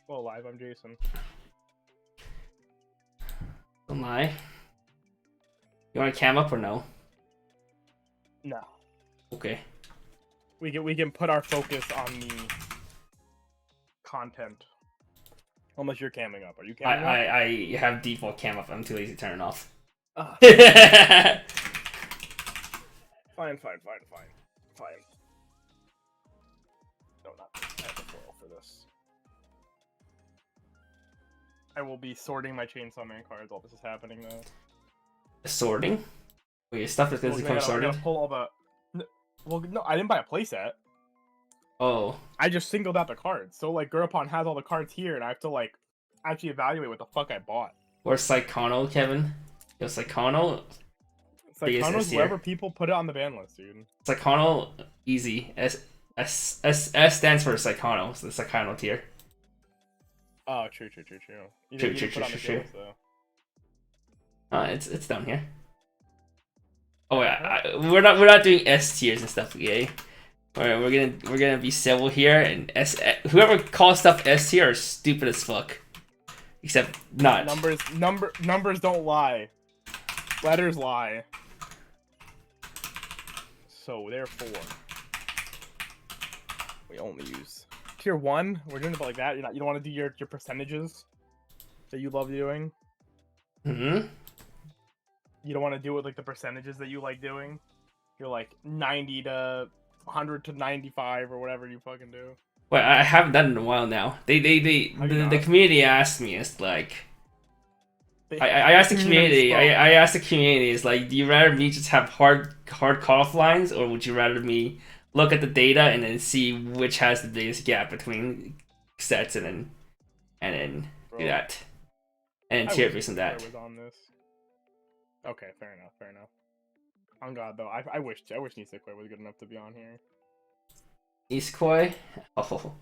Well, live, I'm Jason. Am I? You want to cam up or no? No. Okay. We can put our focus on the content. Unless you're camming up. Are you camming up? I have default cam up. I'm too lazy to turn it off. Fine. No, not this. I have the foil for this. I will be sorting my Chainsaw Man cards while this is happening, though. Sorting? Wait, stuff is going to become sorted? I gotta pull all the... Well, no, I didn't buy a playset. Oh. I just singled out the cards. So, like, Gurapon has all the cards here, and I have to, like, actually evaluate what the fuck I bought. Where's Psychono, Kevin? Yo, Psychono? Psychono's wherever people put it on the ban list, dude. Psychono, easy. S stands for Psychono, so the Psychono tier. Oh, true. True. It's down here. Oh yeah, we're not doing S tiers and stuff, okay? We're gonna be civil here, and whoever calls stuff S tier are stupid as fuck. Except not. Numbers don't lie. Letters lie. So therefore, we only use tier 1. We're doing it like that. You don't want to do your percentages that you love doing. Mm-hmm. You don't want to do it like the percentages that you like doing. You're like 90 to 100 to 95 or whatever you fucking do. Well, I haven't done it in a while now. The community asked me. It's like I asked the community. I asked the community. It's like, do you rather me just have hard cutoff lines, or would you rather me look at the data and then see which has the biggest gap between sets and then do that and tier based on that. Was on this. Okay, fair enough. On God though, I wish Nisekoi was good enough to be on here. Nisekoi? Oh.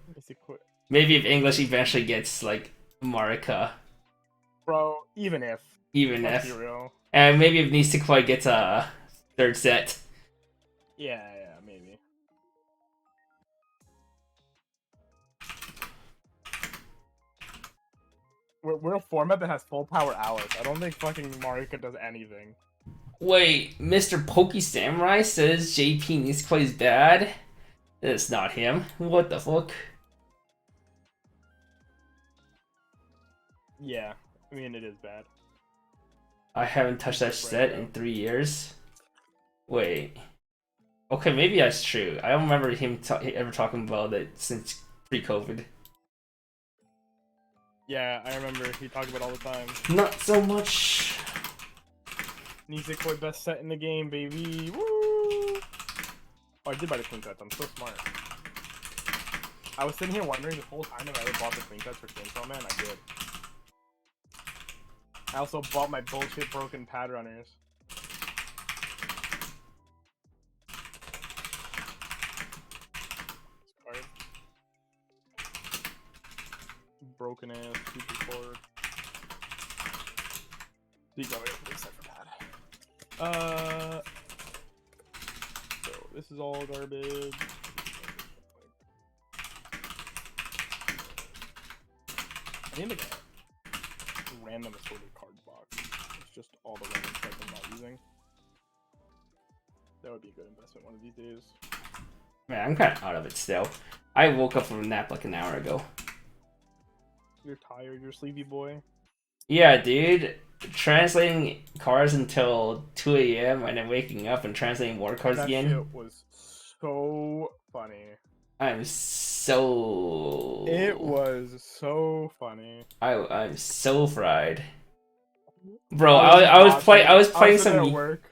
Maybe if English eventually gets like Marika. Bro, even if. And maybe if Nisekoi gets a third set. Yeah, maybe. We're a format that has full power Alice. I don't think fucking Marika does anything. Wait, Mr. Pokey Samurai says JP Nisekoi is bad? It's not him. What the fuck? Yeah, I mean, it is bad. I haven't touched that set in 3 years. Wait. Okay, maybe that's true. I don't remember him ever talking about it since pre-COVID. Yeah, I remember he talked about it all the time. Not so much. Nisekoi best set in the game, baby. Woo! Oh, I did buy the clean sets. I'm so smart. I was sitting here wondering this whole time if I ever bought the clean sets for Chainsaw Man. I did. I also bought my bullshit broken pad runners. Broken ass, super forward. You go, except for pad. So this is all garbage. I need like a random assorted cards box. It's just all the random stuff I'm not using. That would be a good investment one of these days. Man, I'm kind of out of it still. I woke up from a nap like an hour ago. You're tired, you're a sleepy boy. Yeah, dude. Translating cards until 2 a.m. and then waking up and translating more cards again. That shit was so funny. I'm so... It was so funny. I'm so fried. Bro, I was playing some... Work.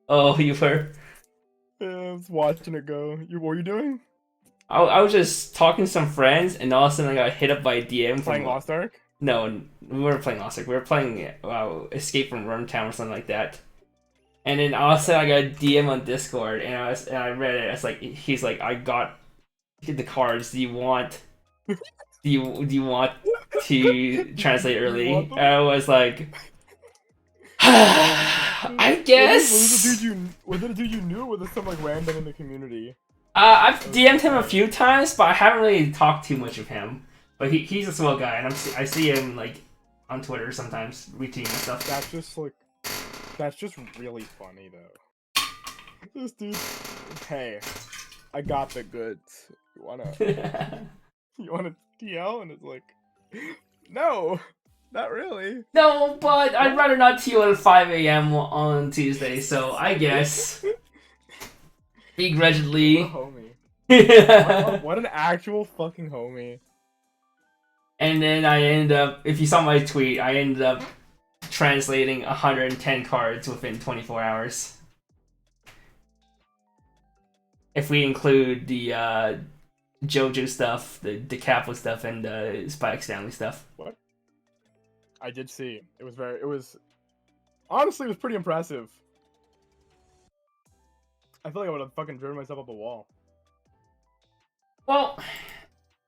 Oh, you were? Yeah, I was watching it go. What were you doing? I was just talking to some friends, and all of a sudden I got hit up by a DM. Playing Lost Ark? No, we weren't playing Lost Ark. We were playing Escape from Wormtown or something like that. And then all of a sudden I got a DM on Discord, and I read it. It's like, he's like, I got the cards. Do you want? do you want to translate early? And I was like, I guess. Was it a dude you knew, or was it some like random in the community? I've DM'd him a few times, but I haven't really talked too much of him. But he's a swell guy, and I see him like on Twitter sometimes retweeting and stuff. That's just really funny though. This dude, hey, I got the goods. You wanna TL? And it's like, no, not really. No, but I'd rather not TL at 5 a.m. on Tuesday, so I guess begrudgingly. What a homie. What an actual fucking homie. And then I ended up, if you saw my tweet, I ended up translating 110 cards within 24 hours. If we include the JoJo stuff, the Capo stuff, and the Spike Stanley stuff. What? I did see. Honestly, it was pretty impressive. I feel like I would have fucking driven myself up a wall. Well,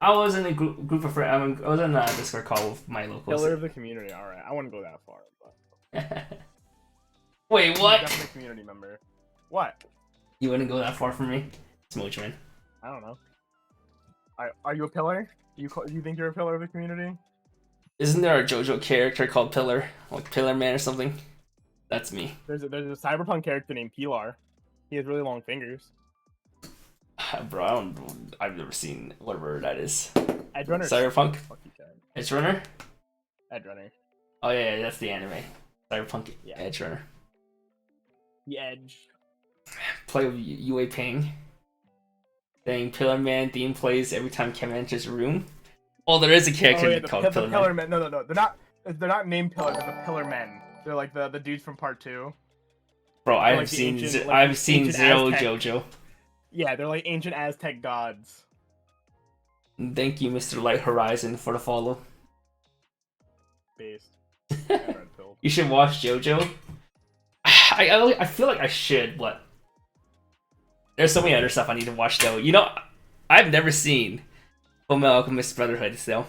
I was in a group of friends. I was in a Discord call with my locals. Pillar of the community. All right, I wouldn't go that far. But... Wait, what? Definitely a community member. What? You wouldn't go that far from me, Smoochman. I don't know. Are you a pillar? Do you think you're a pillar of the community? Isn't there a JoJo character called Pillar, like Pillar Man or something? That's me. There's a cyberpunk character named Pilar. He has really long fingers. Bro, I've never seen whatever that is. Edgerunner. Cyberpunk? Edgerunner? Edgerunner. Oh yeah, that's the anime. Cyberpunk Edgerunner. The Edge. Play with Yue Ping. Saying Pillar Man theme plays every time Kevin enters a room. Oh, there is a character called Pillar Man. No. They're not named Pillar. They're the Pillar Men. They're like the dudes from Part 2. Bro, I've seen zero JoJo. Yeah, they're like ancient Aztec gods. Thank you, Mr. Light Horizon, for the follow. Based. You should watch JoJo. I feel like I should, but there's so many other stuff I need to watch though. You know, I've never seen Fullmetal Alchemist Brotherhood still.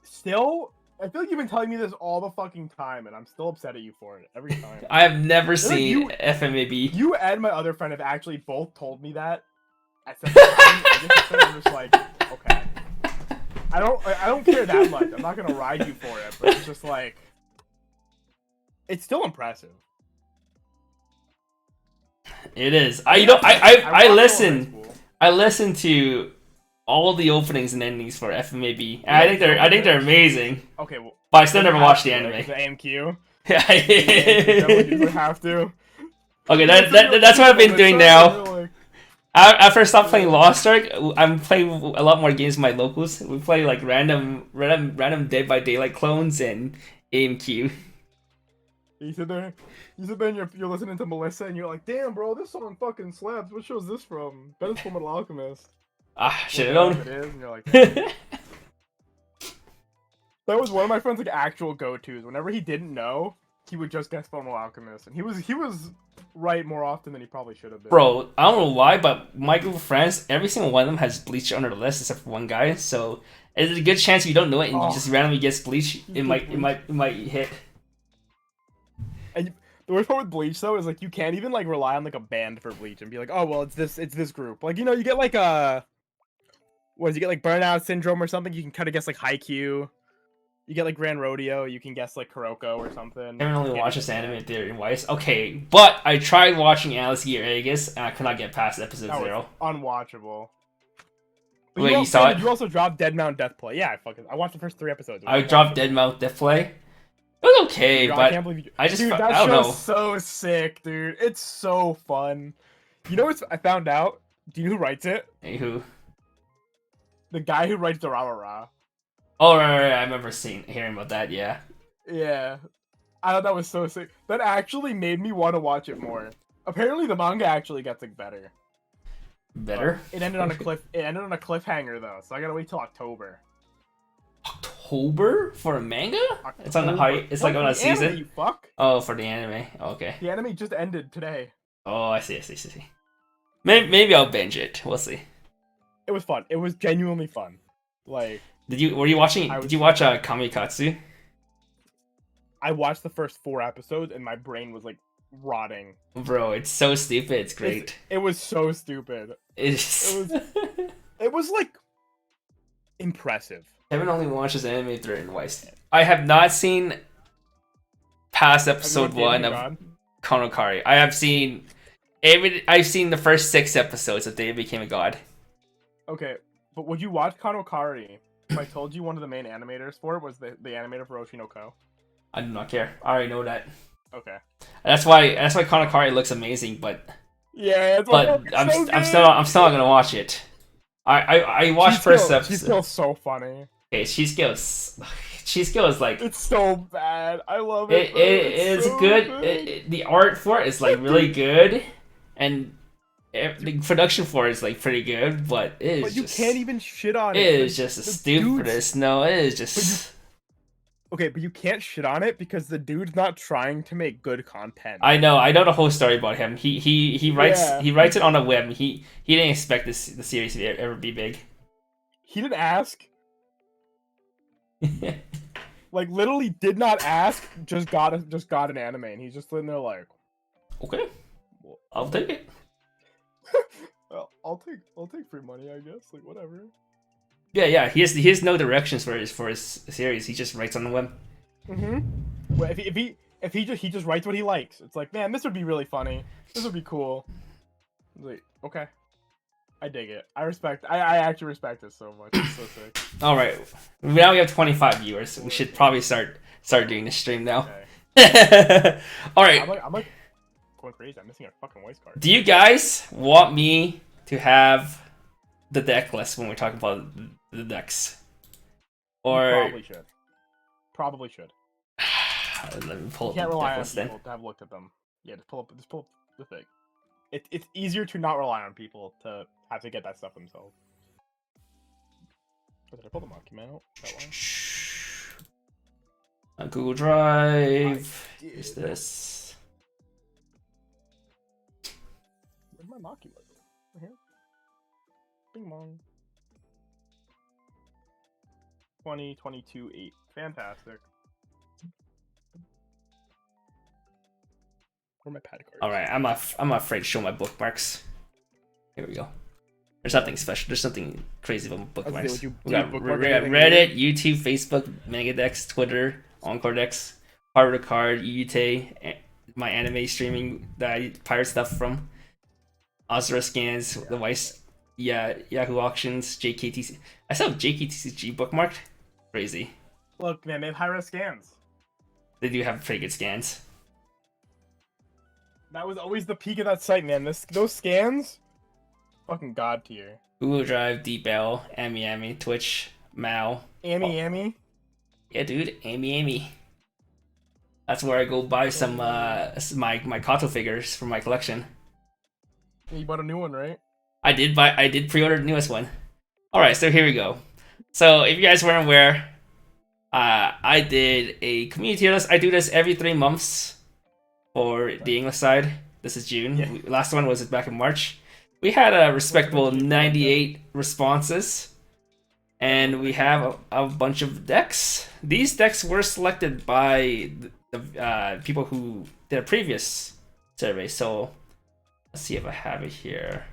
Still? I feel like you've been telling me this all the fucking time, and I'm still upset at you for it every time. I have never seen FMAB. You and my other friend have actually both told me that. At some point, I'm just like, okay. I don't care that much. I'm not gonna ride you for it, but it's just like, it's still impressive. It is. I listen to all the openings and endings for FMAB. And I think they're amazing. Okay, well, but I still never watched the anime. The AMQ. Yeah, you have to. Okay, that's what I've been doing now. After I stopped playing Lost Ark, I'm playing a lot more games with my locals. We play like random Dead by Daylight clones and AMQ. You sit there and you're listening to Melissa and you're like, damn bro, this song fucking slaps. What show is this from? Bet it's Fullmetal Alchemist. Shit, I don't. It is, and you're like, that was one of my friends' like actual go-tos. Whenever he didn't know, he would just guess Fullmetal Alchemist, and he was right more often than he probably should have been. Bro, I don't know why, but my group of friends, every single one of them has Bleach under the list except for one guy. So there's a good chance you don't know it and you just randomly guess Bleach. It might hit. And the worst part with Bleach though is like you can't even like rely on like a band for Bleach and be like, oh well, it's this group. Like, you know, you get like you get like Burnout Syndrome or something. You can kind of guess like Haikyuu. You get like Grand Rodeo. You can guess like Kuroko or something. I haven't really watched this anime theory in Weiss. Okay, but I tried watching Alice Gear Aegis and I could not get past episode 0. Unwatchable. But wait, you saw it? You also dropped Dead Mount Deathplay. Yeah, I watched the first 3 episodes. I dropped Dead Mount Deathplay. It was okay, but I can't believe I don't know. So sick, dude. It's so fun. You know what I found out? Do you know who writes it? Hey, who? The guy who writes the Ra. Oh, right. I remember hearing about that, yeah. Yeah. I thought that was so sick. That actually made me want to watch it more. Apparently the manga actually gets like better. Better? It ended on a cliffhanger though, so I gotta wait till October. October? For a manga? October. It's on the height. It's like on a season. Anime, you fuck. Oh, for the anime. Okay. The anime just ended today. Oh, I see. Maybe I'll binge it. We'll see. It was fun. It was genuinely fun. Like, did you watch Kamikatsu? I watched the first 4 episodes and my brain was like rotting. Bro, it's so stupid. It's great. It was so stupid. It was like impressive. Kevin only watches anime during Weiss. I have not seen past episode 1 of Konokari. I have seen I've seen the first 6 episodes of David Became a God. Okay, but would you watch Konokari if I told you one of the main animators for it was the animator for Oshi no Ko? I do not care. I already know that. Okay. That's why Konokari looks amazing, but yeah, I'm still not gonna watch it. I watched first episode. She's still so funny. Okay, Cheesekill is like, it's so bad. I love it. It's so good. The art for it is like really good, and the production for it is like pretty good. But it is. But you can't even shit on it. It is just a stupidest. No, it is just. Okay, but you can't shit on it because the dude's not trying to make good content. I know the whole story about him. He writes it on a whim. He didn't expect the series to ever be big. He didn't ask. Like literally did not ask. Just got an anime, and he's just sitting there like, okay, I'll take it. Well, I'll take free money, I guess. Like whatever. Yeah. He has no directions for his series. He just writes on the whim. Well, if he just writes what he likes, it's like, man, this would be really funny. This would be cool. Like, okay, I dig it. I actually respect it so much. It's so sick. All right, now we have 25 viewers. We should probably start doing the stream now. Okay. All right. I'm like going crazy. I'm missing a fucking Weiss card. Do you guys want me to have the deck list when we talk about the decks? Or you probably should. Let me pull up you can't the rely deck on list people to have looked at them. Yeah, just pull up the thing. It's easier to not rely on people to have to get that stuff themselves. Did I pull the document out? That one? On Google Drive. Is this? Where's my document? Right here. Bing bong. 2022-8. Fantastic. Where are my pad cards? All right, I'm not afraid to show my bookmarks. Here we go. There's nothing special. There's something crazy about bookmarks. We got Reddit, YouTube, Facebook, Megadex, Twitter, Encoredex, Hardware Card, Uyute, my anime streaming that I pirate stuff from, Ozra Scans, the Weiss, Yahoo Auctions, JKTC. I still have JKTCG bookmarked. Crazy. Look, man, they have high-res scans. They do have pretty good scans. That was always the peak of that site, man. Those scans, fucking god tier. Google Drive, DeepL, Amy, Twitch, Mao. Amy. Yeah, dude, Amy. That's where I go buy some my Kato figures for my collection. You bought a new one, right? I did pre-order the newest one. All right, so here we go. So if you guys weren't aware, I did a community list. I do this every 3 months for the English side. This is June. Yeah. Last one was back in March. We had a respectable 98 responses, and we have a bunch of decks. These decks were selected by the people who did a previous survey. So let's see if I have it here.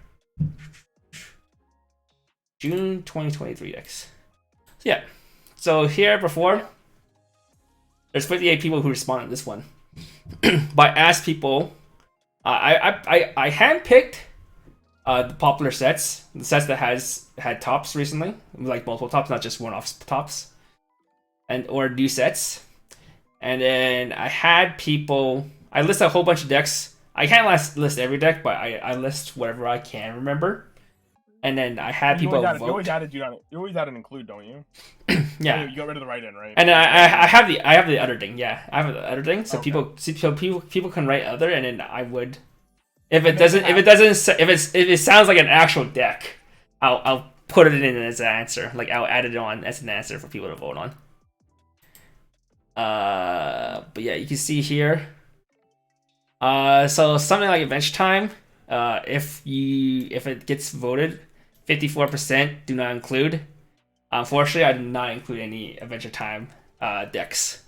June 2023 decks. So yeah. So here before, there's 58 people who responded to this one. But I asked people, I handpicked the popular sets, the sets that had tops recently, like multiple tops, not just one-off tops, or new sets. And then I had people. I list a whole bunch of decks. I can't list every deck, but I list whatever I can remember. And then I had people vote. You always add an include, don't you? Yeah. You got rid of the write-in, right? And I have the other thing. Yeah, I have the other thing. So okay. people can write other, and then I would. If it sounds like an actual deck, I'll put it in as an answer. Like I'll add it on as an answer for people to vote on. But yeah, you can see here. So something like Adventure Time. If it gets voted, 54% do not include. Unfortunately, I did not include any Adventure Time decks.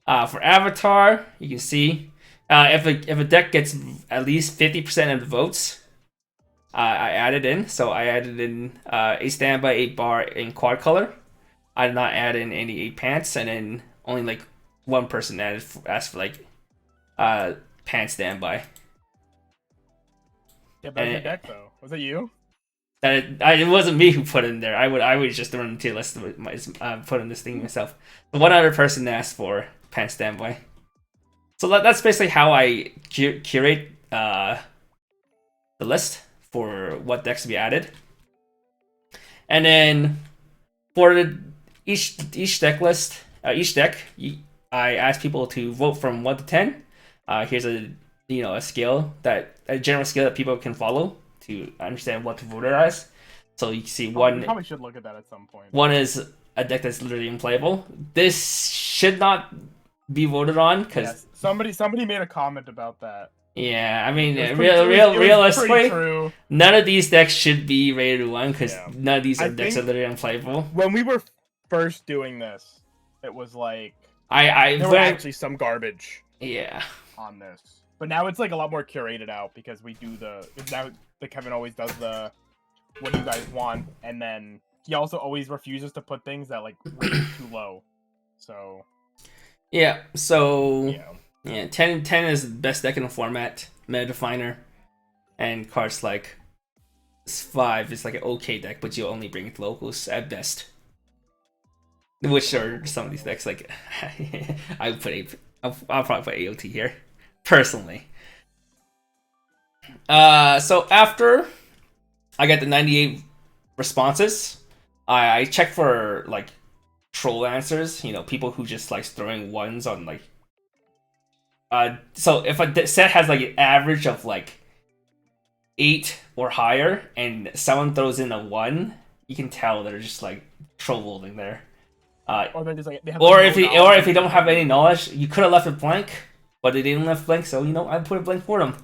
For Avatar, you can see if a deck gets at least 50% of the votes, I added in. So I added in a standby 8 bar in quad color. I did not add in any 8 pants, and then only like one person asked for like pants standby. Yeah, that's your deck though. Was it you? It wasn't me who put it in there. I would just run the tier list put in this thing myself. But one other person asked for pants standby. So that's basically how I curate the list for what decks to be added. And then for each deck list, each deck, I ask people to vote from 1 to 10. Here's a scale a general scale that people can follow to understand what to vote it as. So you can see one. We probably should look at that at some point. One is a deck that's literally unplayable. This should not be voted on because somebody made a comment about that. Yeah, I mean, realistically, none of these decks should be rated 1 because none of these decks are literally unplayable. When we were first doing this, it was like there were actually some garbage. Yeah. On this, but now it's like a lot more curated out because we do now the Kevin always does the what do you guys want, and then he also always refuses to put things that like rate too low. So yeah, so yeah, 10 is the best deck in the format, meta definer, and cards like 5 is like an okay deck, but you only bring it locals at best. Which are some of these decks like I'll probably put AOT here. Personally. So after I get the 98 responses, I check for like troll answers, people who just like throwing ones on like so if a set has like an average of like 8 or higher and someone throws in a 1, you can tell they're just like troll voting there. Or if they don't have any knowledge, you could have left it blank. But they didn't left blank, so I put a blank for them.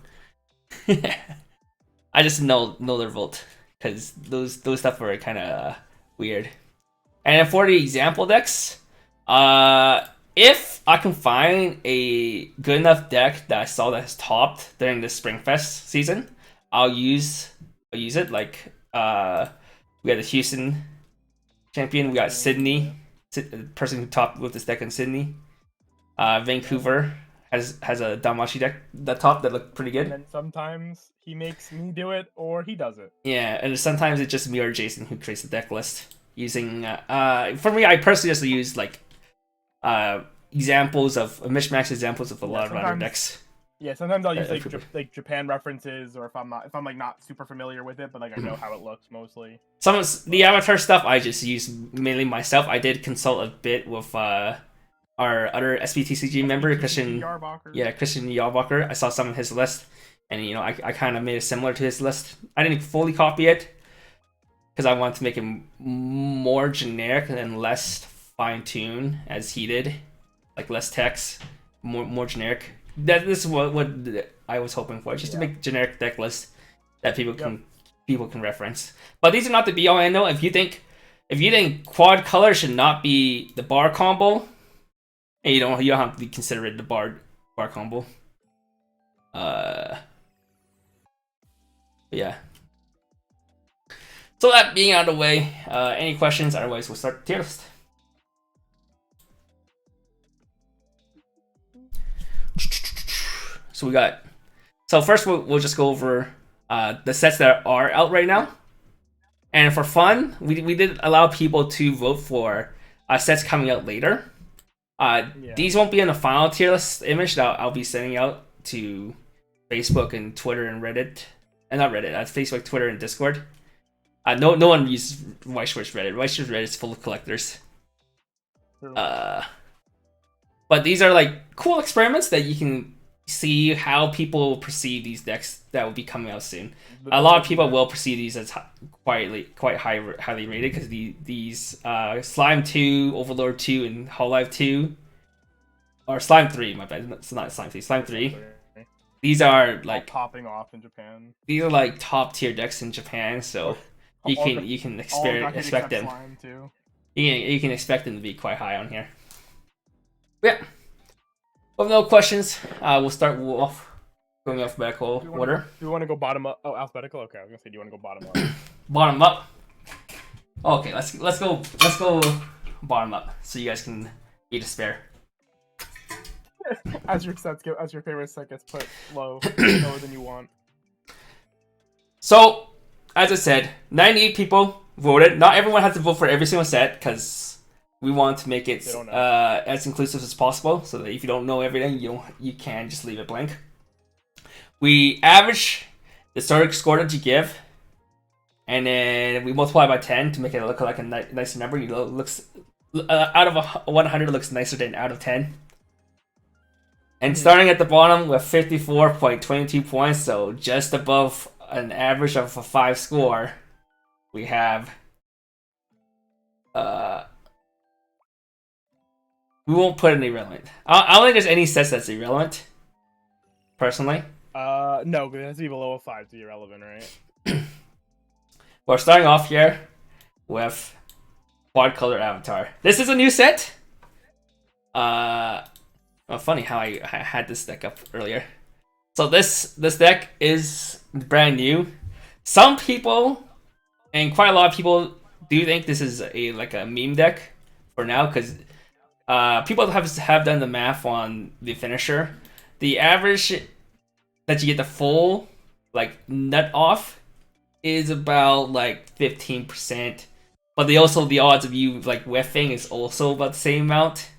I just know their vote because those stuff are kind of weird. And for the example decks, if I can find a good enough deck that I saw that has topped during the Springfest season, I'll use it. Like we got the Houston champion, we got Sydney, the person who topped with this deck in Sydney. Vancouver has a Damashi deck that top that looked pretty good. And then sometimes he makes me do it or he does it. Yeah, and sometimes it's just me or Jason who creates the deck list using for me I personally just use like examples of mismatch examples of a lot of other decks. Yeah, sometimes I'll use like Japan references, or if I'm like not super familiar with it, but like I know how it looks mostly. Some of the Avatar stuff I just use mainly myself. I did consult a bit with our other SBTCG member, Christian Yarbacher. Yeah, Christian Yarbacher. I saw some of his list, and I kind of made it similar to his list. I didn't fully copy it because I wanted to make it more generic and less fine-tuned as he did, like less text, more generic. This is what I was hoping for, just to make generic deck lists that people can reference. But these are not the be all end all. If you think quad color should not be the bar combo, and you don't have to consider it the bar combo. Yeah. So that being out of the way, any questions? Otherwise, we'll start the tier list. So first we'll just go over the sets that are out right now, and for fun, we did allow people to vote for sets coming out later. These won't be in the final tier list image that I'll be sending out to Facebook and Twitter and Reddit, and not Reddit. That's Facebook, Twitter, and Discord. No one uses Weiss Schwarz Reddit. Weiss Schwarz Reddit is full of collectors. But these are like cool experiments that you can see how people perceive these decks that will be coming out soon. A lot of people will perceive these as quite highly rated because these Slime 2, Overlord 2, and Hololive 2, or Slime 3, my bad. It's not Slime 3, Slime 3. These are like popping off in Japan. These are like top tier decks in Japan, so you can expect them. You can expect them to be quite high on here. Yeah. With no questions, we'll start off Going alphabetical Do order. you want to go bottom up? Oh, alphabetical. Okay, I was gonna say, do you want to go bottom up? Bottom up. Okay, let's go bottom up so you guys can be to spare. As your favorite set gets put lower than you want. So, as I said, 98 people voted. Not everyone has to vote for every single set because we want to make it as inclusive as possible. So that if you don't know everything, you can just leave it blank. We average the starting score that you give, and then we multiply by 10 to make it look like a nicer number. Looks out of 100 looks nicer than out of 10. And starting at the bottom with 54.22 points, so just above an average of a 5 score, we have we won't put any irrelevant. I don't think there's any sets that's irrelevant, personally. No, but it has to be below a 5 to be irrelevant, right? We're starting off here with quad color avatar. This is a new set. Funny how I had this deck up earlier. So this deck is brand new. Some people, and quite a lot of people, do think this is a meme deck for now because people have done the math on the finisher. The average that you get the full nut off is about 15%, but the odds of you whiffing is also about the same amount.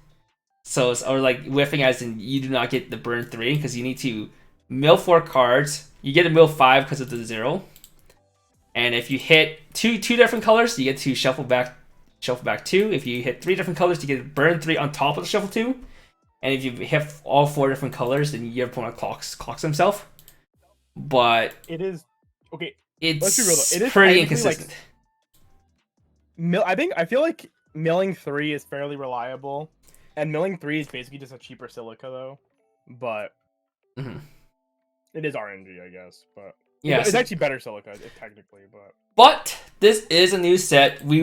So it's whiffing as in you do not get the burn 3 because you need to mill 4 cards. You get to mill 5 because of the 0. And if you hit two different colors, you get to shuffle back 2. If you hit 3 different colors, you get burn 3 on top of the shuffle 2. And if you hit all 4 different colors, then your opponent clocks himself. But it is okay. Let's be real though. It is pretty inconsistent. I feel like milling 3 is fairly reliable, and milling 3 is basically just a cheaper silica though. But it is RNG, I guess. But yeah, it's actually better silica technically. But this is a new set. We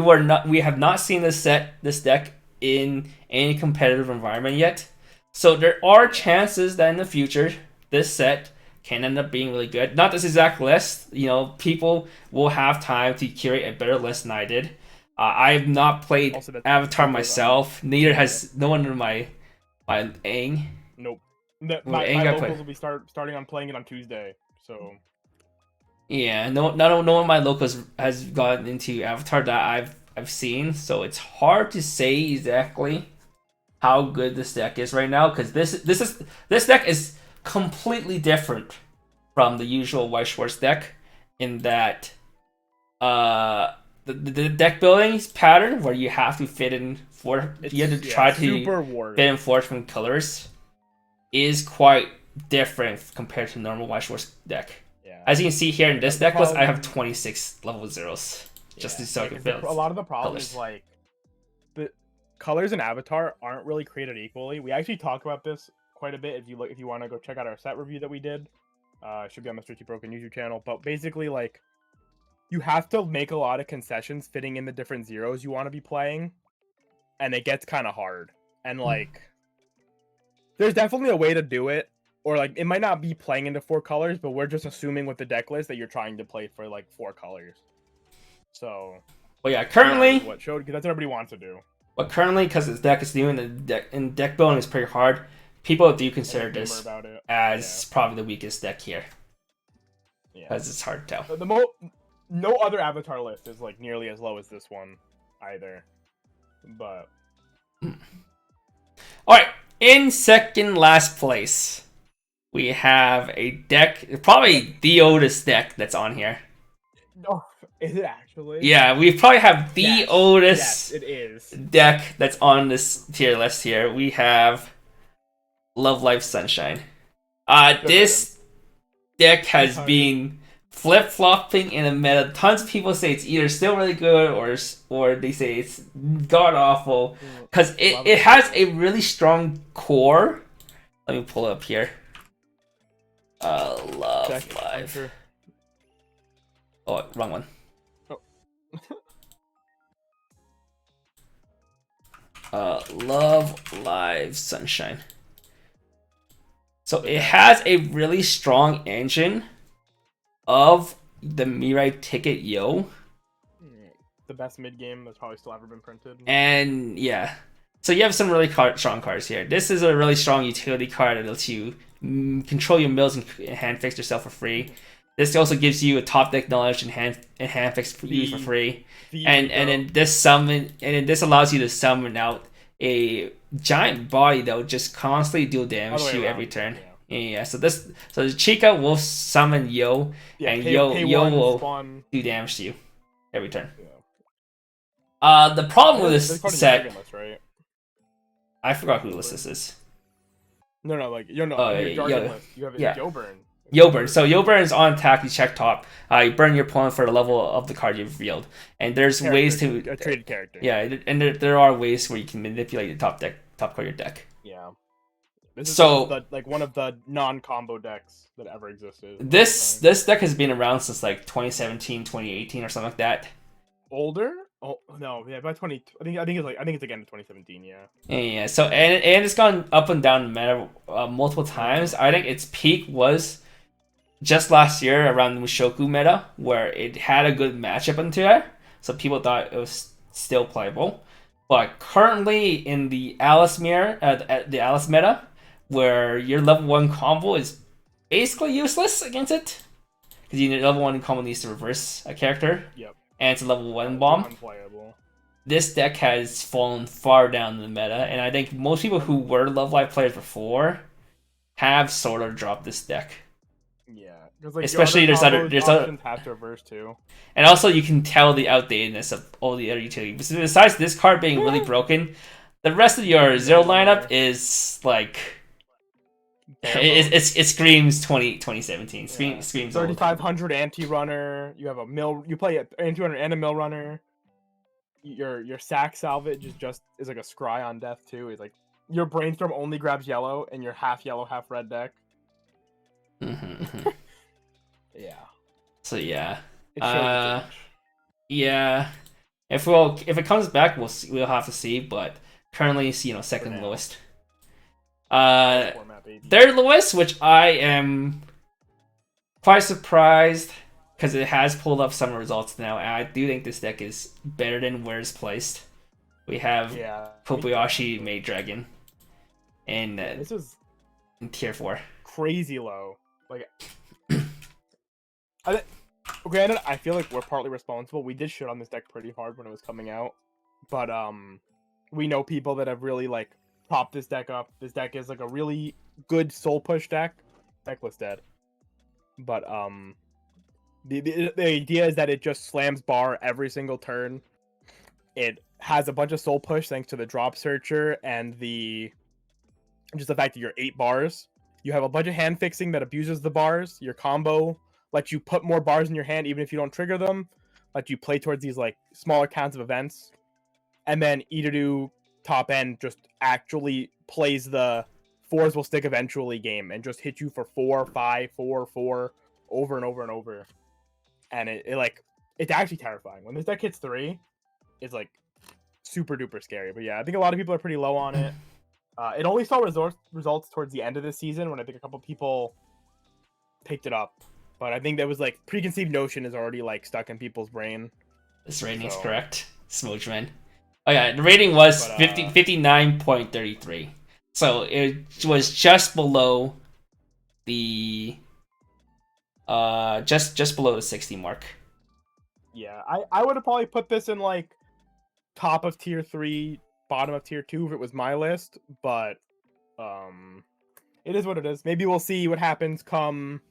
have not seen this deck in any competitive environment yet. So there are chances that in the future this set can end up being really good. Not this exact list. People will have time to curate a better list than I did. I've not played Avatar myself. Neither has no one in my Aang. Nope. My locals will be starting on playing it on Tuesday. So yeah, no one of my locals has gotten into Avatar that I've seen. So it's hard to say exactly how good this deck is right now because this deck is completely different from the usual Weiss Schwarz deck in that the deck building pattern where you have to fit in you have to try to fit in 4 different colors is quite different compared to normal Weiss Schwarz deck. Yeah. As you can see here in this deck list, I have 26 level 0s just so I can fit. A lot of the problem is the colors in Avatar aren't really created equally. We actually talk about this quite a bit. If you want to go check out our set review that we did, it should be on the Strictly Broken YouTube channel. But basically, you have to make a lot of concessions fitting in the different zeros you want to be playing, and it gets kind of hard. And there's definitely a way to do it, or it might not be playing into 4 colors, but we're just assuming with the deck list that you're trying to play for 4 colors. So, well, yeah, currently what showed because that's what everybody wants to do. But currently, because this deck is new and deck building is pretty hard, people do consider this as probably the weakest deck here. Yeah, because it's hard to tell. No other Avatar list is nearly as low as this one either. But all right, in second last place, we have a deck, probably the oldest deck that's on here. Oh, is it actually? Yeah, we probably have the oldest it is. deck that's on this tier list here. We have Love Life Sunshine. This deck has been flip-flopping in the meta. Tons of people say it's either still really good or they say it's god-awful. Because it has a really strong core. Let me pull it up here. Love Life. Sure. Oh, wrong one. Love Live Sunshine. So it has a really strong engine of the Mirai Ticket Yo. The best mid game that's probably still ever been printed. And yeah, so you have some really strong cards here. This is a really strong utility card that lets you control your mills and hand fix yourself for free. This also gives you a top deck knowledge and hand fix for you for free. And then this allows you to summon out a giant body that will just constantly deal damage to you every turn. Yeah. So the Chica will summon Yo, and Yo will do damage to you every turn. The problem with this set, right? I forgot who list this is. No, like your jargon list. You have Yo-Burn. Yo-Burn. So Yo-Burn's on attack. You check top. You burn your opponent for the level of the card you've revealed. And there's ways to a traded character. Yeah, and there are ways where you can manipulate the top card of your deck. Yeah. This is one of the non-combo decks that ever existed. This deck has been around since like 2017, 2018 or something like that. Older? Oh no, yeah, by 20. I think it's again 2017. Yeah. Yeah. So and it's gone up and down meta multiple times. I think its peak was just last year around the Mushoku meta, where it had a good matchup into it, so people thought it was still playable. But currently in the Alice meta, where your level 1 combo is basically useless against it, because your level 1 combo needs to reverse a character. Yep. And it's a level 1 bomb. Unplayable. This deck has fallen far down in the meta, and I think most people who were Love Live players before have sort of dropped this deck. Yeah, like especially there's other have to reverse too. And also you can tell the outdatedness of all the other utilities. Besides this card being really broken, the rest of your zero lineup is like it screams 2017. Screams 3500 anti-runner. You have a mill. You play an anti-runner and a mill runner. Your sack salvage is like a scry on death too. It's like your brainstorm only grabs yellow and your half yellow half red deck. Yeah. So yeah. Yeah. If it comes back, we'll have to see. But currently, second lowest. Third lowest, which I am quite surprised because it has pulled up some results now, and I do think this deck is better than where it's placed. We have Kobayashi Maid Dragon, and this is in tier 4. Crazy low. Like, granted, I feel like we're partly responsible. We did shit on this deck pretty hard when it was coming out, but we know people that have really like propped this deck up. This deck is like a really good soul push deck. Deck was dead, but the idea is that it just slams bar every single turn. It has a bunch of soul push thanks to the drop searcher and the fact that you're 8 bars. You have a bunch of hand fixing that abuses the bars. Your combo lets you put more bars in your hand even if you don't trigger them. Let you play towards these like smaller counts of events. And then Idadu top end just actually plays the 4s will stick eventually game and just hit you for 4, 5, 4, 4 over and over and over. And it's actually terrifying. When this deck hits 3, it's like super duper scary. But yeah, I think a lot of people are pretty low on it. It only saw results towards the end of this season when I think a couple people picked it up. But I think that was like preconceived notion is already like stuck in people's brain. This rating is correct, Smoochman. Oh yeah, the rating was 59.33. So it was just below the just below the 60 mark. Yeah, I would have probably put this in like top of tier 3, bottom of tier 2 if it was my list, but it is what it is. Maybe we'll see what happens come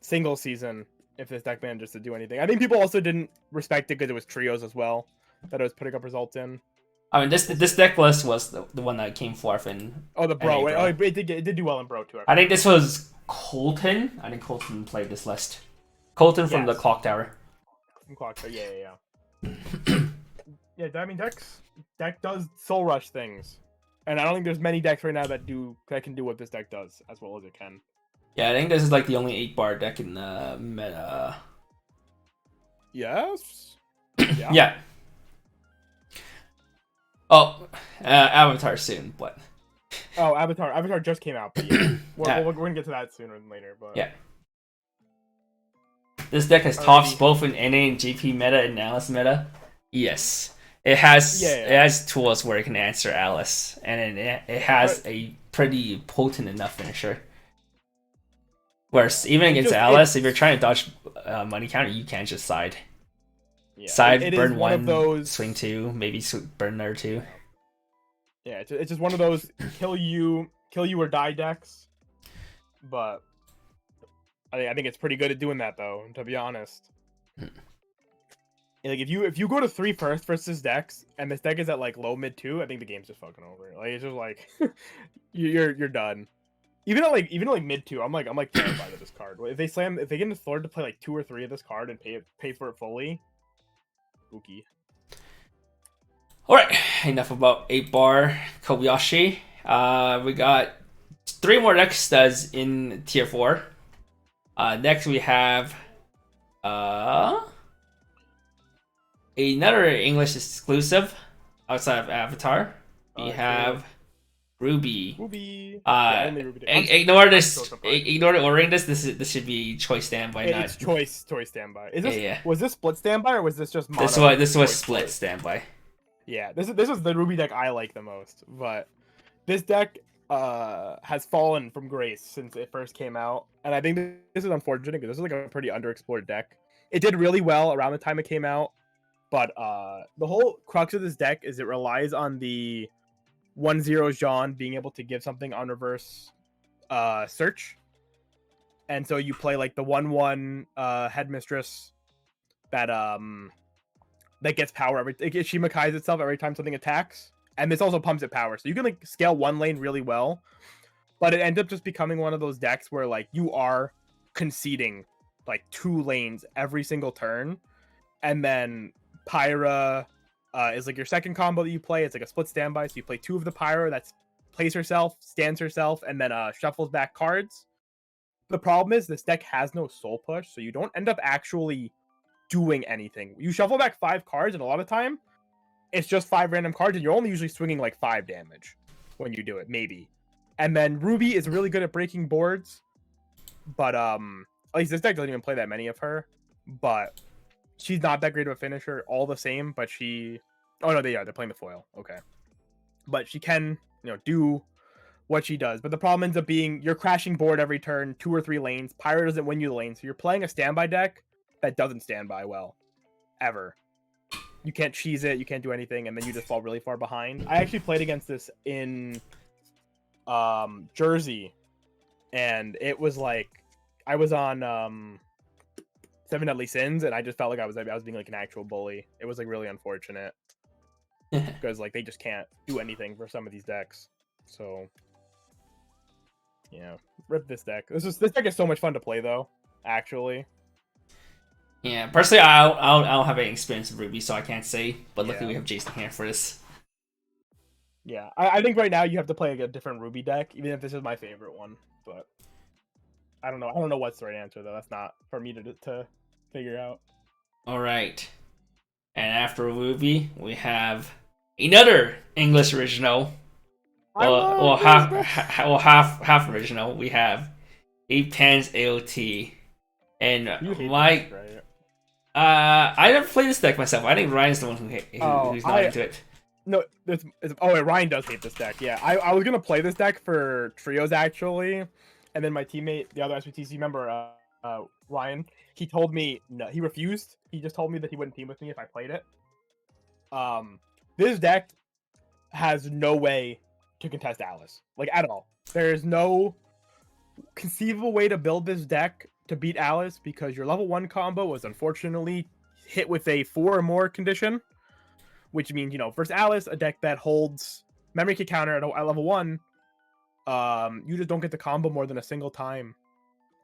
single season if this deck manages to do anything. I think people also didn't respect it because it was trios as well that it was putting up results in. I mean, this deck list was the one that came forth in. Oh, the bro. It did do well in bro too. I think this was Colton. I think Colton played this list. Colton from the Clock Tower. From Clock Tower, yeah. Yeah, I mean, deck does soul rush things, and I don't think there's many decks right now that can do what this deck does as well as it can. Yeah, I think this is like the only 8-bar deck in the meta. Yes. Yeah. Oh, Avatar soon, but Oh, Avatar just came out. But yeah, Yeah. we're gonna get to that sooner than later. But Yeah. This deck has tops both in NA and GP meta and Alice meta. Yes. It has tools where it can answer Alice, and it has a pretty potent enough finisher. Whereas even against Alice, if you're trying to dodge money counter, you can't just side. Yeah, side, burn one, of those... swing two, maybe burn another two. Yeah, it's just one of those kill you or die decks. But I think it's pretty good at doing that, though, to be honest. Like, if you go to 3 first versus decks, and this deck is at like low mid 2, I think the game's just fucking over. Like, it's just like you're done. Even at like mid 2, I'm like terrified of this card. If they get into Thor to play like 2 or 3 of this card and pay for it fully, spooky. All right, enough about 8-bar Kobayashi. We got 3 more decks that's in tier 4. Next we have another English exclusive outside of Avatar. We have Ruby. Ignore this. Ignore the ordering. This should be choice standby. It's choice standby. Is this was this split standby or was this just mono? This was split standby. Yeah, this is the Ruby deck I like the most. But this deck has fallen from grace since it first came out, and I think this is unfortunate because this is like a pretty underexplored deck. It did really well around the time it came out, but the whole crux of this deck is it relies on the 1/0 Jean being able to give something on reverse search, and so you play like the 1/1 headmistress that gets power it Shimakai's itself every time something attacks. And this also pumps it power. So you can like scale one lane really well. But it ends up just becoming one of those decks where like you are conceding like 2 lanes every single turn. And then Pyra is like your second combo that you play. It's like a split standby. So you play 2 of the Pyra that plays herself, stands herself, and then shuffles back cards. The problem is this deck has no soul push. So you don't end up actually doing anything. You shuffle back 5 cards, and a lot of time it's just 5 random cards, and you're only usually swinging like 5 damage when you do it, maybe. And then Ruby is really good at breaking boards, but at least this deck doesn't even play that many of her. But she's not that great of a finisher, all the same. But oh no, they're playing the foil, okay. But she can, do what she does. But the problem ends up being you're crashing board every turn, 2 or 3 lanes. Pyra doesn't win you the lane, so you're playing a standby deck that doesn't stand by well, ever. You can't cheese it, you can't do anything, and then you just fall really far behind. I actually played against this in Jersey, and it was like I was on 7 Deadly Sins, and I just felt like I was being like an actual bully. It was like really unfortunate because like they just can't do anything for some of these decks. So yeah, rip this deck. This deck is so much fun to play though, actually. Yeah, personally, I don't have any experience with Ruby, so I can't say. But luckily, we have Jason here for this. Yeah, I think right now you have to play a different Ruby deck, even if this is my favorite one. But I don't know. I don't know what's the right answer though. That's not for me to figure out. All right, and after Ruby, we have another English original. Half original. We have 8 Pans AOT, and my. I never played this deck myself. I think Ryan's the one who's not into it. No, Ryan does hate this deck. Yeah, I was gonna play this deck for trios actually, and then my teammate, the other SBTC member, Ryan, he told me no. He refused. He just told me that he wouldn't team with me if I played it. This deck has no way to contest Alice, like at all. There is no conceivable way to build this deck to beat Alice because your level 1 combo was unfortunately hit with a 4 or more condition, which means, versus Alice, a deck that holds memory kick counter at level 1, you just don't get the combo more than a single time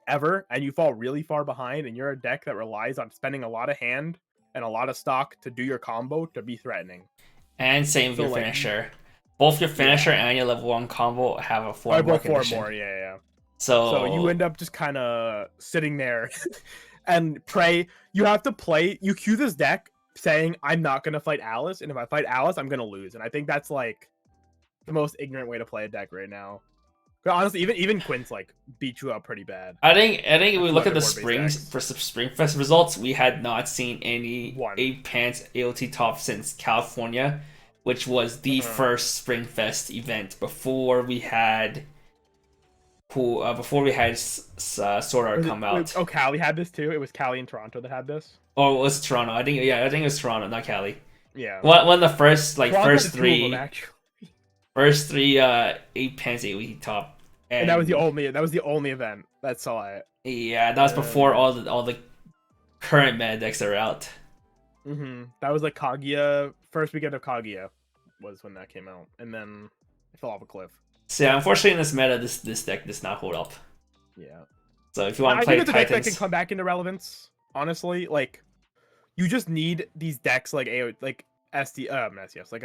ever, and you fall really far behind, and you're a deck that relies on spending a lot of hand and a lot of stock to do your combo to be threatening. And same with your finisher. Both your finisher and your level 1 combo have a 4 more condition. 4 more, yeah. So you end up just kind of sitting there and pray. You have to play. You cue this deck saying, I'm not going to fight Alice. And if I fight Alice, I'm going to lose. And I think that's like the most ignorant way to play a deck right now. But honestly, even Quince like beat you up pretty bad. I think if we look at the Board-based Springfest results, we had not seen any One. 8-pants AOT top since California, which was the first Springfest event before we had Sword Art come out. Oh, Cali had this too. It was Cali and Toronto that had this. Oh, it was Toronto. I think it was Toronto, not Cali. Yeah. One of the first Toronto first had two three of them, actually. first three 8-pants AOT top. And that was the only event that saw it. Yeah, that was before all the current meta decks are out. That was like Kaguya. First weekend of Kaguya was when that came out, and then it fell off a cliff. So yeah, unfortunately in this meta, this deck does not hold up. Yeah. So if you want to play I think it's a deck that Titans, can come back into relevance. Honestly, like you just need these decks like SDS, like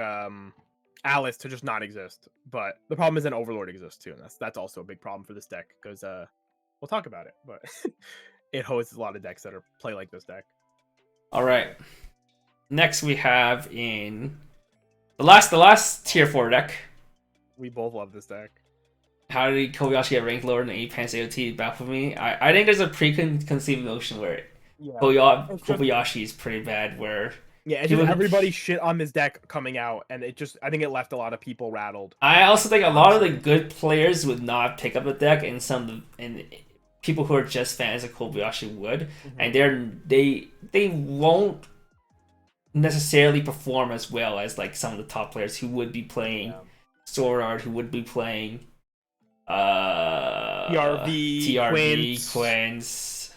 Alice to just not exist. But the problem is an Overlord exists too, and that's also a big problem for this deck because we'll talk about it, but it hosts a lot of decks that play like this deck. All right. Next we have in the last tier 4 deck. We both love this deck. How did Kobayashi get ranked lower than 8-pants AOT? Back with me. I think there's a preconceived notion where Kobayashi is pretty bad. Where it's just everybody shit on this deck coming out, and I think it left a lot of people rattled. I also think a lot of the good players would not pick up the deck, and people who are just fans of Kobayashi would, and they won't necessarily perform as well as like some of the top players who would be playing Sword Art, who would be playing TRV, Quins,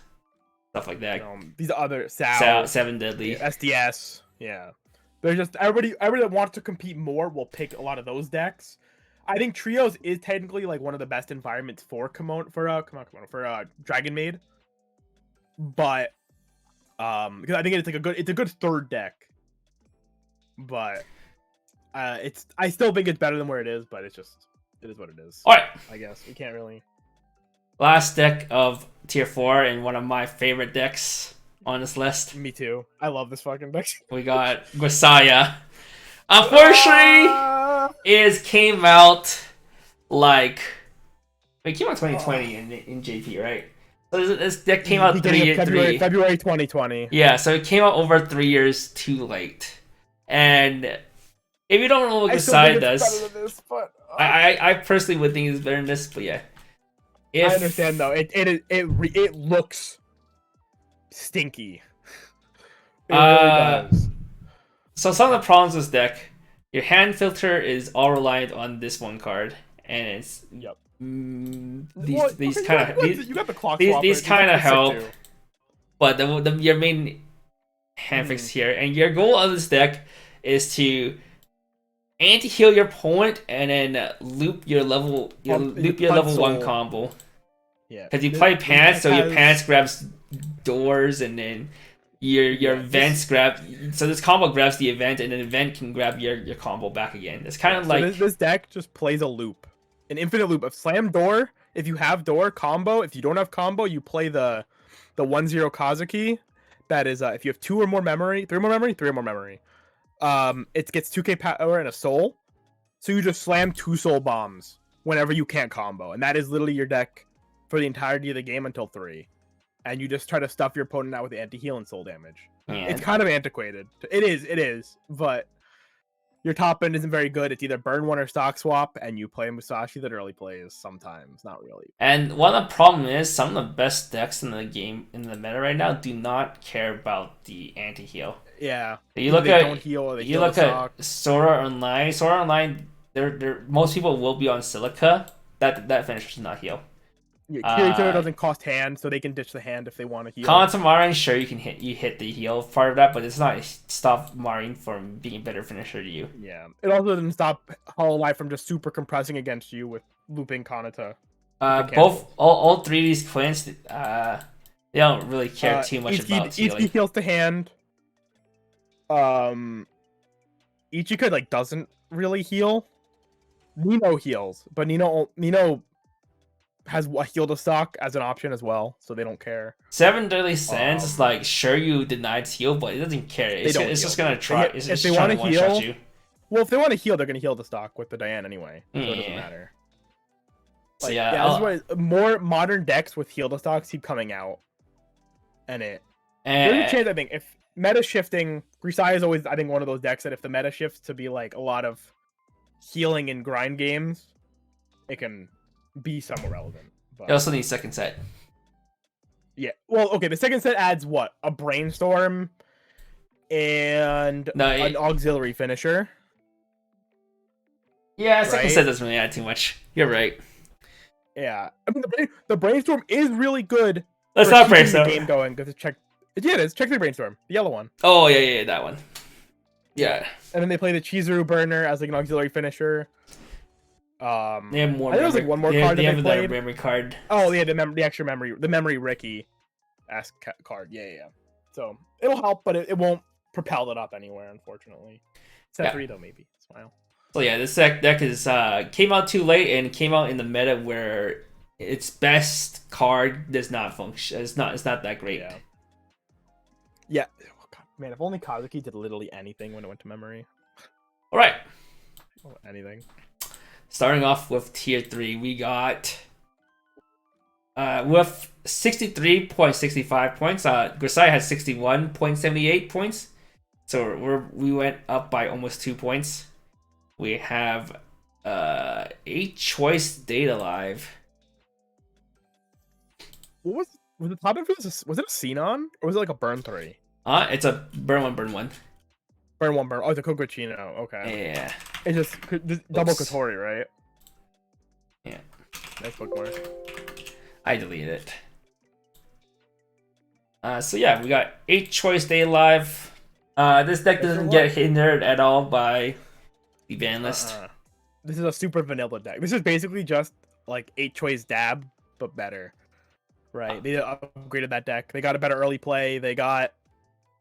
stuff like that. These other Seven Deadly, SDS. Yeah, they're just everybody that wants to compete more will pick a lot of those decks. I think Trios is technically like one of the best environments for Dragon Maid, but because I think it's a good third deck, but I still think it's better than where it is, but it is what it is. All right, I guess we can't really. Last deck of tier 4 and one of my favorite decks on this list. Me too. I love this fucking deck. We got Grisaya. Unfortunately, it came out it came out 2020 in JP, right? So this deck came out February 2020. Yeah, so it came out over 3 years too late. And if you don't know what Grisaya does, I personally would think it's better than this, but yeah. I understand though. It looks stinky. It really does. So some of the problems with this deck, your hand filter is all reliant on this one card, and it's these kind of help, but your main hand fix here, and your goal of this deck is to anti-heal your opponent and then loop your level 1 combo. Yeah, because you play pants, so your pants grabs doors, and then your events grab. So this combo grabs the event, and an event can grab your combo back again. It's kind of like this deck just plays a loop, an infinite loop of slam door. If you have door combo, if you don't have combo, you play the 1/0 Kazuki. That is if you have 3 more memory. It gets 2k power and a soul, so you just slam 2 soul bombs whenever you can't combo, and that is literally your deck for the entirety of the game until 3. And you just try to stuff your opponent out with anti-heal and soul damage. Yeah. It's kind of antiquated. It is, but your top end isn't very good. It's either burn 1 or stock swap, and you play Musashi that early plays sometimes, not really. And one of the problem is some of the best decks in the game in the meta right now do not care about the anti-heal. Yeah. You look at Sword Art Online. Sword Art Online, most people will be on Silica. That finisher does not heal. Kirito doesn't cost hand, so they can ditch the hand if they want to heal. Kanto-Marin, sure, you hit the heal part of that, but it's not stop Marin from being a better finisher to you. Yeah, it also doesn't stop Hollow Light from just super compressing against you with looping Kanata. All 3 of these Quins, they don't really care too much about healing. Ichi heals to hand. Ichi could doesn't really heal. Nino heals, but Nino has a heal to stock as an option as well, so they don't care. 7 Deadly Sands is sure you denied heal, but it doesn't care. It's just gonna try. It's just trying to one-shot you. Well, if they want to heal, they're gonna heal the stock with the Diane anyway, so it doesn't Yeah. matter. So Like, yeah, that's why more modern decks with heal the stocks keep coming out, and there's a chance, I think, if meta shifting, Grisai is always, I think, one of those decks that if the meta shifts to be like a lot of healing and grind games, it can be somewhat relevant. But you also need second set. yeah, well, okay, the second set adds what? A brainstorm and an auxiliary finisher. Yeah, second right? set doesn't really add too much. You're right. Yeah, I mean the brainstorm is really good. That's for not keeping brainstorm. the game going because check. Yeah, it is. Check the brainstorm, the yellow one. Oh yeah, that one. Yeah. And then they play the Chizuru burner as like an auxiliary finisher. They have more. I think there was like one more card that they played. Memory card. Oh yeah, the extra memory, the memory Ricky, card. Yeah. So it'll help, but it won't propel it up anywhere, unfortunately. Set 3 though, maybe. Smile. So yeah, this deck is came out too late and came out in the meta where its best card does not function. It's not that great. Yeah. Oh, God. Man, if only Kazuki did literally anything when it went to memory. All right. Oh, anything. Starting off with tier 3, we got with 63.65 points. Grisai has 61.78 points. So we went up by almost 2 points. We have 8 choice Data Live. What was the top end for this? Was it a Xenon or was it like a burn 3? It's a burn 1, burn 1. Burn 1, burn. Oh, it's a Kokochino. Okay. Yeah. It's just double Kotori, right? Yeah. Nice bookmark. I deleted it. So yeah, we got 8 choice Data Live. This deck doesn't get hindered at all by the ban list. This is a super vanilla deck. This is basically just like 8 choice dab, but better. Right? They upgraded that deck. They got a better early play. They got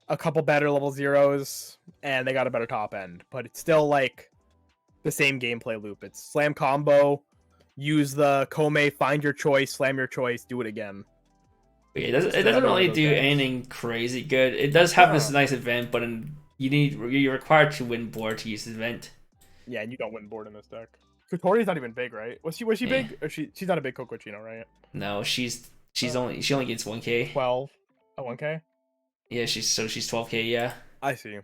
a couple better level 0s, and they got a better top end. But it's still like the same gameplay loop. It's slam combo, use the Kome, find your choice, slam your choice, do it again. It doesn't really do anything crazy good. It does have this nice event, but you're required to win board to use this event. Yeah, and you don't win board in this deck. Kotori's not even big, right? Was she big? Or she's not a big Kokochino, right? No, she only gets 1k. 12. Oh, 1k? Yeah, she's 12k, yeah. I see.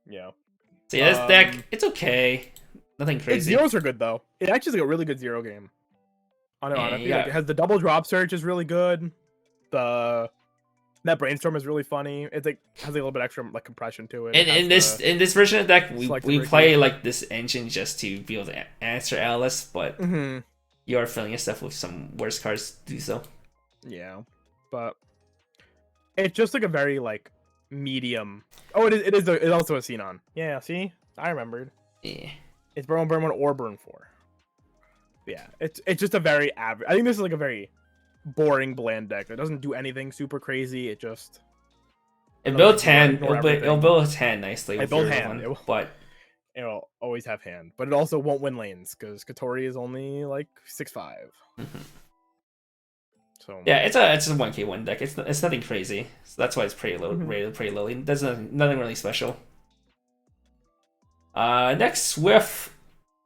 Yeah. So yeah, this deck, it's okay. Nothing crazy. Its zeros are good though. It actually is like a really good zero game. I it has the double drop search is really good. That brainstorm is really funny. It's like has a little bit extra like compression to it. And in this version of the deck, we play like this engine just to be able to answer Alice, but you are filling your stuff with some worse cards to do so. Yeah, but it's just like a very like medium. Oh, it's also a Xenon. Yeah, see, I remembered. Yeah, it's burn 1 or burn 4. Yeah, it's just a very average. I think this is like a very boring bland deck. It doesn't do anything super crazy. It just builds hand. It'll build its hand nicely. It build hand, but it'll always have hand. But it also won't win lanes because Kotori is only like 6'5". So yeah, it's a 1k1 deck. It's nothing crazy. So that's why it's pretty low, rated pretty low. It does nothing really special. Next with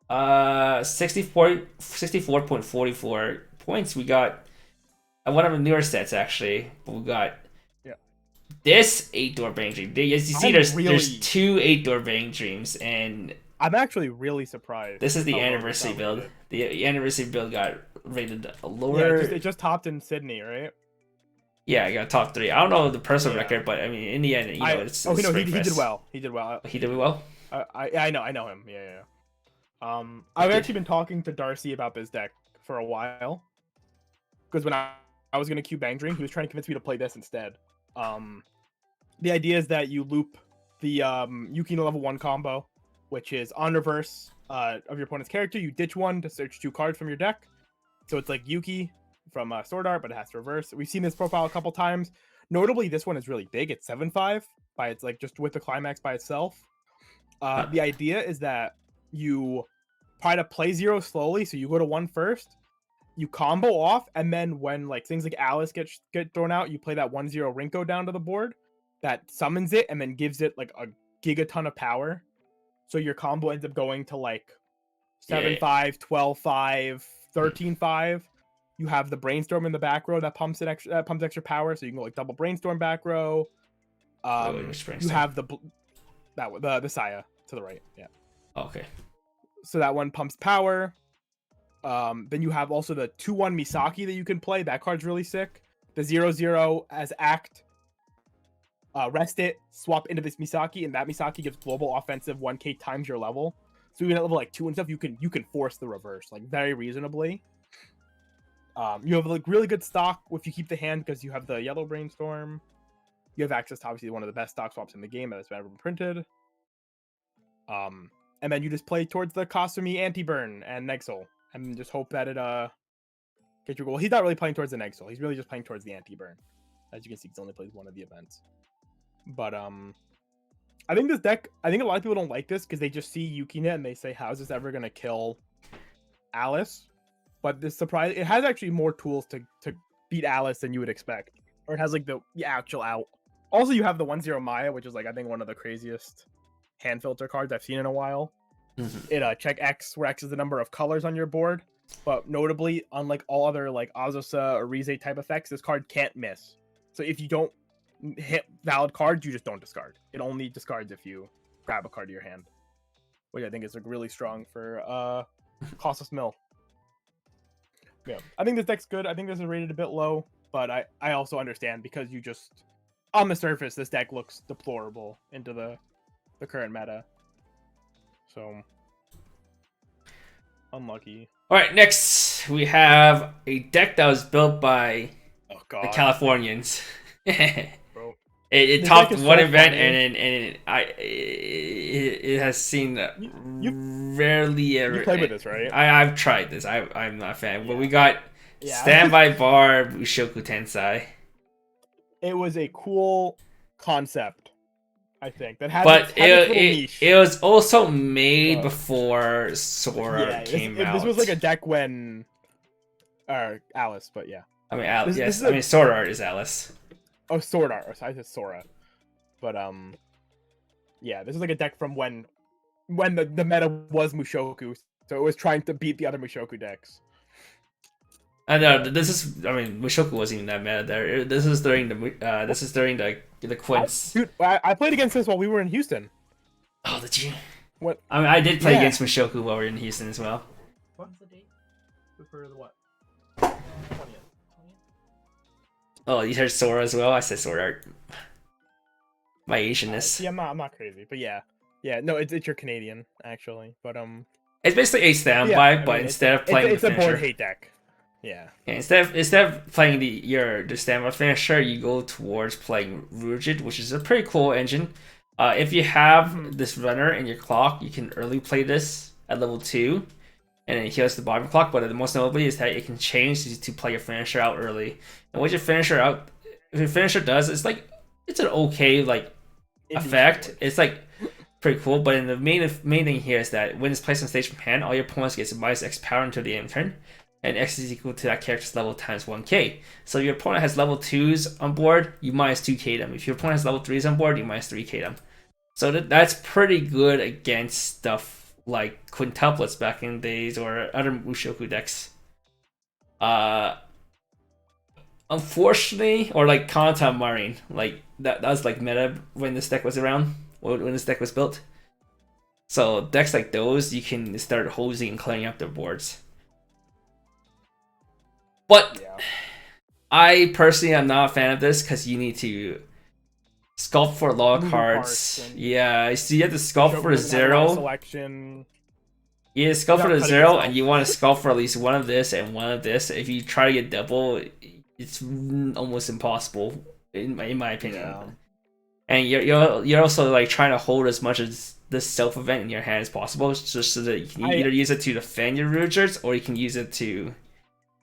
64.44 points, we got one of the newer sets actually. But we got this 8-door Bang Dream. As you see, there's 2 8-door Bang Dreams, and I'm actually really surprised. This is the anniversary build. The anniversary build got rated lower. Yeah, it just topped in Sydney, right? Yeah, I got top 3. I don't know the personal record, but I mean, in the end, it's he did well. He did well. He did well. I know him. Yeah. I've actually been talking to Darcy about this deck for a while, because when I was gonna queue Bang Dream, he was trying to convince me to play this instead. The idea is that you loop the Yuki level 1 combo, which is on reverse of your opponent's character. You ditch 1 to search 2 cards from your deck. So it's like Yuki from Sword Art, but it has to reverse. We've seen this profile a couple times. Notably, this one is really big. It's 7/5 by it's like just with the climax by itself. The idea is that you try to play 0 slowly, so you go to 1 first, you combo off, and then when like things like Alice get thrown out, you play that 1/0 Rinko down to the board that summons it and then gives it like a gigaton of power. so your combo ends up going to like Yeah. 7-5, 12-5, 13-5. You have the brainstorm in the back row that pumps extra power, so you can go like double brainstorm back row. You have the Saya to the right, yeah. Okay. So that one pumps power. Then you have also the 2-1 Misaki that you can play. That card's really sick. The 0-0 as act. Rest it, swap into this Misaki, and that Misaki gives global offensive 1k times your level. So even at level like 2 and stuff, you can force the reverse like very reasonably. You have like really good stock if you keep the hand because you have the yellow brainstorm. You have access to obviously one of the best stock swaps in the game that's ever been printed. And then you just play towards the Kasumi anti-burn and Nexel, and just hope that it gets your goal. He's not really playing towards the Nexel. He's really just playing towards the anti-burn. As you can see, he's only plays one of the events. But I think this deck, I think a lot of people don't like this because they just see Yukina and they say, "How is this ever gonna kill Alice?" But this surprise, it has actually more tools to beat Alice than you would expect, or it has like the actual out. Also, you have the 1-0 Maya, which is like I think one of the craziest hand filter cards I've seen in a while. It check X, where X is the number of colors on your board. But notably, unlike all other like Azusa or Rize type effects, this card can't miss. So if you don't hit valid cards, you just don't discard. It only discards if you grab a card to your hand, which I think is like really strong for costless mill. Yeah, I think this deck's good. I think this is rated a bit low, but I also understand because you just on the surface this deck looks deplorable into the current meta. So unlucky. All right, next we have a deck that was built by the Californians. Bro. It topped one event and it has seen rarely ever. You played with this, right? I've tried this. I'm not a fan. But we got Standby Bar Mushoku Tensai. It was a cool concept, I think. That had but niche. It was also made before Sora came out. This was like a deck when Alice, but yeah. I mean, I mean, Sword Art is Alice. Oh, Sword Art. I said Sora. But yeah, this is like a deck from when the meta was Mushoku, so it was trying to beat the other Mushoku decks. I know this is. I mean, Mushoku wasn't even that meta there. This is during the Quince. Dude, I played against this while we were in Houston. Oh, did you? What? I mean, I did play against Mushoku while we were in Houston as well. What's the date? For the what? 20th. Oh, you heard Sora as well? I said Sword Art. My Asianness. Yeah, I'm not crazy, but yeah. No, it's your Canadian actually, but it's basically a standby, but instead of playing it's a board hate deck. Yeah. Instead of playing the standby finisher, you go towards playing Rugid, which is a pretty cool engine. If you have this runner in your clock, you can early play this at level 2, and it heals the bottom clock. But the most notably is that it can change to play your finisher out early. And what your finisher does, it's an okay effect. It's pretty cool. But in the main thing here is that when it's placed on stage from hand, all your opponents get minus X power until the end of turn. And X is equal to that character's level times 1k. So if your opponent has level 2s on board, you minus 2k them. If your opponent has level 3s on board, you minus 3k them. So that's pretty good against stuff like quintuplets back in the days or other Mushoku decks. Unfortunately, or like Kanata Marine, that was meta when this deck was around, when this deck was built. So decks like those, you can start hosing and clearing up their boards. But I personally am not a fan of this because you need to sculpt for a lot of cards. Yeah, so you have to sculpt for a 0. Selection. Yeah, sculpt for the 0, and you want to sculpt for at least one of this and one of this. If you try to get double, it's almost impossible in my opinion. Yeah. And you're also trying to hold as much as this self event in your hand as possible, just so that you can either use it to defend your Rugers or you can use it to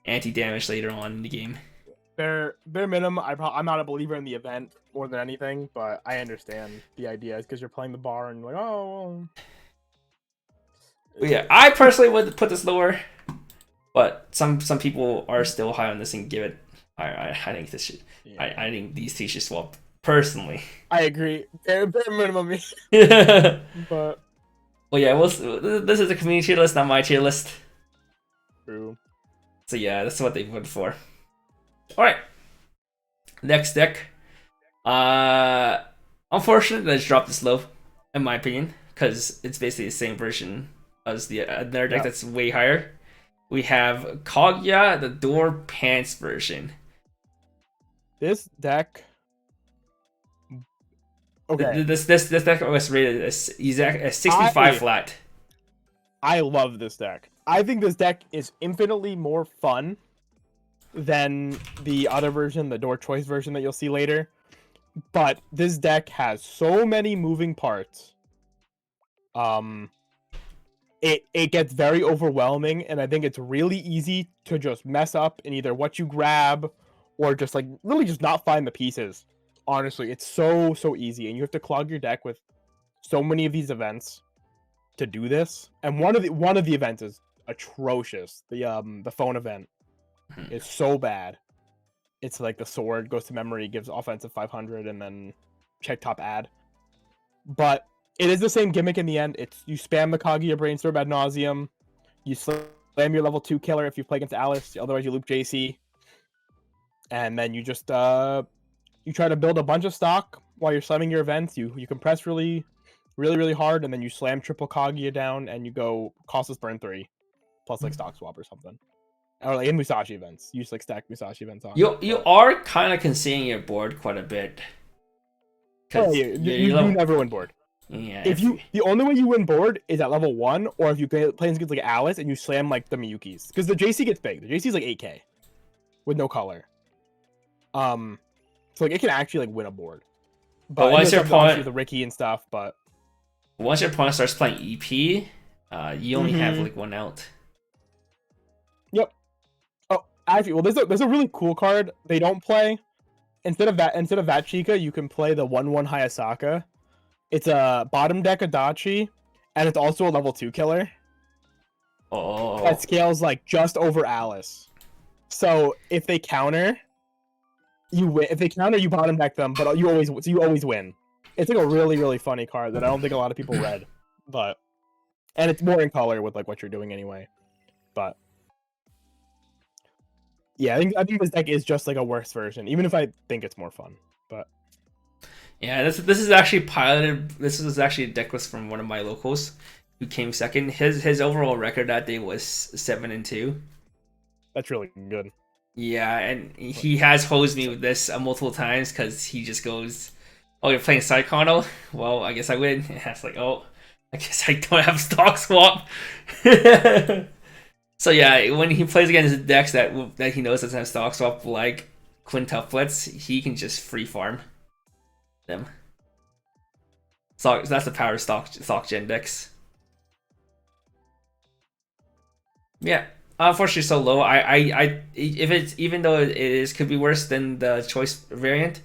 anti-damage later on in the game. Bare minimum, I'm not a believer in the event more than anything, but I understand the idea because you're playing the bar and you're like, oh. Well, yeah, I personally would put this lower, but some people are still high on this and give it. I think this should. Yeah. I think these two should swap. Personally, I agree. Bare minimum, but Well, yeah, this is a community tier list, not my tier list. True. So yeah, that's what they voted for. All right, next deck. Unfortunately, that it's dropped this low, in my opinion, because it's basically the same version as the another deck that's way higher. We have Kaguya, the Door Pants version. This deck. Okay. This deck was rated a 65 flat. I love this deck. I think this deck is infinitely more fun than the other version, the Door Choice version that you'll see later. But this deck has so many moving parts. It gets very overwhelming, and I think it's really easy to just mess up in either what you grab or just like literally just not find the pieces. Honestly, it's so easy, and you have to clog your deck with so many of these events to do this. And one of the events is atrocious. The phone event is so bad. It's like the sword goes to memory, gives offensive 500, and then check top add. But it is the same gimmick in the end. It's you spam the Kaguya Brainstorm ad nauseum. You slam your level 2 killer if you play against Alice. Otherwise, you loop JC. And then you just you try to build a bunch of stock while you're slamming your events. You compress really hard, and then you slam triple Kaguya down, and you go costless burn 3 plus like stock swap or something. Or like in Musashi events, you just like stack Musashi events on. You are kind of conceding your board quite a bit. Oh, yeah, you never win board. Yeah. The only way you win board is at level 1, or if you play against like Alice and you slam like the Miyukis, because the JC gets big. The JC is like 8k with no color. So like it can actually like win a board. But once your opponent the Ricky and stuff, but once your opponent starts playing EP, you only have like one out. Yep. Oh, actually, well, there's a really cool card they don't play. Instead of that Chica, you can play the 1/1 Hayasaka. It's a bottom deck Adachi, and it's also a level 2 killer. Oh. That scales like just over Alice. So if they counter, you win. If they counter, you bottom deck them, but you always win. It's like a really funny card that I don't think a lot of people read, and it's more in color with like what you're doing anyway. But yeah, I think this deck is just like a worse version, even if I think it's more fun. But yeah, this is actually piloted. This was actually a deck list from one of my locals who came second. His overall record that day was 7-2. That's really good. Yeah, and he has hosed me with this multiple times because he just goes, "Oh, you're playing Psychono? Well, I guess I win." And it's like, "Oh, I guess I don't have stock swap." So yeah, when he plays against decks that he knows doesn't have stock swap, like quintuplets, he can just free farm them. So that's the power of stock gen decks. Yeah. Unfortunately, so low. Even though it could be worse than the choice variant,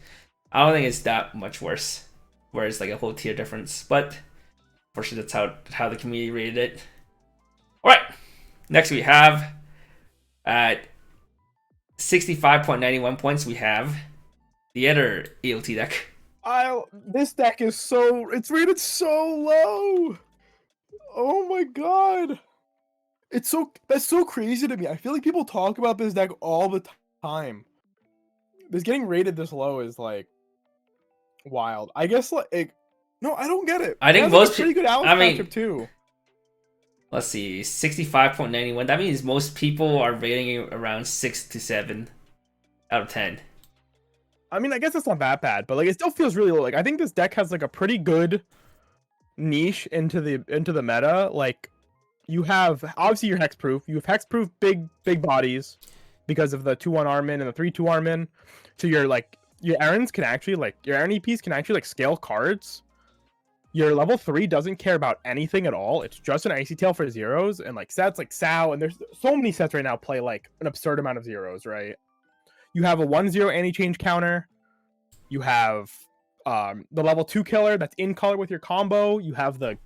I don't think it's that much worse. Where it's like a whole tier difference. But unfortunately, that's how the community rated it. All right, next we have at 65.91 points. We have the other ELT deck. This deck is it's rated so low. Oh my god. That's so crazy to me. I feel like people talk about this deck all the time. This getting rated this low is like wild. I guess like no, I don't get it. I think most pretty good Alice matchup too. Let's see, 65.91. That means most people are rating it around 6 to 7 out of 10. I mean, I guess it's not that bad, but like it still feels really low. Like I think this deck has like a pretty good niche into the meta. Like you have obviously your hexproof. You have hexproof big bodies because of the 2/1 Armin and the 3/2 Armin. So your errands can actually your Aaron EPs can actually scale cards. Your level 3 doesn't care about anything at all. It's just an Icy Tail for zeros and sets like Sao, and there's so many sets right now play like an absurd amount of zeros, right? You have a 1/0 anti-change counter. You have the level 2 killer that's in color with your combo. You have the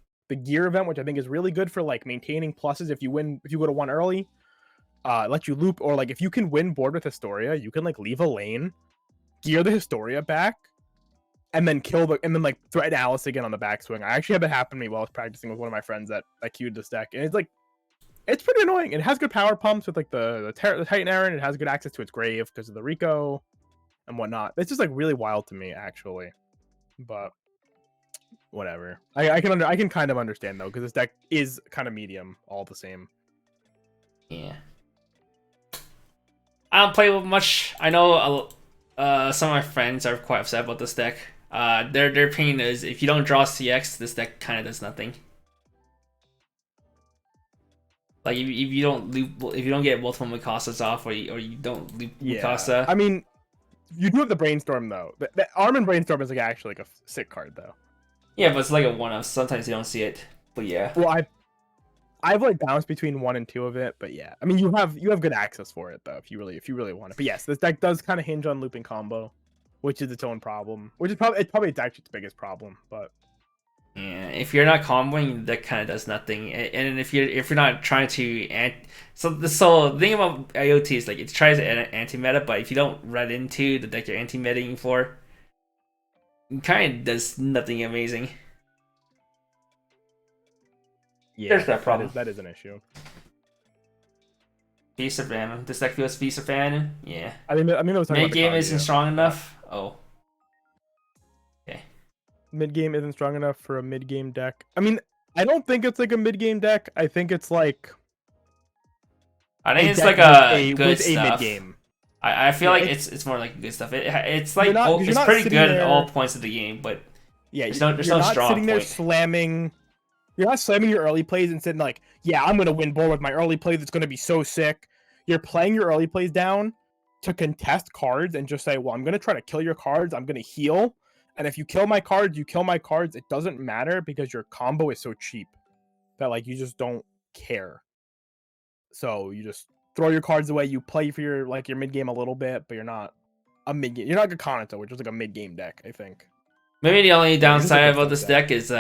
gear event, which I think is really good for maintaining pluses if you go to 1 early. Let you loop, or if you can win board with Historia, you can leave a lane, gear the Historia back, and then like threaten Alice again on the backswing. I actually had that happen to me while I was practicing with one of my friends that queued this deck, and it's pretty annoying. It has good power pumps with like the Titan Aaron. It has good access to its grave because of the Rico and whatnot. It's just like really wild to me actually, but whatever. I can kind of understand though because this deck is kind of medium all the same. Yeah. I don't play with much. I know some of my friends are quite upset about this deck. Their opinion is if you don't draw CX, this deck kind of does nothing. Like if you don't get multiple Mikasas off, or you don't loop Mikasa. I mean, you do have the Brainstorm though. The Armin Brainstorm is like actually like a sick card though. Yeah, but it's like a one-off. Sometimes you don't see it. But yeah. Well, I've like bounced between 1 and 2 of it, but yeah. I mean, you have good access for it though if you really want it. But yes, this deck does kind of hinge on looping combo, which is its own problem. Which is probably its actually its biggest problem, but. Yeah, if you're not comboing, that kind of does nothing. And if you're not trying to so the thing about IoT is like it tries to anti-meta, but if you don't run into the deck you're anti-metaing for, it kind of does nothing amazing. Yeah, there's that problem. That is an issue. Feast of Famine. This deck feels Feast of Famine. Yeah. I mean, it was mid game isn't strong enough. Oh. Mid game isn't strong enough for a mid game deck. I mean, I don't think it's like a mid game deck. I think it's like. I think it's like a good with stuff. A mid game. I feel like it's more like good stuff. It's like it's pretty good at all points of the game, but yeah, there's no strong sitting there point. slamming. You're not slamming your early plays and saying like, yeah, I'm gonna win board with my early play. That's gonna be so sick. You're playing your early plays down to contest cards and just say, well, I'm gonna try to kill your cards. I'm gonna heal. And if you kill my cards, you kill my cards. It doesn't matter because your combo is so cheap that like you just don't care. So you just throw your cards away. You play for your mid game a little bit, but you're not a mid game. You're not like a Kanata, which is like a mid game deck, I think. Maybe the only downside about this deck is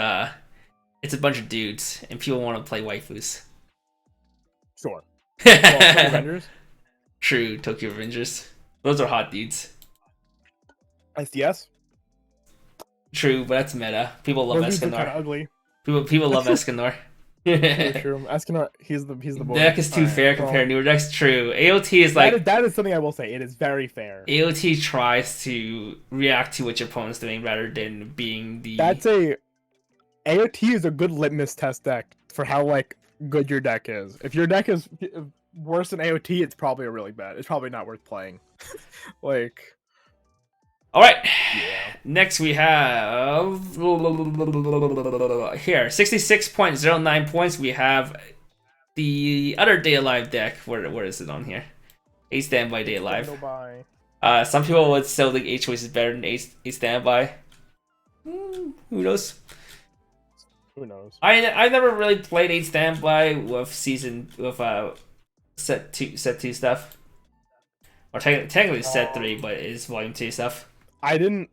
it's a bunch of dudes and people want to play waifus. Sure. Well, Avengers. True, Tokyo Avengers. Those are hot dudes. SDS. True, but that's meta. People love Escanor. Kind of ugly. People love Escanor. True. Escanor, he's the boy. The deck is too fair compared to newer decks. True. AOT is like that is something I will say. It is very fair. AOT tries to react to what your opponent's doing rather than being the. AOT is a good litmus test deck for how like good your deck is. If your deck is worse than AOT, it's probably it's probably not worth playing. Like. All right. Yeah. Next we have here 66.09 points. We have the other Day Alive deck. Where is it on here? 8 Standby Day Alive. Some people would still think 8 Choice is better than 8 Standby. Who knows? Who knows? I never really played 8 Standby with set 2 stuff. Or technically set 3, but it's volume 2 stuff. I didn't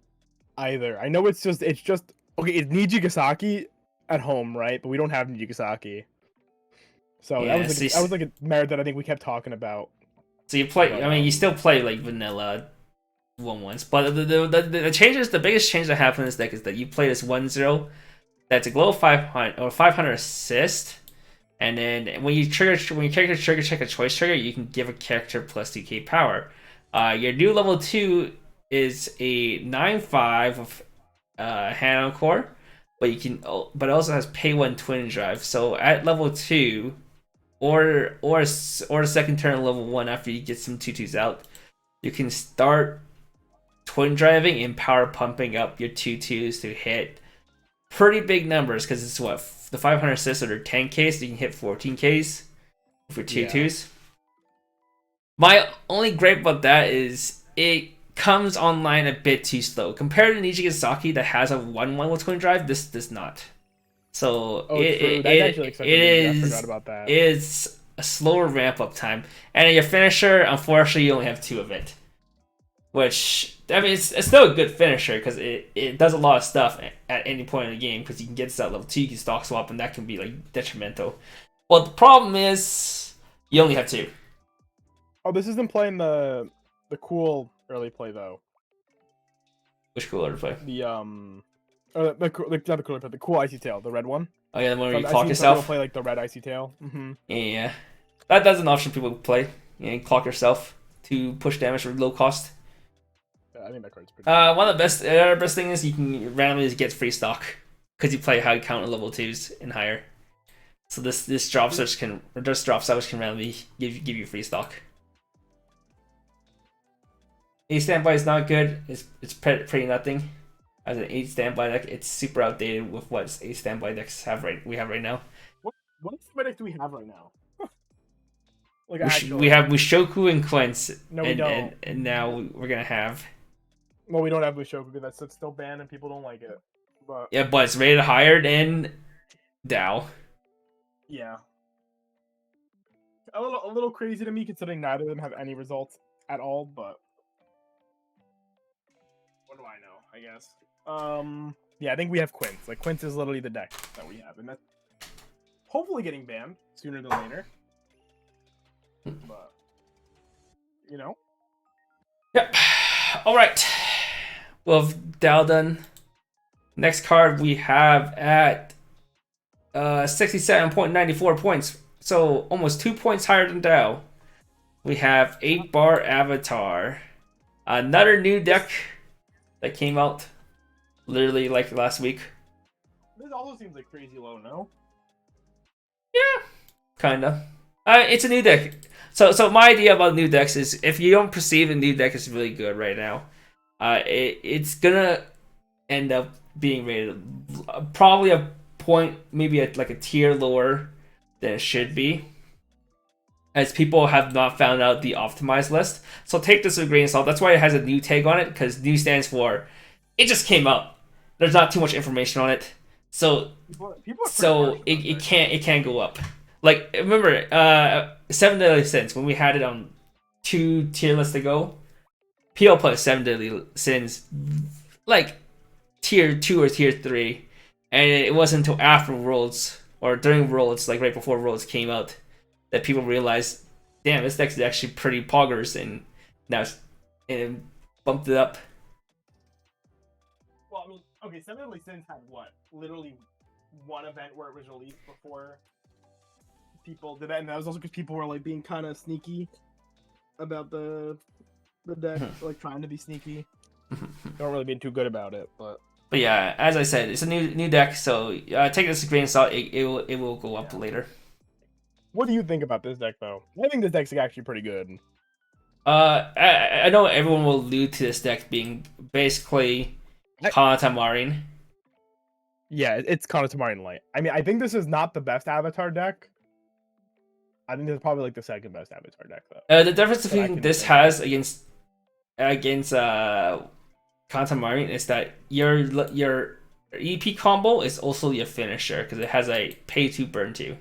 either. I know it's just okay. It needs Nijigasaki at home, right? But we don't have Nijigasaki. So yeah, that was like a merit that I think we kept talking about. So you play. I mean, you still play like vanilla 1/1s, but the changes. The biggest change that happened in this deck is that you play this 1/0. That's a glow 500 or 500 assist, and then when your character check a choice trigger, you can give a character plus 2k power. Your new level 2 is a 9/5 of hand core, but it also has pay 1 twin drive. So at level 2, or second turn level 1 after you get some 2/2s out, you can start twin driving and power pumping up your 2/2s to hit pretty big numbers because it's the 500 assists are 10k, so you can hit 14ks for 2/2s. My only gripe about that is it comes online a bit too slow. Compared to Nijigasaki that has a 1/1 with twin drive, this does not. So it's a slower ramp up time. And your finisher, unfortunately, you only have 2 of it. Which, I mean, it's still a good finisher because it does a lot of stuff at any point in the game because you can get to that level 2, you can stock swap, and that can be like detrimental. Well, the problem is you only have 2. Oh, this isn't playing the cool early play though. Which cooler to play? The not the cooler, but the cool icy tail, the red one. Oh yeah, the one where you I've clock seen some people yourself. play like the red icy tail. Mm-hmm. Yeah, that's an option people play. Yeah, you clock yourself to push damage for low cost. Yeah, I think that card's pretty. One of the best thing is you can randomly get free stock because you play high count level 2s and higher. So this drop search can randomly give you free stock. A standby is not good. It's pretty nothing. As an 8 standby deck, it's super outdated with what 8 standby decks we have right now. What standby deck do we have right now? Like we have Mushoku and Quince. No, we don't. And now we're gonna have. Well, we don't have Mushoku because that's still banned and people don't like it. But yeah, but it's rated higher than Dao. Yeah. A little crazy to me considering neither of them have any results at all, but what do I know, I guess. Yeah, I think we have Quince. Like Quince is literally the deck that we have, and that's hopefully getting banned sooner than later. But you know. Yep. Alright. Well, Dao done. Next card we have at 67.94 points. So almost 2 points higher than Dao. We have 8-bar Avatar. Another new deck that came out literally like last week. This also seems like crazy low, no? Yeah, kinda. It's a new deck. So my idea about new decks is if you don't perceive a new deck is really good right now, it's gonna end up being rated probably a point, maybe like a tier lower than it should be, as people have not found out the optimized list. So take this with a grain of salt. That's why it has a new tag on it, because new stands for it just came out. There's not too much information on it, so it can't go up. Like remember, 7 Deadly Sins when we had it on 2 tier lists ago, people put 7 Deadly Sins like tier 2 or tier 3, and it wasn't until after Worlds or during Worlds, like right before Worlds came out, that people realized, damn, this deck is actually pretty poggers, and now it bumped it up. Well, I mean, okay, 7 Deadly Sins had what? Literally one event where it was released before people did that, and that was also because people were like being kind of sneaky about the deck, like trying to be sneaky. Don't really being too good about it, but yeah, as I said, it's a new deck, so take this with a grain of salt. It will go up later. What do you think about this deck, though? I think this deck's actually pretty good. I know everyone will allude to this deck being basically Kanata Marin. Yeah, it's Kanata Marin Light. I mean, I think this is not the best Avatar deck. I think this is probably like the second best Avatar deck, though. The difference between this has against Kanata Marin is that your EP combo is also your finisher, because it has a pay to burn to.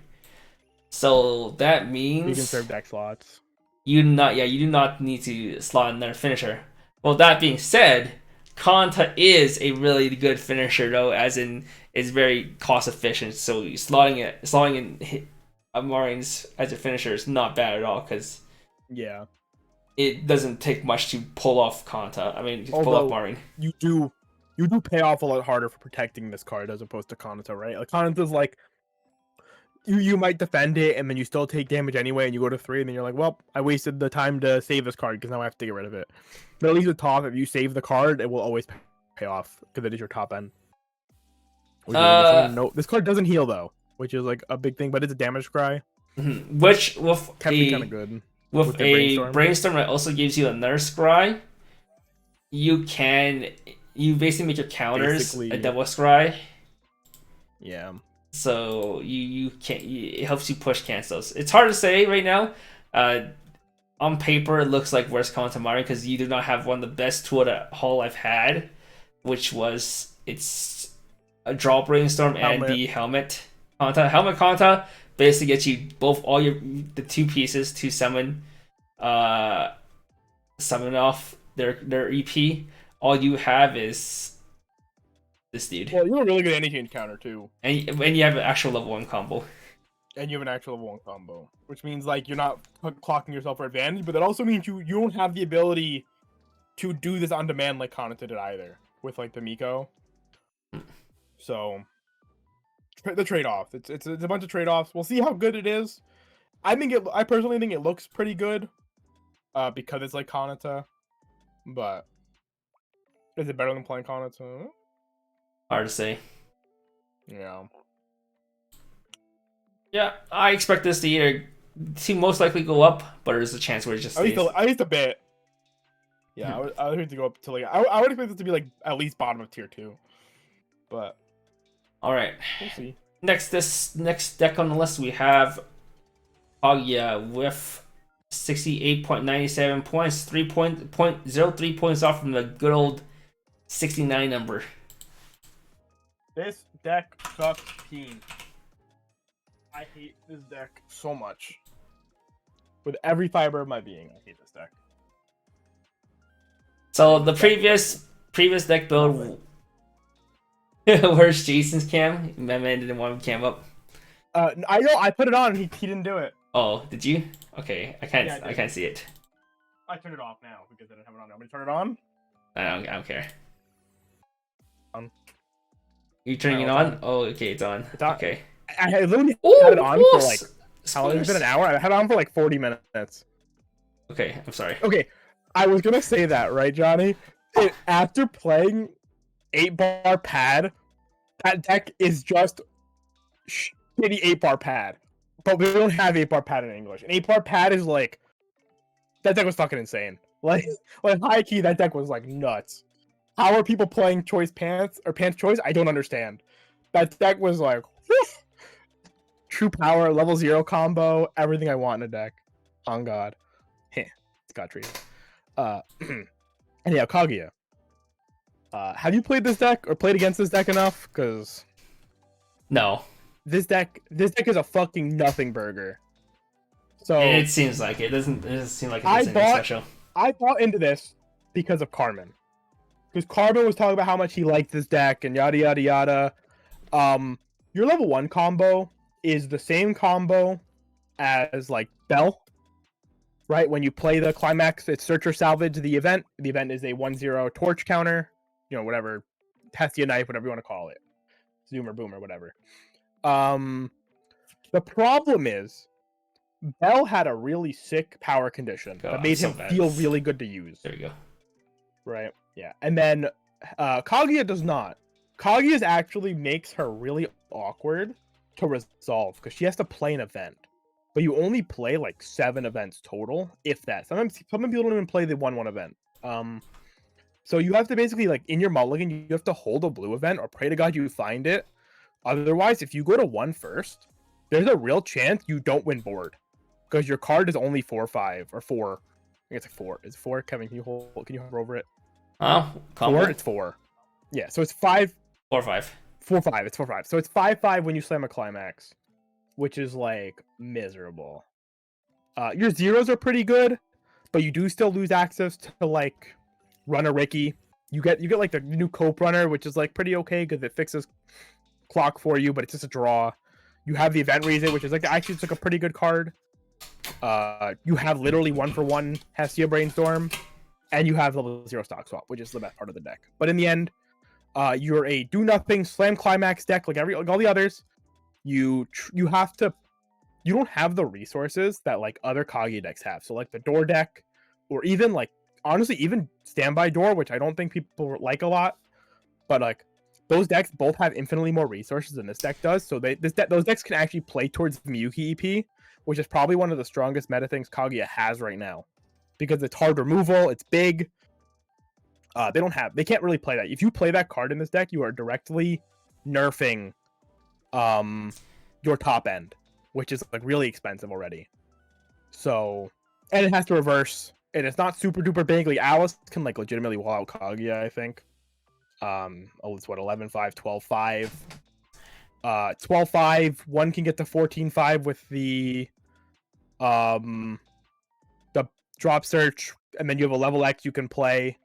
So that means you can serve deck slots. You do not need to slot another finisher. Well, that being said, Kanta is a really good finisher, though, as in it's very cost efficient. So slotting in Marines as a finisher is not bad at all, because yeah, it doesn't take much to pull off Kanta. I mean, pull off Marine. You do pay off a lot harder for protecting this card as opposed to Kanata, right? Like Kanata's like you might defend it and then you still take damage anyway, and you go to 3, and then you're like, well, I wasted the time to save this card because now I have to get rid of it. But at least with top, if you save the card, it will always pay off because it is your top end. No, this card doesn't heal though, which is like a big thing, but it's a damage cry. Which can be kind of good. With a brainstorm that also gives you another scry, you basically make your counters a double scry. Yeah. So it helps you push cancels. It's hard to say right now. On paper, it looks like worse Kanata Marin because you do not have one of the best tool that haul I've had, which was it's a draw brainstorm and the helmet Kanta. Helmet Kanta basically gets you both the 2 pieces to summon off their EP. All you have is this dude. Well, you have a really good anti-change counter too, and you have an actual level 1 combo. And you have an actual level 1 combo, which means like you're not clocking yourself for advantage, but that also means you don't have the ability to do this on demand like Kanata did either. with like the Miko. So the trade-off. It's a bunch of trade-offs. We'll see how good it is. I personally think it looks pretty good. Because it's like Kanata. But is it better than playing Kanata? Hard to say. Yeah. Yeah, I expect this to most likely go up, but there's a chance where it just stays. At least a bit. Yeah, I would to go up to like I would expect it to be like at least bottom of tier 2. But all right, we'll see. Next deck on the list we have Kaguya with 68.97 points, 3.03 points off from the good old 69 number. This deck sucks peen. I hate this deck so much. With every fiber of my being, I hate this deck. So the previous deck build, where's Jason's cam? My man didn't want him cam up. I know. I put it on. And he didn't do it. Oh, did you? Okay, I can't. Yeah, I can't see it. I turned it off now because I didn't have it on. I'm gonna turn it on. I don't care. On. You turning it on? Oh, okay, it's on. It's on. Okay. I literally had it on for like how long? It's been an hour. I had it on for like 40 minutes. Okay, I'm sorry. Okay, I was gonna say that, right, Johnny? After playing 8-bar pad, that deck is just shitty 8-bar pad. But we don't have 8-bar pad in English. An 8-bar pad is like that deck was fucking insane. Like high key, that deck was like nuts. How are people playing choice pants or pants choice? I don't understand. That deck was like whew, true power, level 0 combo, everything I want in a deck. On God. It's got treated. Anyhow, Kaguya. Have you played this deck or played against this deck enough? Because no. This deck is a fucking nothing burger. So it seems like it doesn't seem like it's anything special. I bought into this because of Carmen. Because Carmen was talking about how much he liked this deck and yada yada yada. Your level 1 combo is the same combo as like Bell. Right? When you play the climax, it's search or salvage the event. The event is a 1-0 torch counter. You know, whatever. Hestia knife, whatever you want to call it. Zoomer, boomer, whatever. The problem is Bell had a really sick power condition that made him feel really good to use. There you go. Right. Yeah. And then Kaguya does not. Kaguya's actually makes her really awkward to resolve because she has to play an event. But you only play like 7 events total, if that. Sometimes some people don't even play the 1-1 event. So you have to basically like in your mulligan, you have to hold a blue event or pray to God you find it. Otherwise, if you go to 1 first, there's a real chance you don't win board because your card is only 4/5 or 4. I think it's like 4. Is it 4? Kevin, can you hover over it? Oh, 4. It's 4. Yeah, so it's 5. 4/5. 4/5. It's 4/5. So it's 5/5 when you slam a climax, which is like miserable. Your zeros are pretty good, but you do still lose access to like Runner Ricky. You get like the new Cope Runner, which is like pretty okay because it fixes clock for you, but it's just a draw. You have the Event Reason, which is like actually it's like a pretty good card. You have literally 1-for-1 Hestia Brainstorm, and you have level 0 stock swap, which is the best part of the deck. But in the end, you're a do nothing slam climax deck like all the others. You don't have the resources that like other Kaguya decks have. So like the door deck, or even like honestly even standby door, which I don't think people like a lot, but like those decks both have infinitely more resources than this deck does. So those decks can actually play towards the Miyuki EP, which is probably one of the strongest meta things Kaguya has right now, because it's hard removal, it's big. They can't really play that. If you play that card in this deck, you are directly nerfing your top end, which is like really expensive already. So, and it has to reverse, and it's not super duper big. Like Alice can like legitimately wall out Kaguya, I think. It's what 11/5, 12/5. 12/5. One can get to 14/5 with the drop search, and then you have a level X you can play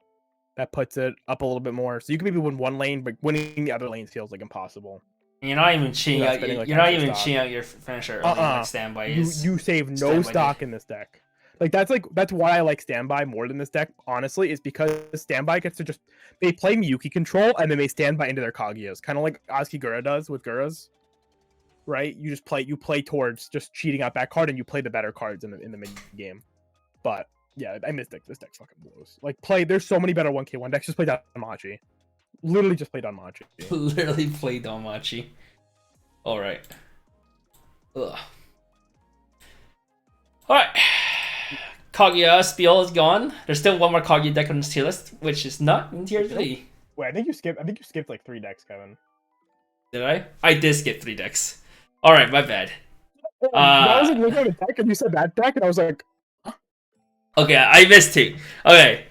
that puts it up a little bit more. So you can maybe win one lane, but winning the other lane feels like impossible. You're not even cheating out. You're not even cheating out your finisher. Like standby. You save no stock in this deck. Like that's why I like standby more than this deck. Honestly, is because standby gets to they play Miyuki control and then they stand by into their Kaguya's, kind of like Asakigura does with Guras. Right? You play towards just cheating out that card and you play the better cards in the mid game. But yeah, I miss deck. This deck fucking blows. Like there's so many better 1k1 decks. Just play Danmachi. Literally just play Danmachi. Literally play Danmachi. Alright. Ugh. Alright. Kaguya Spiel is gone. There's still one more Kaguya deck on this tier list, which is not in tier 3. Wait, I think you skipped like 3 decks, Kevin. Did I? I did skip 3 decks. Alright, my bad. I was like looking at the deck and you said that deck and I was like, okay, I missed 2. Okay.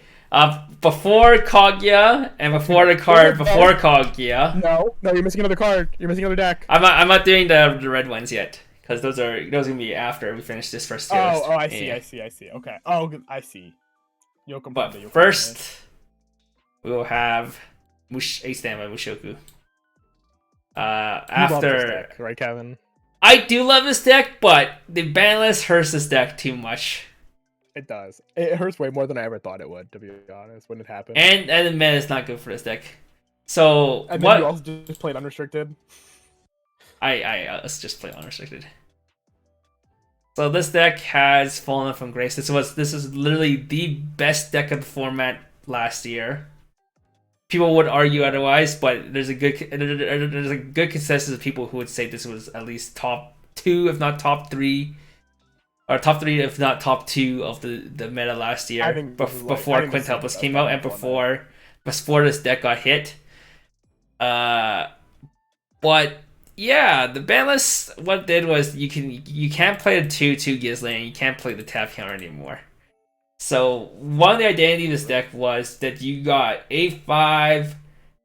Before Kaguya and before the card before Kaguya. No, you're missing another card. You're missing another deck. I'm not doing the red ones yet. Because those are gonna be after we finish this first tier list. Oh, I see. Okay. Oh, I see. But first, we will have a standby Mushoku. After this deck, right, Kevin? I do love this deck, but the ban list hurts this deck too much. It does. It hurts way more than I ever thought it would, to be honest, when it happened. And the mana is not good for this deck. So and what? You also just played unrestricted. Let's just play unrestricted. So this deck has fallen from grace. This is literally the best deck of the format last year. People would argue otherwise, but there's a good consensus of people who would say this was at least top 2, if not top 3, or top 3 if not top 2 of the meta last year. Before Quintuplets came out and before this deck got hit. But yeah, the ban list, what it did was you can't play the 2/2 Gizlane and you can't play the tap counter anymore. So one of the identity of this deck was that you got 8/5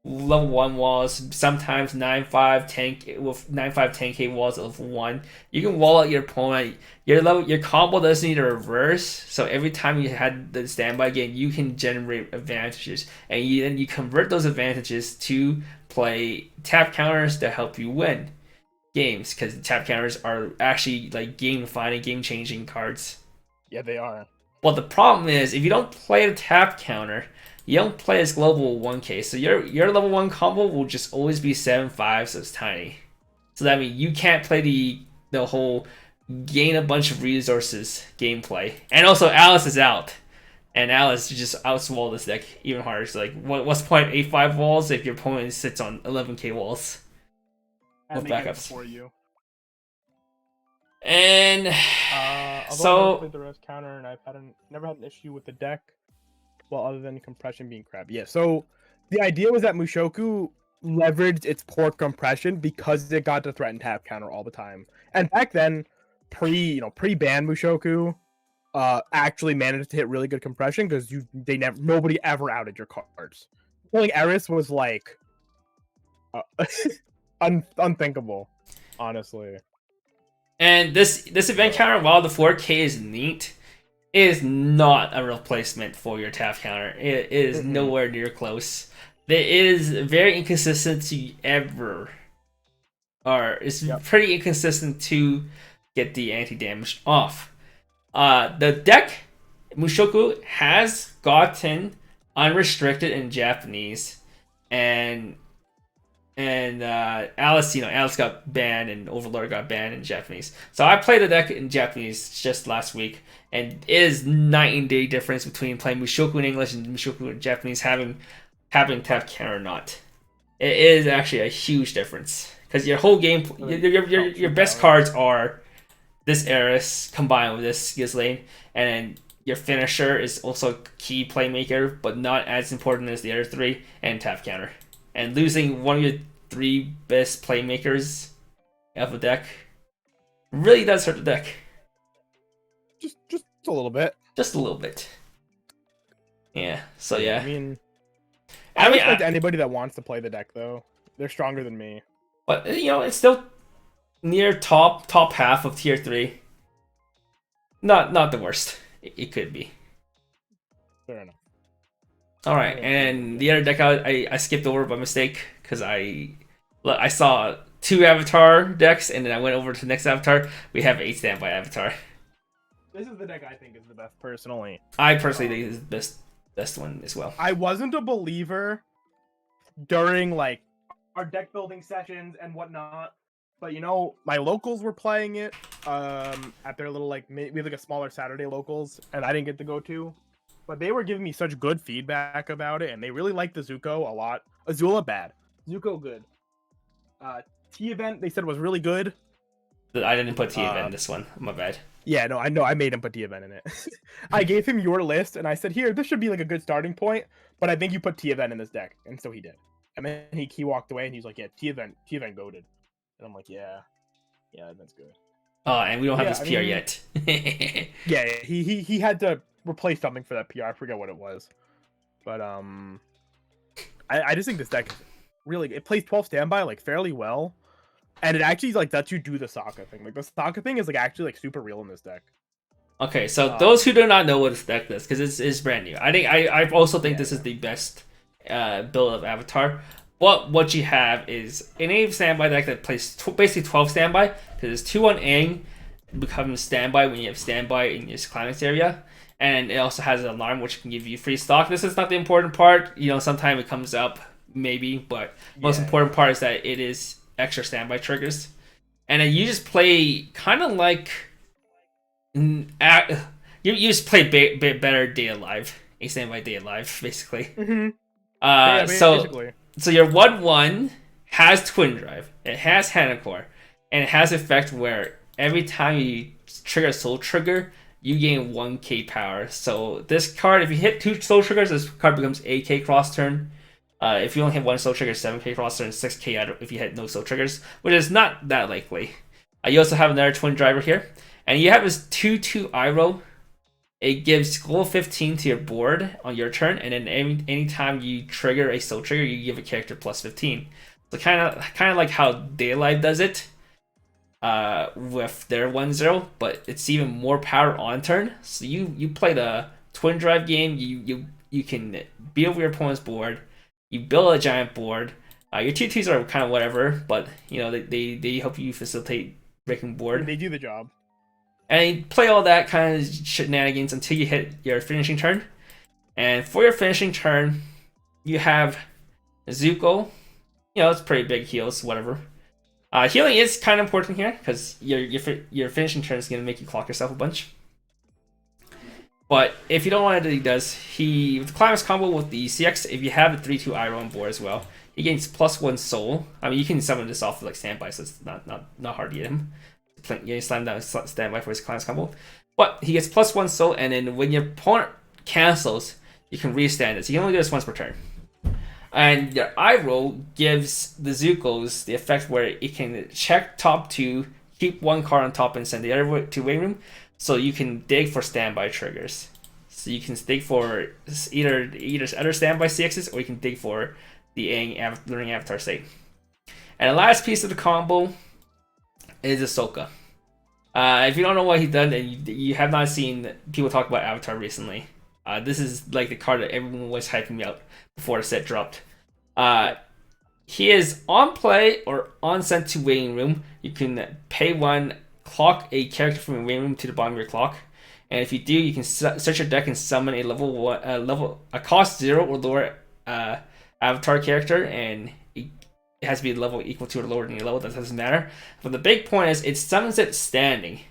level 1 walls, sometimes 9/5 10k with 9/5 10k walls of 1. You can wall out your opponent. Your combo doesn't need a reverse, so every time you had the standby game, you can generate advantages, and then you convert those advantages to play tap counters to help you win games, because tap counters are actually like game-defining, game-changing cards. Yeah, they are. Well, the problem is if you don't play the tap counter, you don't play as global 1k, so your level 1 combo will just always be 7/5, so it's tiny. So that means you can't play the whole gain a bunch of resources gameplay. And also Alice is out, and Alice just outswall this deck even harder. So like, what's the point of 8/5 walls if your opponent sits on 11k walls and with backups? For you. And so I played the rest counter, and I've never had an issue with the deck. Well, other than compression being crap. Yeah, so the idea was that Mushoku leveraged its poor compression because it got to threaten tap counter all the time. And back then, pre-ban Mushoku, actually managed to hit really good compression because nobody ever outed your cards. Killing Eris was like unthinkable, honestly. And this event counter, while the 4k is neat, is not a replacement for your tap counter. It is nowhere near close. It is very inconsistent to pretty inconsistent to get the anti-damage off. The deck, Mushoku, has gotten unrestricted in Japanese, and Alice got banned and Overlord got banned in Japanese. So I played the deck in Japanese just last week, and it is night and day difference between playing Mushoku in English and Mushoku in Japanese, having tap counter or not. It is actually a huge difference because your whole game, your best cards are this Eris combined with this Gizlane, and then your finisher is also a key playmaker, but not as important as the other 3, and tap counter. And losing one of your 3 best playmakers of the deck really does hurt the deck. Just a little bit. Just a little bit. Yeah. So yeah. I respect anybody that wants to play the deck though. They're stronger than me. But it's still near top half of tier 3. Not the worst. It could be. Fair enough. All right, and the other deck I skipped over by mistake because I saw 2 avatar decks, and then I went over to the next avatar. We have 8 standby avatar. This is the deck I think is the best personally. I personally think this is the best one as well. I wasn't a believer during like our deck building sessions and whatnot, but you know, my locals were playing it at their little like we have like a smaller Saturday locals, and I didn't get to go to, but they were giving me such good feedback about it, and they really liked the Zuko a lot. Azula bad, Zuko good. T event they said was really good. I didn't put T event in this one. My bad. Yeah, no, I know. I made him put T event in it. I gave him your list, and I said, "Here, this should be like a good starting point." But I think you put T event in this deck, and so he did. And then he walked away, and he's like, "Yeah, T event goated." And I'm like, "Yeah, that's good." Oh, and we don't have Yeah, this PR yet. Yeah, he had to replace something for that PR. I forget what it was, but I just think this deck really it plays 12 standby like fairly well. And it actually like lets you do the Sokka thing. Like the Sokka thing is like actually like super real in this deck. Okay, so those who do not know what this deck is, because it's brand new. I also think this is the best build of Avatar. What you have is an 8 standby deck that plays basically 12 standby, because it's 2 on Aang becomes standby when you have standby in your climax area, and it also has an alarm which can give you free stock. This is not the important part. You know, sometimes it comes up maybe, but most important part is that it is extra standby triggers, and then you just play kind of like you just play better Day Alive, a standby Day Alive basically. So your 1/1 has Twin Drive, it has Hanakor, and it has effect where every time you trigger a Soul Trigger, you gain 1k power. So this card, if you hit 2 Soul Triggers, this card becomes 8k cross turn. If you only hit 1 Soul Trigger, 7k cross turn, 6k if you hit no Soul Triggers, which is not that likely. You also have another Twin Driver here, and you have this 2/2 Iroh. It gives goal 15 to your board on your turn, and then anytime you trigger a Soul Trigger, you give a character plus 15. So kind of like how Daylight does it with their 1/0, but it's even more power on turn. So you play the Twin Drive game. You can beat over your opponent's board. You build a giant board. Your 2/2s are kind of whatever, but you know they help you facilitate breaking board. They do the job. And you play all that kind of shenanigans until you hit your finishing turn. And for your finishing turn, you have Zuko. You know, it's pretty big heals, whatever. Healing is kind of important here because your finishing turn is going to make you clock yourself a bunch. But if you don't want to do this, with the Climax combo with the CX, if you have the 3/2 Iroh on board as well, he gains +1 soul. I mean, you can summon this off like standby, so it's not hard to get him. You slam down standby for his Climax combo. But he gets +1 soul, and then when your opponent cancels, you can restand it. So you can only do this once per turn. And your Iroh gives the Zukos the effect where it can check top 2, keep 1 card on top, and send the other to waiting room. So you can dig for standby triggers. So you can dig for either other standby CXs, or you can dig for the Aang Learning Avatar state. And the last piece of the combo is Ahsoka. If you don't know what he's done, and you have not seen people talk about Avatar recently, this is like the card that everyone was hyping me out before the set dropped. He is on play or on sent to waiting room. You can pay 1, clock a character from your waiting room to the bottom of your clock, and if you do, you can search your deck and summon a cost 0 or lower Avatar character, and it has to be a level equal to or lower than your level. That doesn't matter. But the big point is it summons it standing.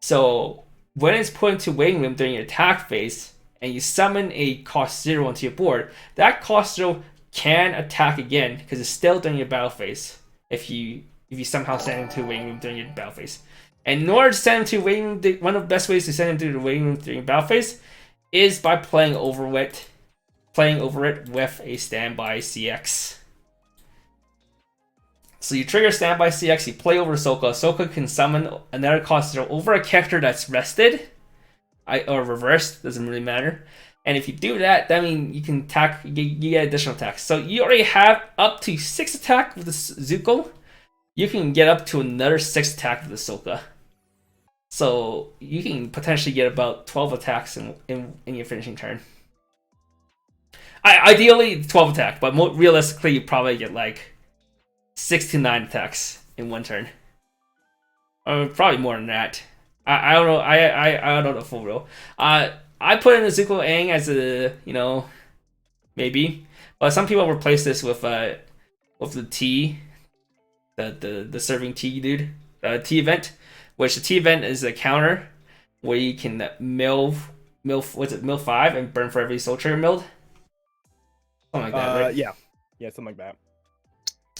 So when it's put into waiting room during your attack phase, and you summon a cost 0 onto your board, that cost 0 can attack again because it's still during your battle phase. If you somehow send him to waiting room during your battle phase. And in order to send him to waiting room, one of the best ways to send him to the waiting room during battle phase is by playing over it with a standby CX. So you trigger standby CX, you play over Ahsoka. Ahsoka can summon another cost 0 over a character that's rested, or reversed, doesn't really matter. And if you do that, that means you can attack, you get additional attacks. So you already have up to 6 attack with the Zuko. You can get up to another 6 attack with Ahsoka. So you can potentially get about 12 attacks in your finishing turn. Ideally 12 attack, but realistically you probably get like 6 to 9 attacks in one turn. Or probably more than that. I don't know. I don't know full real. I put in a Zuko Aang as a maybe, but some people replace this with the T, the serving T dude, T event, which the T event is a counter where you can mill mill 5 and burn for every soul trigger milled. Something like that, right? Yeah, something like that.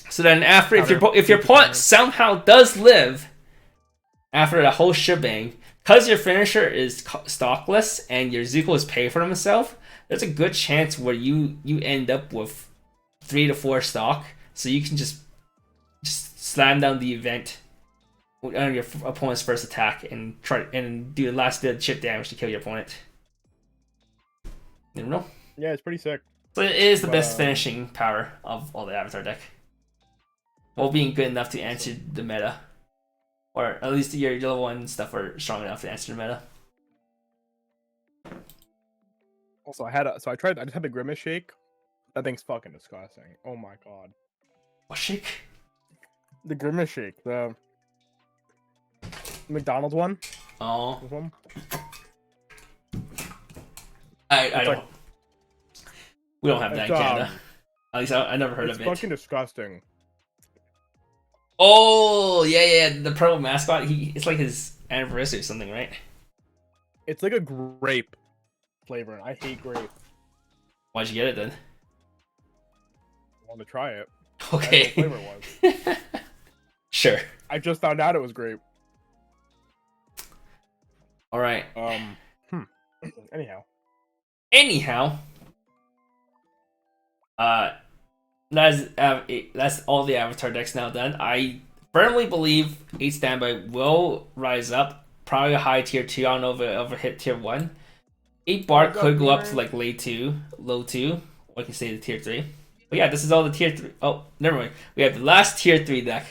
So then after, if your opponent somehow does live after the whole shebang, because your finisher is stockless and your Zuko is paid for himself, there's a good chance where you end up with 3 to 4 stock, so you can just slam down the event on your opponent's first attack and try and do the last bit of chip damage to kill your opponent. You know? Yeah, it's pretty sick. So it is the best finishing power of all the Avatar deck, while being good enough to answer the meta, or at least your level 1 stuff are strong enough to answer the meta. Also, I just had the Grimace Shake. That thing's fucking disgusting. Oh my god. What shake? The Grimace Shake, the McDonald's one. Oh. This one. I don't. We don't have that in Canada. At least I never heard of it. It's fucking disgusting. Oh yeah, the purple mascot. It's like his anniversary or something, right? It's like a grape flavor, and I hate grape. Why'd you get it then? I wanted to try it. Okay. I didn't know what flavor it was. Sure. I just found out it was grape. All right. Anyhow. That's all the Avatar decks now done. I firmly believe 8 Standby will rise up, probably a high tier 2. I don't know if it ever hit tier 1. 8 Bar could go up to like low 2, or I can say the tier 3. But yeah, this is all the tier 3. Oh, never mind. We have the last tier 3 deck,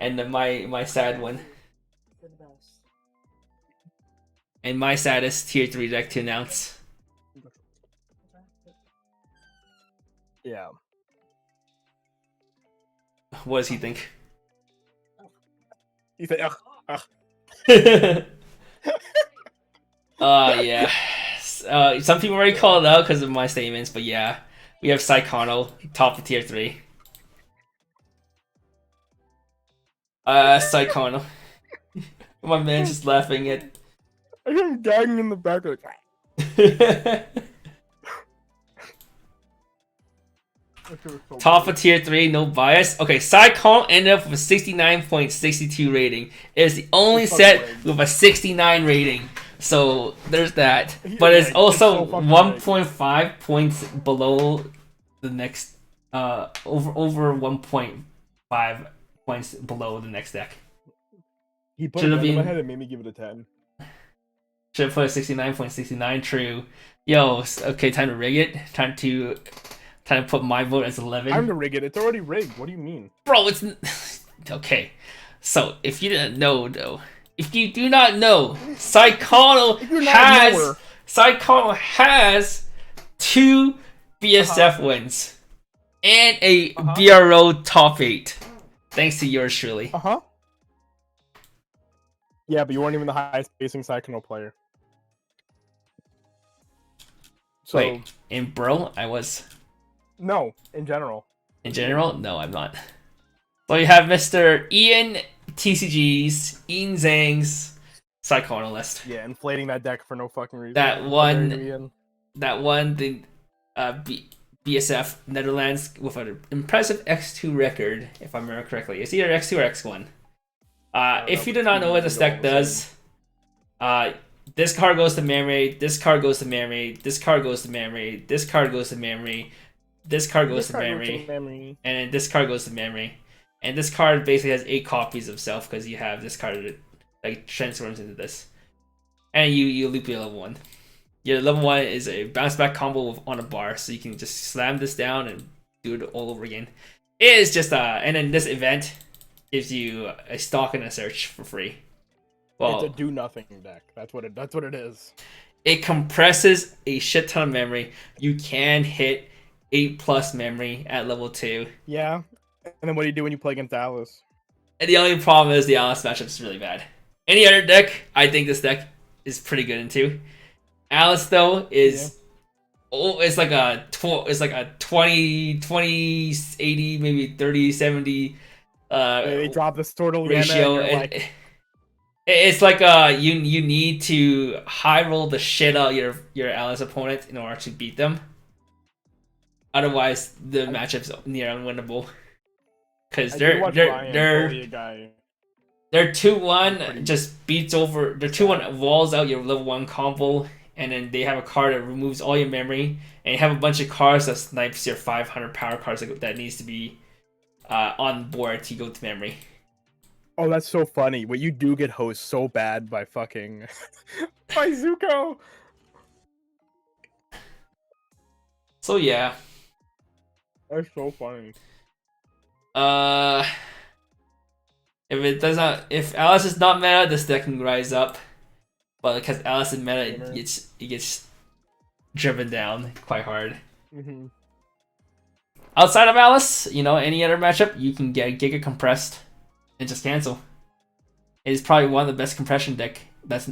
and then my sad one. And my saddest tier 3 deck to announce. Yeah. What does he think? He said, ugh. Yeah. Some people already called it out because of my statements, but yeah. We have Psychono, top of tier 3. Psychono. My man's just laughing at... I'm gagging in the back of Top of tier 3, no bias. Okay, Psychono ended up with a 69.62 rating. It is the only set with a 69 rating. So there's that. But it's also 1.5 points below the next over 1.5 points below the next deck. He put it in my head and made me give it a 10. Should have put a 69.69 true. Yo, okay, time to rig it. Time to put my vote as 11. Time to rig it. It's already rigged. What do you mean? Bro, it's okay. So, if you didn't know though, if you do not know, Psychono has 2 BSF wins and a BRO top 8. Thanks to yours truly. Yeah, but you weren't even the highest basing Psychono player. So, wait, in Bro, I was. No, in general. In general? No, I'm not. So you have Mr. Ian TCG's, Ian Zhang's Psychono list. Yeah, inflating that deck for no fucking reason. That one, the BSF Netherlands with an impressive X2 record, if I remember correctly. It's either X2 or X1. If you do not know what this deck does, this card goes to memory, this card goes to memory, this card goes to memory, this card goes to memory, this card goes to memory, and this card goes to memory. And this card basically has 8 copies of self because you have this card that like transforms into this. And you loop your level 1. Your level 1 is a bounce back combo on a bar, so you can just slam this down and do it all over again. It is just and then this event gives you a stalk and a search for free. Well, it's a do nothing deck. That's what it is. It compresses a shit ton of memory. You can hit 8+ memory at level 2. Yeah. And then what do you do when you play against Alice? And the only problem is the Alice matchup is really bad. Any other deck, I think this deck is pretty good into. Alice though is it's like a 20 80 maybe 30 70 They drop the Stortle ratio. It's like you need to high roll the shit out of your Alice opponent in order to beat them. Otherwise, the matchup's near unwinnable. Because they're 2-1 just beats over. Their 2-1 walls out your level 1 combo, and then they have a card that removes all your memory, and you have a bunch of cards that snipes your 500 power cards that needs to be on board to go to memory. Oh, that's so funny. But you do get hosed so bad by fucking by Zuko. So yeah. That's so funny. If Alice is not meta, this deck can rise up. But because Alice is meta, it gets driven down quite hard. Mm-hmm. Outside of Alice, any other matchup, you can get Giga compressed and just cancel. It is probably one of the best compression deck. That's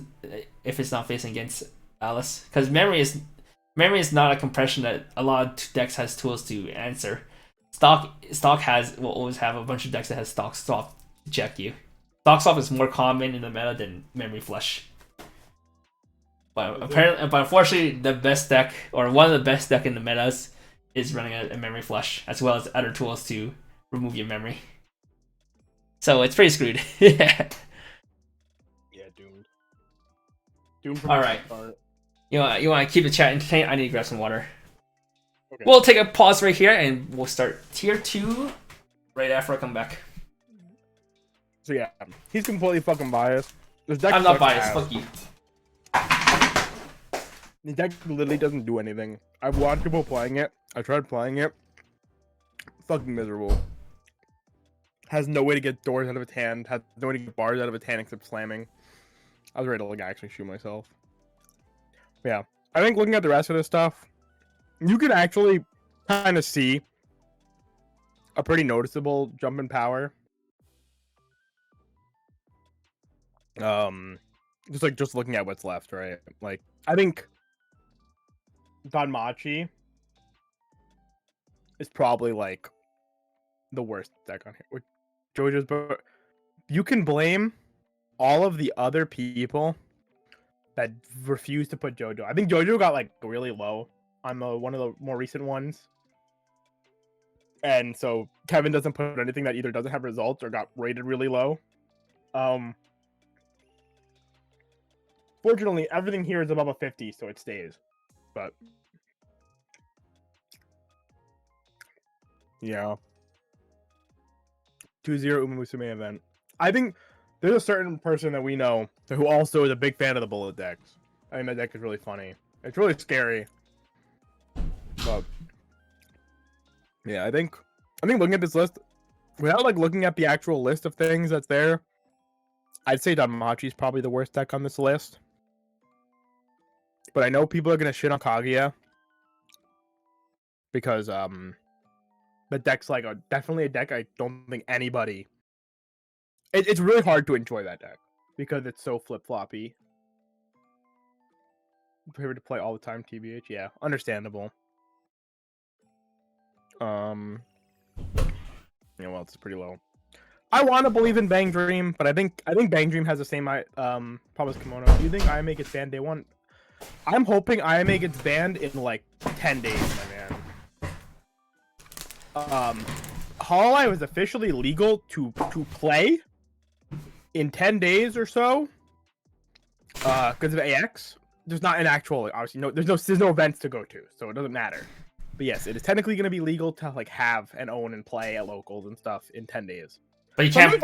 if it's not facing against Alice, because memory is not a compression that a lot of decks has tools to answer. Stock will always have a bunch of decks that has stock swap to check you. Stock swap is more common in the meta than memory flush. But unfortunately, the best deck or one of the best deck in the metas is running a memory flush, as well as other tools to remove your memory. So it's pretty screwed. Yeah, doomed. All right. You want to keep the chat entertained? I need to grab some water. Okay. We'll take a pause right here, and we'll start tier 2 right after I come back. So yeah, he's completely fucking biased. This deck I'm not biased. Fuck you. The deck literally doesn't do anything. I've watched people playing it. I tried playing it. Fucking miserable. Has no way to get doors out of its hand. Has no way to get bars out of its hand except slamming. I was ready to actually shoot myself. But yeah, I think looking at the rest of this stuff, you can actually kind of see a pretty noticeable jump in power. Just looking at what's left, right? Like, I think Danmachi is probably like the worst deck on here. With JoJo's, but you can blame all of the other people that refuse to put JoJo. I think JoJo got like really low on one of the more recent ones, and so Kevin doesn't put anything that either doesn't have results or got rated really low. Fortunately, everything here is above a 50, so it stays. But yeah, 2-0 Umusume event. I think there's a certain person that we know who also is a big fan of the bullet decks. I mean, that deck is really funny. It's really scary. But yeah, I think looking at this list, without like looking at the actual list of things that's there, I'd say Danmachi is probably the worst deck on this list. But I know people are gonna shit on Kaguya because the deck's like definitely a deck I don't think anybody. It's really hard to enjoy that deck because it's so flip floppy. Favorite to play all the time, TBH. Yeah, understandable. Yeah, well, it's pretty low. I want to believe in Bang Dream, but I think Bang Dream has the same problem as Kimono. Do you think IMA gets banned day one? I'm hoping IMA gets banned in like 10 days, my man. Hololive is officially legal to play in 10 days or so. Because of AX. There's not an actual, obviously, there's no events to go to, so it doesn't matter. But yes, it is technically going to be legal to like have and own and play at locals and stuff in 10 days. But you can't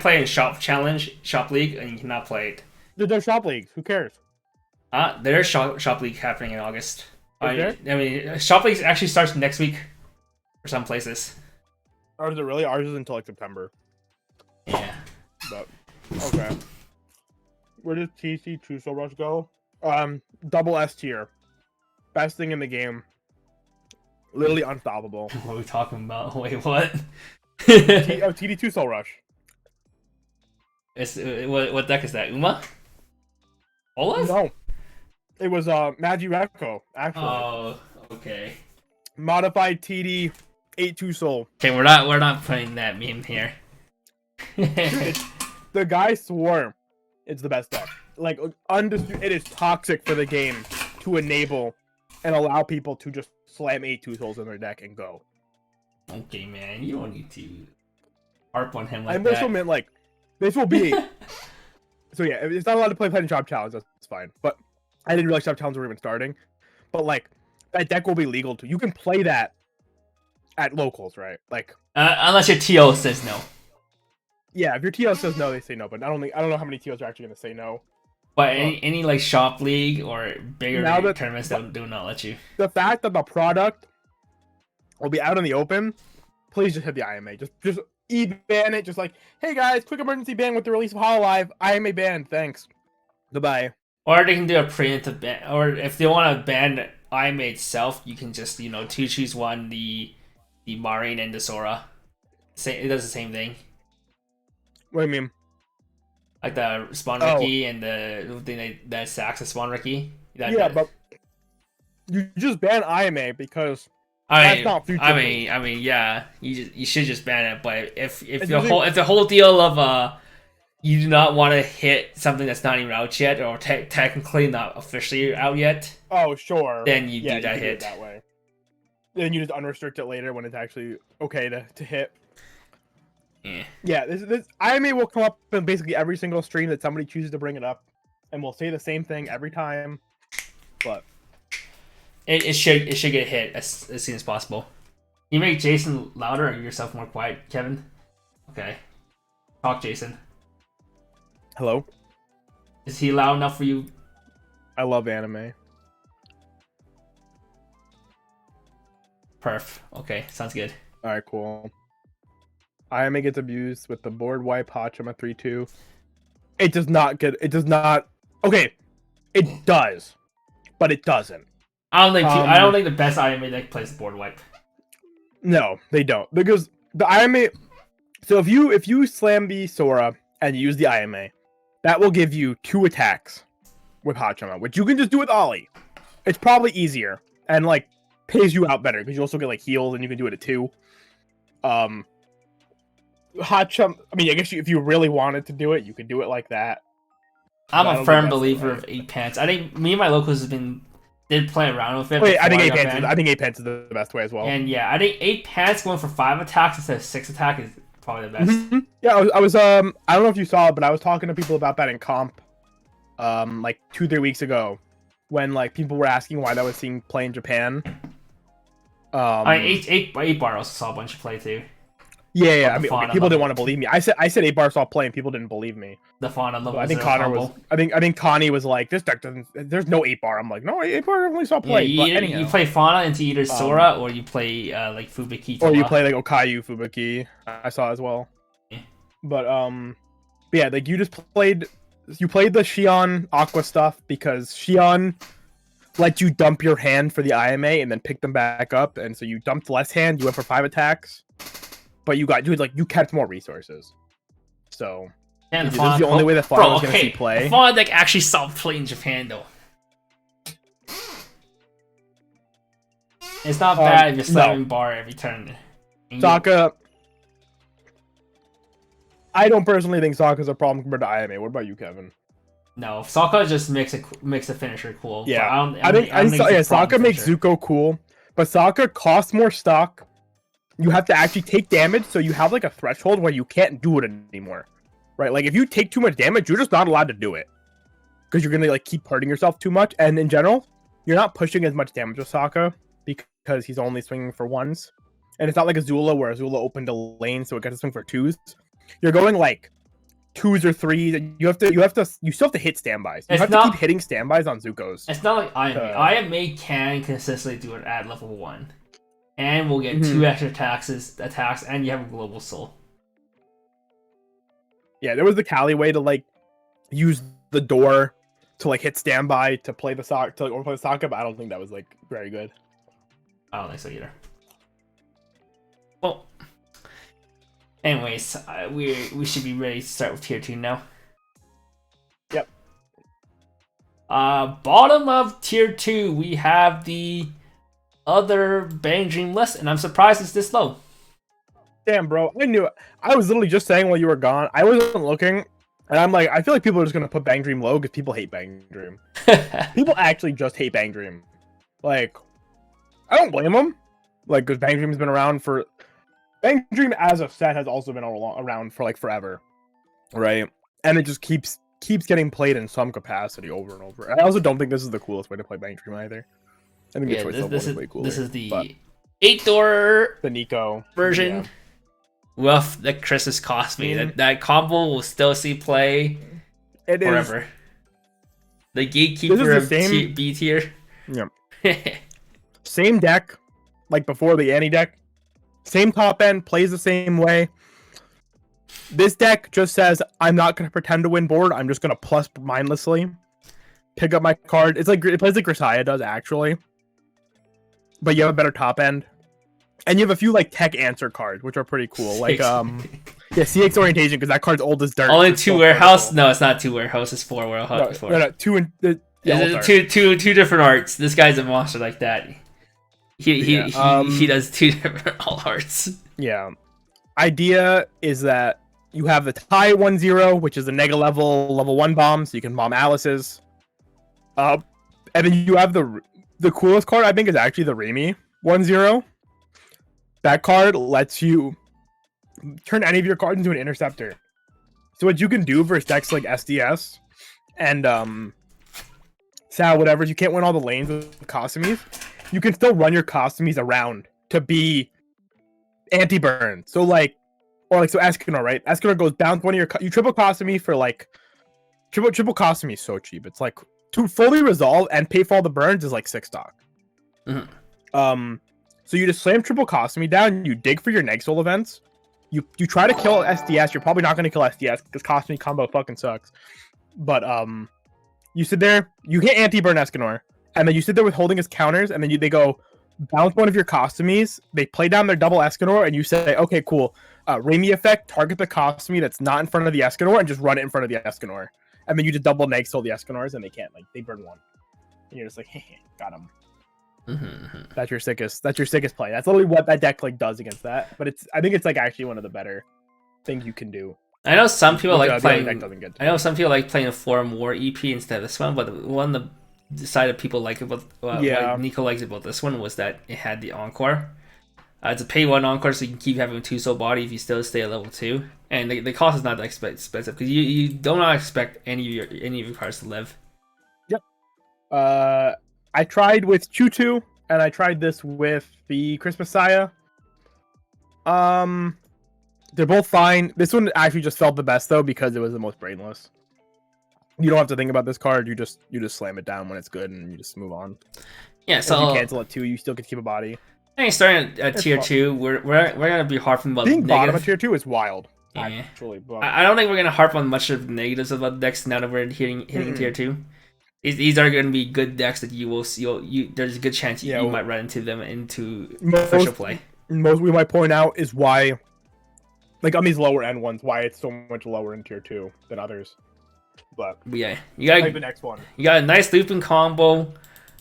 play in Shop League, and you cannot play it. There's Shop Leagues. Who cares? There's Shop League happening in August. Is there? I mean, Shop League actually starts next week for some places. Or is it really? Ours is until like September. Yeah. But okay. Where does TC True Soul Rush go? Double S tier. Best thing in the game. Literally unstoppable. What are we talking about? Wait, what? TD2 Soul Rush. What deck is that? Uma? Olaf? No, it was Magireko actually. Oh, okay. Modified TD 8/2 soul. Okay, we're not putting that meme here. Dude, the guy swore it's the best deck. Like, it is toxic for the game to enable and allow people to just slam 8/2 souls in their deck and go. Okay, man, you don't need to harp on him like And that. this will mean like this will be. So yeah, it's not allowed to play Planet Shop Challenge. That's fine. But I didn't realize Shop Challenge were even starting. But like that deck will be legal too. You can play that at locals, right? Like Unless your TO says no. yeah, if your TL says no, they say no. But I don't know how many TLs are actually going to say no. But any like shop league or bigger Now that- tournaments that do not let you. The fact that the product will be out in the open, please just hit the IMA. Just e-ban it. Just like, hey guys, quick emergency ban with the release of Hololive. IMA ban. Thanks. Goodbye. Or they can do a preemptive ban. Or if they want to ban IMA itself, you can just choose one, the Marine and the Sora. It does the same thing. What do you mean? Like the Spawn Ricky and the thing that sacks the Spawn Ricky. But you just ban IMA because that's not future. I mean, yeah, you should just ban it. But if the whole deal of you do not want to hit something that's not even out yet, or technically not officially out yet. Oh sure. Then you do that can hit do it that way. Then you just unrestrict it later when it's actually okay to hit. Yeah. Yeah, this IMA will come up in basically every single stream that somebody chooses to bring it up, and we'll say the same thing every time. But it should get hit as soon as possible. You make Jason louder or yourself more quiet, Kevin? Okay. Talk, Jason. hello. Is he loud enough for you? I love anime. Perf. Okay, sounds good. All right, cool. IMA gets abused with the board wipe Hachima 3/2. It does not get. It does not. Okay, it does, but it doesn't. I don't think the best IMA deck plays board wipe. No, they don't, because the IMA. So if you slam the Sora and use the IMA, that will give you 2 attacks with Hachima, which you can just do with Ollie. It's probably easier and like pays you out better because you also get like heals and you can do it at 2. Hachima. I mean, I guess if you really wanted to do it, you could do it like that. I'm a firm believer of 8 pants. I think me and my locals did play around with it. Wait, I think 8 pants is the best way as well. And yeah, I think 8 pants going for 5 attacks instead of 6 attack is probably the best. Mm-hmm. Yeah, I was I don't know if you saw it, but I was talking to people about that in comp, like 2-3 weeks ago, when like people were asking why that was seeing play in Japan. I 8 bar also saw a bunch of play too. Yeah. I mean, people didn't want to believe me. I said 8 bar saw play, and people didn't believe me. The fauna level. I think Connor was. I think Connie was like, this deck doesn't. There's no 8 bar. I'm like, no, 8 bar only saw play. Yeah, but you play fauna into either Sora or you play like Fubiki. Or you play like Okayu Fubiki. I saw as well. Yeah. But yeah, like you played the Xion Aqua stuff because Xion let you dump your hand for the IMA and then pick them back up, and so you dumped less hand. You went for 5 attacks, but you kept more resources. So and this is the only way that fauna was gonna see play. The fauna deck actually saw play in Japan though. It's not bad if you're slamming bar every turn. Sokka. I don't personally think Sokka's a problem compared to IMA. What about you, Kevin? No, Sokka just makes a finisher cool. Yeah, I think Sokka makes Zuko cool, but Sokka costs more stock. You have to actually take damage, so you have like a threshold where you can't do it anymore, right? Like if you take too much damage, you're just not allowed to do it because you're gonna like keep hurting yourself too much. And in general, you're not pushing as much damage with Sokka because he's only swinging for 1s, and it's not like Azula where Azula opened a lane, so it got to swing for 2s. You're going like 2s or 3s. You still have to hit standbys. You have to keep hitting standbys on Zuko's. It's not like IMA. IMA can consistently do it at level 1. And we'll get 2 extra attacks, and you have a global soul. Yeah, there was the Cali way to like use the door to like hit standby to play the overplay the Sokka, but I don't think that was like very good. I don't think so either. Well, anyways, we should be ready to start with tier 2 now. Bottom of tier 2, we have the other Bang Dream list, and I'm surprised it's this low. Damn, bro. I knew it. I was literally just saying while you were gone. I wasn't looking, and I'm like, I feel like people are just gonna put Bang Dream low because people hate Bang Dream. People actually just hate Bang Dream. Like, I don't blame them. Like, because Bang Dream's been around for... Bang Dream as a set has also been around for, like, forever. Right? And it just keeps getting played in some capacity over and over. I also don't think this is the coolest way to play Bang Dream either. I think Yeah, the choice this is way cooler. This is the 8-door the Nico version. Yeah. With the Christmas cost me. That combo will still see play forever. The gatekeeper of B tier. Yeah. Same deck, like before the Annie deck. Same top end, plays the same way. This deck just says, I'm not going to pretend to win board. I'm just going to plus mindlessly pick up my card. It's like, it plays like Grisaya does, actually. But you have a better top end. And you have a few, like, tech answer cards, which are pretty cool. Like, yeah, CX Orientation, because that card's old as dirt. Only 2 warehouse? No, it's not 2 warehouse. It's 4 warehouse. No, 2 and... Yeah, two different arts. This guy's a monster like that. He does 2 different all arts. Yeah. Idea is that you have the tie 1-0, which is a nega level 1 bomb, so you can bomb Alice's. And then you have the coolest card, I think, is actually the Remy 1-0. That card lets you turn any of your cards into an interceptor. So what you can do versus decks like SDS and Sal, whatever, you can't win all the lanes with Kosumis. You can still run your Kosumis around to be anti-burn. So like, or like, so Escanor, right? Escanor goes bounce one of your, you triple Kosumi for like, triple Kosumi is so cheap. It's like, to fully resolve and pay for all the burns is like 6 stock. Mm-hmm. So you just slam triple Kosumi down, you dig for your next soul events, you try to kill SDS, you're probably not going to kill SDS because Kosumi combo fucking sucks. But you sit there, you hit anti-burn Escanor, and then you sit there with holding his counters, and then they go bounce one of your Kosumis, they play down their double Escanor, and you say, okay, cool, Remy effect, target the Kosumi that's not in front of the Escanor, and just run it in front of the Escanor. And then you just double neg soul the Escanors, and they can't, like, they burn 1. And you're just like, hey, got him. Mm-hmm. That's your sickest play. That's literally what that deck like does against that. But I think it's like actually one of the better things you can do. I know some people like playing. I know some people like playing a 4 more EP instead of this one, but one of the side of people like about what Nico likes about this one was that it had the Encore. It's a pay 1 Encore, so you can keep having 2 soul body if you still stay at level 2, and the cost is not that expensive because you do not expect any of your cards to live. Yep. I tried with Chuchu, and I tried this with the Christmas Saya. They're both fine. This one actually just felt the best though because it was the most brainless. You don't have to think about this card. You just slam it down when it's good, and you just move on. Yeah. So if you cancel it too, you still get to keep a body. I think starting at tier 2, we're gonna be harping about being bottom of tier 2 is wild. Yeah. Actually, but I don't think we're gonna harp on much of the negatives about the decks now that we're hitting tier 2. These are going to be good decks that you will see. There's a good chance you might run into them into official play. Most we might point out is why, like on these lower end ones, why it's so much lower in tier 2 than others. But yeah, you got like the next one. You got a nice looping combo.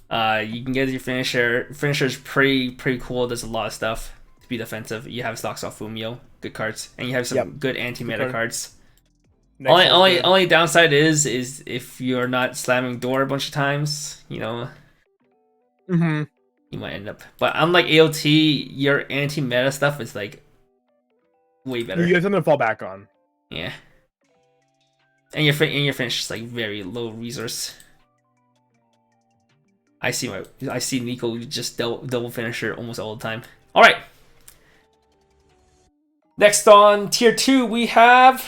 You can get your finisher. Finisher's pretty cool. There's a lot of stuff to be defensive. You have stocks off Fumio, good cards, and you have some good anti-meta cards. Only downside is if you're not slamming door a bunch of times, you know, you might end up. But unlike AOT, your anti-meta stuff is like way better. You have something to fall back on. Yeah, and your finish is like very low resource. I see Nico just double finisher almost all the time. All right. Next on tier 2, we have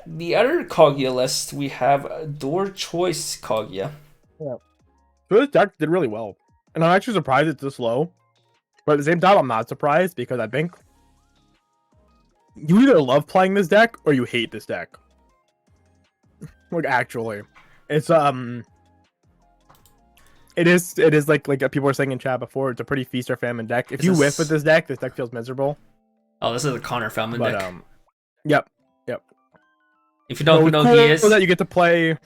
the other Kaguya list. We have Door Choice Kaguya. Yeah. So this deck did really well. And I'm actually surprised it's this low. But at the same time, I'm not surprised because I think you either love playing this deck or you hate this deck. Like, actually. It's, It is like people were saying in chat before, it's a pretty feast or famine deck. If you whiff with this deck feels miserable. Oh, this is a Connor Feldman deck. Yep. If you don't know who he is, that you get to play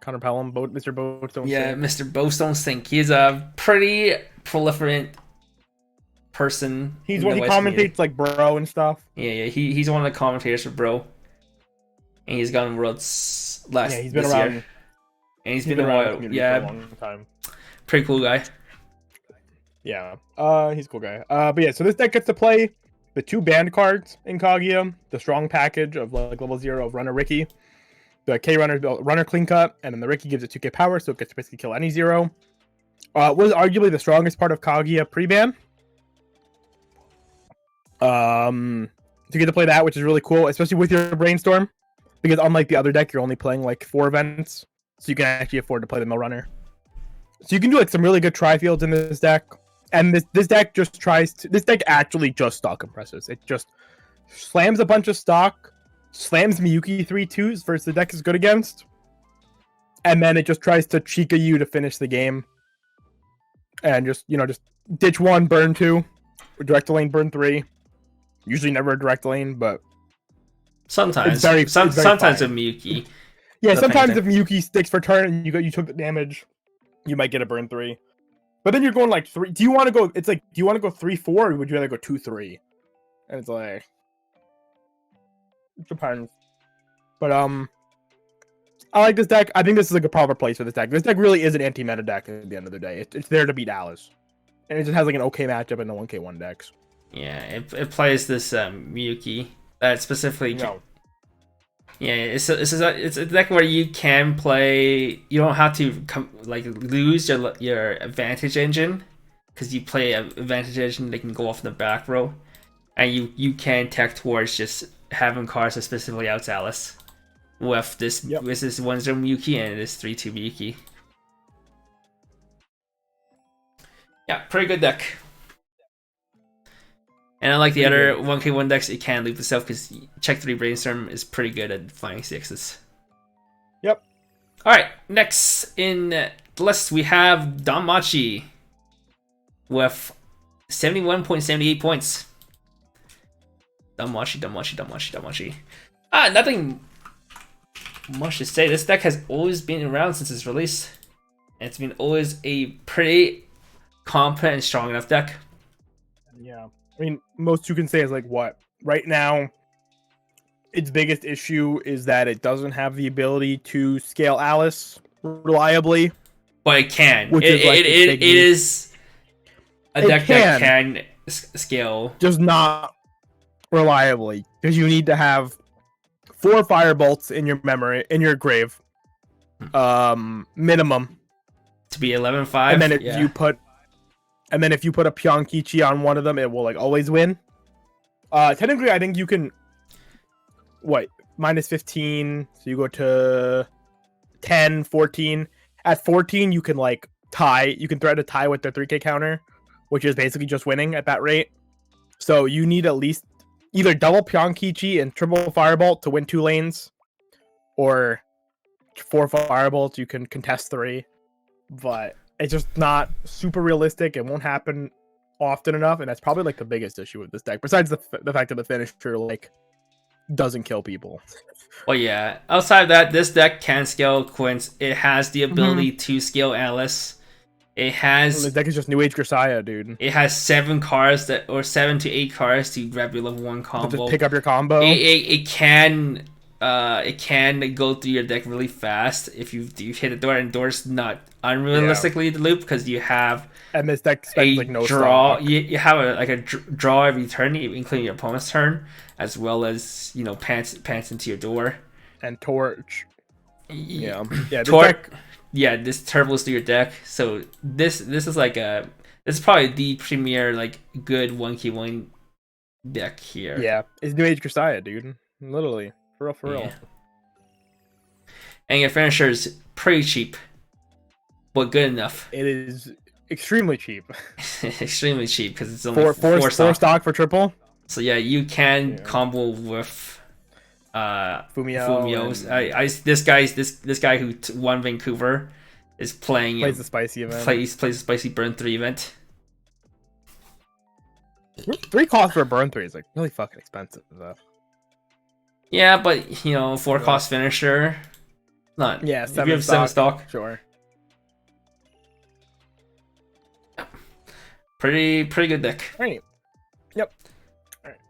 Connor Pelham, Mr. Boats Don't Yeah, Sink. Mr. Boats Don't Sink. He's a pretty proliferant person. He's in what the he Weiss commentates community. like bro and stuff. Yeah. He's one of the commentators for Bro, and he's gotten worlds last. Yeah, he's been this around. year. And he's Been been a around the while. community Yeah, for a long time. pretty cool guy. Yeah. He's a cool guy. But yeah, so this deck gets to play the 2 banned cards in Kaguya, the strong package of like level 0 of Runner Ricky, the K Runner Clean Cut, and then the Ricky gives it 2k power, so it gets to basically kill any 0. Was arguably the strongest part of Kaguya pre-ban. To get to play that, which is really cool, especially with your Brainstorm, because unlike the other deck, you're only playing like 4 events, so you can actually afford to play the Mill Runner. So you can do like some really good tri-fields in this deck. And this deck just this deck actually just stock compresses. It just slams a bunch of stock, slams Miyuki 3/2s versus the deck is good against, and then it just tries to Chica you to finish the game. And just ditch 1, burn 2, or direct lane, burn 3. Usually never a direct lane, but Sometimes, it's very sometimes fine. with Miyuki. Yeah, The sometimes painter. if Miyuki sticks for turn and you took the damage, you might get a burn 3. But then you're going like 3. Do you want to go? It's like, do you want to go 3/4 or would you rather go 2/3? And it's like, it depends. But I like this deck. I think this is like a proper place for this deck. This deck really is an anti-meta deck at the end of the day. It's there to beat Alice, and it just has like an okay matchup in the 1k1 decks. Yeah, it plays this Miyuki that specifically. No. Yeah, it's a deck where you can play. You don't have to lose your advantage engine, because you play an advantage engine that can go off in the back row, and you can tech towards just having cards that specifically outs Alice with this 1/0 Miyuki and this 3/2 Miyuki. Yeah, pretty good deck. And unlike the other 1k1 decks, it can loop itself because Check 3 Brainstorm is pretty good at flying 6s. Yep. Alright, next in the list we have Danmachi with 71.78 points. Danmachi. Nothing much to say. This deck has always been around since its release. And it's been always a pretty competent and strong enough deck. Yeah. I mean, most you can say is like what? Right now, its biggest issue is that it doesn't have the ability to scale Alice reliably. But it can. Which it is a deck that can scale. Just not reliably. Because you need to have 4 firebolts in your grave. Minimum. To be 11-5. And then if you put a Pyeongkichi on one of them, it will like always win. Technically, I think you can. What? -15. So you go to 10, 14. At 14, you can like tie. You can threaten a tie with their 3k counter, which is basically just winning at that rate. So you need at least either double Pyeongkichi and triple Firebolt to win 2 lanes, or 4 Firebolts. You can contest 3, but it's just not super realistic. It won't happen often enough, and that's probably like the biggest issue with this deck. Besides the fact that the finisher like doesn't kill people. Well, yeah. Outside of that, this deck can scale Quince. It has the ability to scale Alice. It has. This deck is just New Age Grisaya, dude. It has 7 cards or 7 to 8 cards to grab your level 1 combo. Just pick up your combo. It can go through your deck really fast if you hit a door, and door's not unrealistically the loop because you have and this deck spends like no draw. stock. You have a draw every turn, including your opponent's turn, as well as pants into your door and torch. Yeah. This torch. deck. Yeah, this turbos through your deck. So this is like this is probably the premier like good 1k1 deck here. Yeah, it's New Age Grisaya, dude. Literally. For real. Yeah. And your finisher is pretty cheap, but good enough. It is extremely cheap. Extremely cheap because it's only four stock for triple. So yeah, you can combo with Fumio. This guy who won Vancouver is playing. Plays the spicy event. Plays the spicy burn 3 event. 3 costs for a burn 3 is like really fucking expensive though. Yeah, but 4 cost finisher, Not. Yeah, if you have 7 stock. Sure. Pretty good deck. All right. Yep. All right.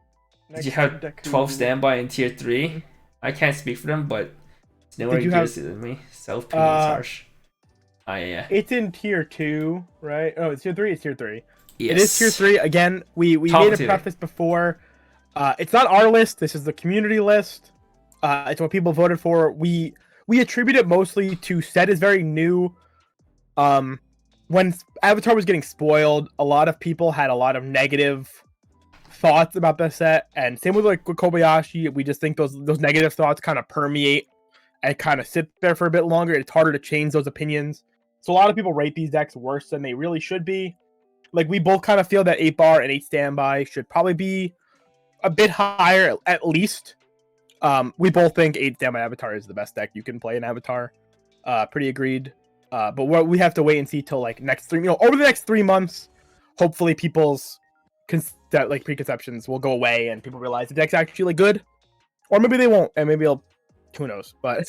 Did you have 12 standby in tier 3? I can't speak for them, but it's nowhere good than me. Self-pinging is harsh. Yeah. It's in tier 2, right? Oh, it's tier 3. It's tier 3. Yes. It is tier 3. Again, we made a preface before. It's not our list. This is the community list. It's what people voted for. We attribute it mostly to set is very new. When Avatar was getting spoiled, a lot of people had a lot of negative thoughts about the set, and same with with Kobayashi. We just think those negative thoughts kind of permeate and kind of sit there for a bit longer. It's harder to change those opinions. So a lot of people rate these decks worse than they really should be. Like, we both kind of feel that 8 bar and 8 standby should probably be a bit higher at least. We both think 8 standby Avatar is the best deck you can play in Avatar. Pretty agreed. But what we have to wait and see till like over the next 3 months, hopefully people's preconceptions will go away and people realize the deck's actually good, or maybe they won't, and maybe who knows. But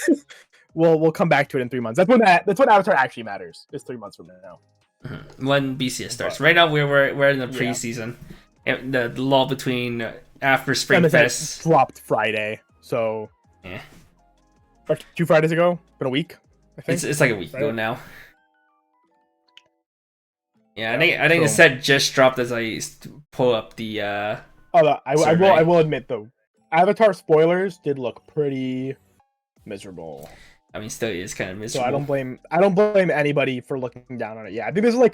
we'll come back to it in 3 months. That's when Avatar actually matters. It's 3 months from now. When BCS starts. Right now we're in the preseason. The lull between after Spring Fest dropped Friday, so yeah, or 2 Fridays ago. Been a week. I think it's like a week ago now. Yeah, I think the set just dropped as I pull up the. I will admit though, Avatar spoilers did look pretty miserable. I mean, still is kind of miserable. So I don't blame anybody for looking down on it. Yeah, I think this is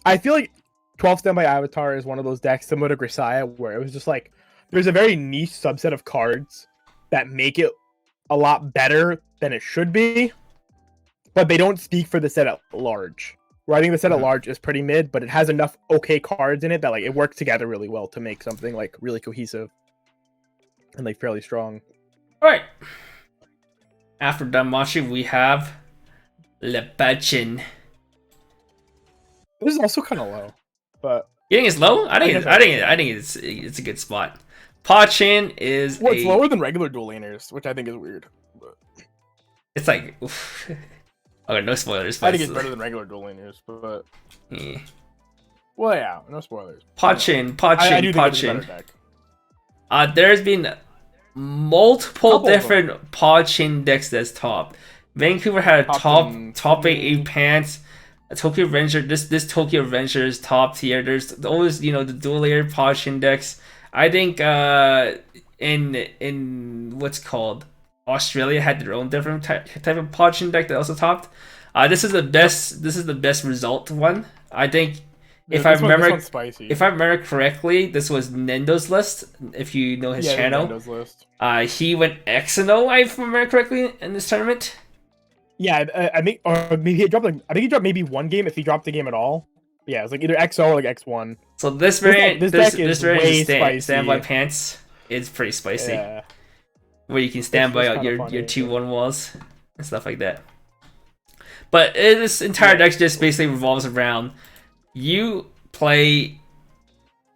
I feel like 12 standby Avatar is one of those decks similar to Grisaya, where it was just like there's a very niche subset of cards that make it a lot better than it should be, but they don't speak for the set at large. Where I think the set at large is pretty mid, but it has enough okay cards in it that it works together really well to make something really cohesive and fairly strong. All right. After Danmachi, we have Lepachin. This is also kind of low, but you think it's low? I think it's a good spot. Pachin is it's lower than regular dual laners, which I think is weird. But it's like, oof. Okay, no spoilers. I think it's better than regular dual laners, but yeah. Well, yeah, no spoilers. Pachin. There's been multiple different Pachin decks that's top. Vancouver had a top 8 pants. A Tokyo Avenger. This Tokyo Avenger is top tier. There's always the dual layer Pachin decks. I think in what's called Australia had their own different type of Pachin deck that also topped. This is the best result one. I think if I remember correctly, this was Nendo's list. If you know his channel, Nendo's list. He went X&O, if I remember correctly, in this tournament. Yeah, I think, or maybe he dropped I think he dropped maybe one game if he dropped the game at all. Yeah, it was either XO or X1. So this variant, this deck is way spicy. Standby pants is pretty spicy. Yeah. Where you can stand by out your 2/1 walls and stuff like that. But this entire deck just basically revolves around you play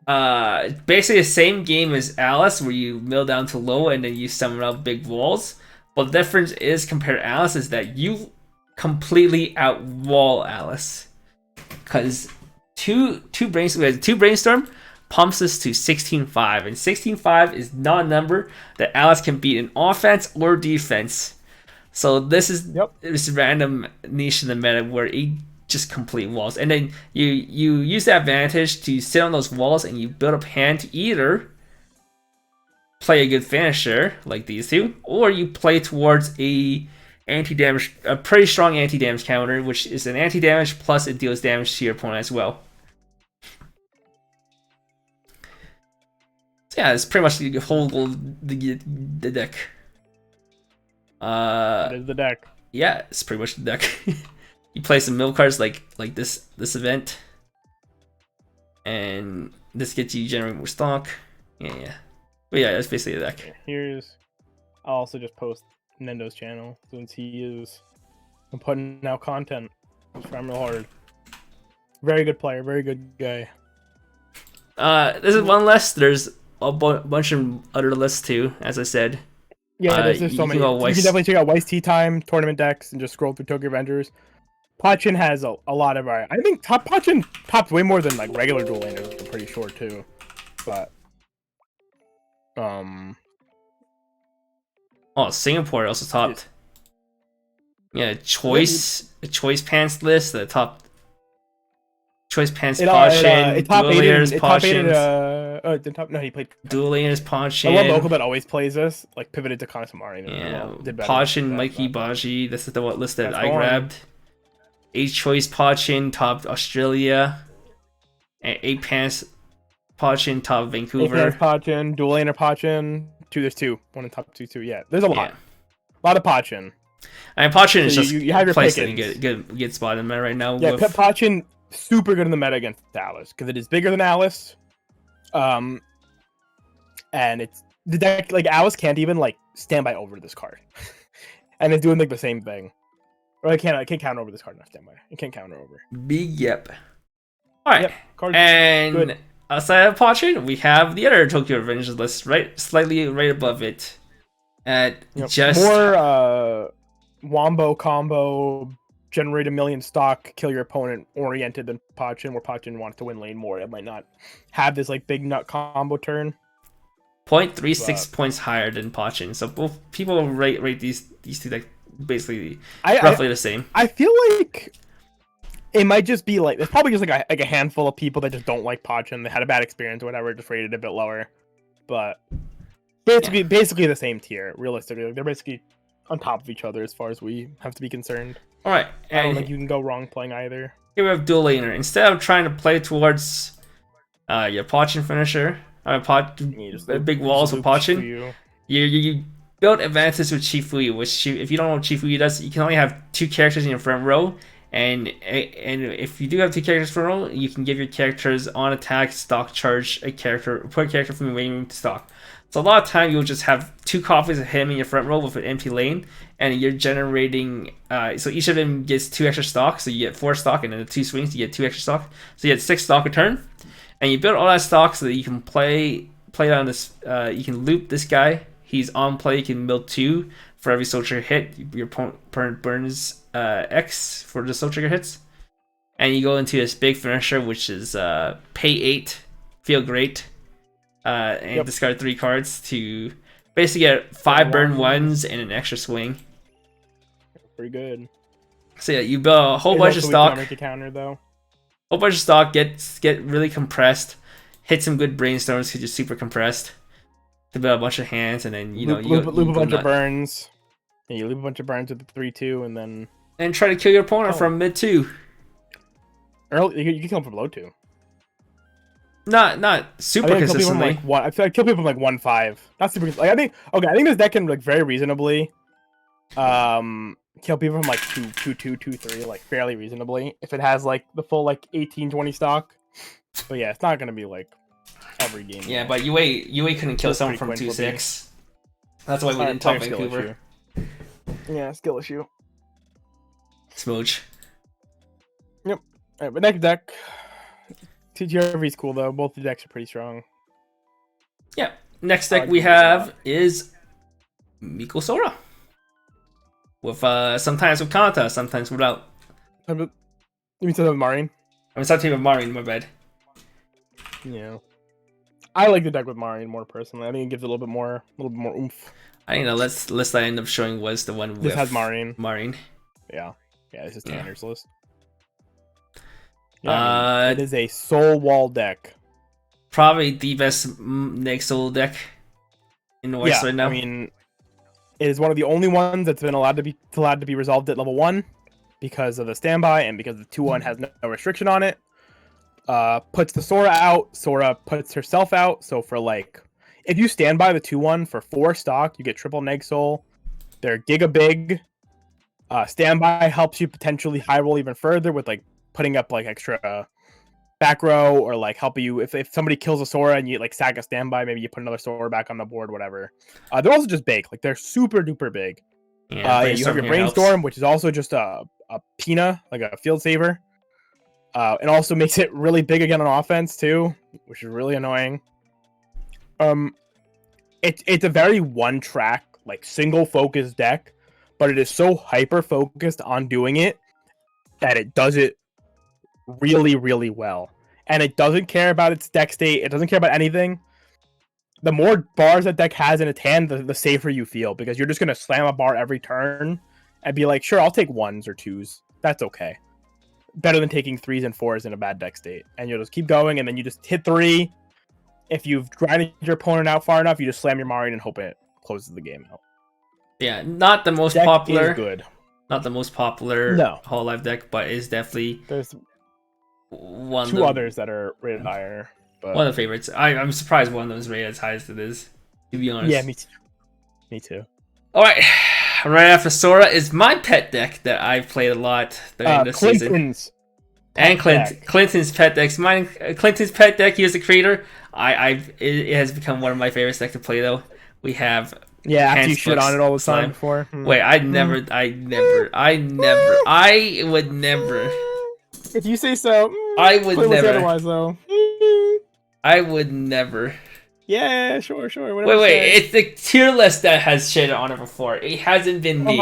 basically the same game as Alice, where you mill down to low and then you summon out big walls. But the difference is compared to Alice is that you completely outwall Alice, because two brainstorm pumps us to 16-5, and 16-5 is not a number that Alice can beat in offense or defense. So this is this random niche in the meta where it just complete walls, and then you use that advantage to sit on those walls and you build up hand to either play a good finisher like these two, or you play towards a pretty strong anti-damage counter, which is an anti-damage plus it deals damage to your opponent as well. So yeah, it's pretty much the whole the deck. That is the deck. Yeah, it's pretty much the deck. You play some mill cards like this event, and this gets you generate more stock. Yeah. But yeah, that's basically the deck. I'll also just post Nendo's channel since he is putting out content. He's trying real hard. Very good player, very good guy. This is one list. There's a bunch of other lists too, as I said. Yeah, there's so you can many. go You Weiss. can definitely check out Weiss Tea Time tournament decks and just scroll through Tokyo Avengers. Pachin has a lot of. I think Pachin topped way more than like regular dual laners. I'm pretty sure too, but Oh, Singapore also topped. Yeah, choice pants list. The top choice pants Pachin. It top Dual eight. layers It top eight. Pachins. Top. No, he played. Dual layers The one Pachin. local that always plays this, like pivoted to Kanasamari. Yeah, did better Pachin, than that, Mikey, but- Baji. This is the list that That's I gone. grabbed. 8 choice Pachin topped Australia. 8 pants Pachin topped Vancouver. Pants Pachin, dual laner Pachin. There's two. One in top two. Yeah, there's a lot. Yeah. A lot of Pachin. I mean, Pachin is So just you have your placed in pickings. good spot in there right now. Yeah, with, Pachin super good in the meta against Alice because it is bigger than Alice. And it's the deck like Alice can't even like stand by over this card, and it's doing like the same thing. Or I can't counter over this card. Not stand by. It can't counter over. Big yep. All right, Yep, card and good. outside of Pachin, we have the other Tokyo Avengers list, slightly right above it, at just more wombo combo, generate a million stock, kill your opponent oriented than Pachin, where Pachin wants to win lane more. It might not have this like big nut combo turn. 0.36 points higher than Pachin. So both people rate these two like basically I roughly the same. I feel like it might just be like there's probably just like a handful of people that just don't like Pachin. They had a bad experience or whatever, just rated a bit lower. But basically the same tier, realistically. Like, they're basically on top of each other as far as we have to be concerned. All right, I don't and think you can go wrong playing either. here we have dual laner. Instead of trying to play towards your Pachin finisher, big walls with Pachin, you build advances with Chifuyu, which if you don't know what Chifuyu does, you can only have 2 characters in your front row, and if you do have 2 characters in front row, you can give your characters on attack, put a character from your main room to stock. So a lot of time you'll just have 2 copies of him in your front row with an empty lane, and you're generating. So each of them gets 2 extra stock, so you get 4 stock, and then the 2 swings you get 2 extra stock, so you get 6 stock a turn, and you build all that stock so that you can play on this. You can loop this guy. He's on play. You can build 2 for every soul trigger hit. Your opponent burns X for the soul trigger hits, and you go into this big finisher, which is pay 8, feel great. And discard 3 cards to basically get 5 burn 1s and an extra swing. Pretty good. So yeah, you build a whole bunch of stock. Make a counter though. Whole bunch of stock. Get really compressed. Hit some good brainstorms because you're super compressed. To build a bunch of hands, and then you loop a bunch of burns. Yeah, you loop a bunch of burns with the 3/2, and then try to kill your opponent from mid 2. Early, you can kill him from low 2. Not super consistently. I feel like kill people from like 1/5. Not super. Like I think this deck can like very reasonably, kill people from like 2/2, 2/3, like fairly reasonably if it has like the full like 18-20 stock. But yeah, it's not gonna be like every game. Yeah, but UA couldn't kill someone from 2/6. That's why we didn't top Vancouver. Yeah, skill issue. Smooch. Yep. Alright, but next deck. TGRV's cool though. Both the decks are pretty strong. Yeah. Next deck we have is Miko Sora. With sometimes with Kanta, sometimes without. You mean something with Marin? I'm something with Marin, my bad. Yeah. I like the deck with Marin more personally. I think it gives it a little bit more oomph. I think the list I ended up showing was the one with This has Marin. Yeah. Yeah, this is Tanner's list. Yeah, it is a Soul Wall deck. Probably the best next Soul deck in the Weiss right now. I mean, it is one of the only ones that's been allowed to be resolved at level 1 because of the standby and because the 2/1 has no restriction on it. Puts the Sora out. Sora puts herself out. So for like, if you stand by the 2/1 for 4 stock, you get triple neg soul. They're giga big. Standby helps you potentially high roll even further with like putting up like extra back row or like helping you if somebody kills a Sora and you like sack a standby, maybe you put another Sora back on the board, whatever. They're also just big. Like they're super duper big. Yeah, you have your Brainstorm, which is also just a Pina, like a field saver. It also makes it really big again on offense too, which is really annoying. It's a very one track like single focus deck, but it is so hyper focused on doing it that it does it really, really well. And it doesn't care about its deck state. It doesn't care about anything. The more bars that deck has in its hand, the safer you feel, because you're just gonna slam a bar every turn and be like, sure, I'll take 1s or 2s. That's okay. Better than taking 3s and 4s in a bad deck state. And you'll just keep going, and then you just hit 3. If you've grinded your opponent out far enough, you just slam your Marion and hope it closes the game out. Yeah, not the most Deck popular. is good. Not the most popular Hololive deck, but is definitely there's one two others that are rated higher. But... one of the favorites. I'm surprised one of them is rated as high as it is, to be honest. Yeah, me too. Me too. Alright, right after Sora is my pet deck that I've played a lot during this season. And Clinton's pet decks. Clinton's pet deck, he was the creator. It has become one of my favorites deck to play though. We have after you shit on it all the time before. Wait, I would never. If you say so. I would never. Otherwise though. I would never. Yeah, sure. Wait, it's the tier list that has shit on it before. It hasn't been me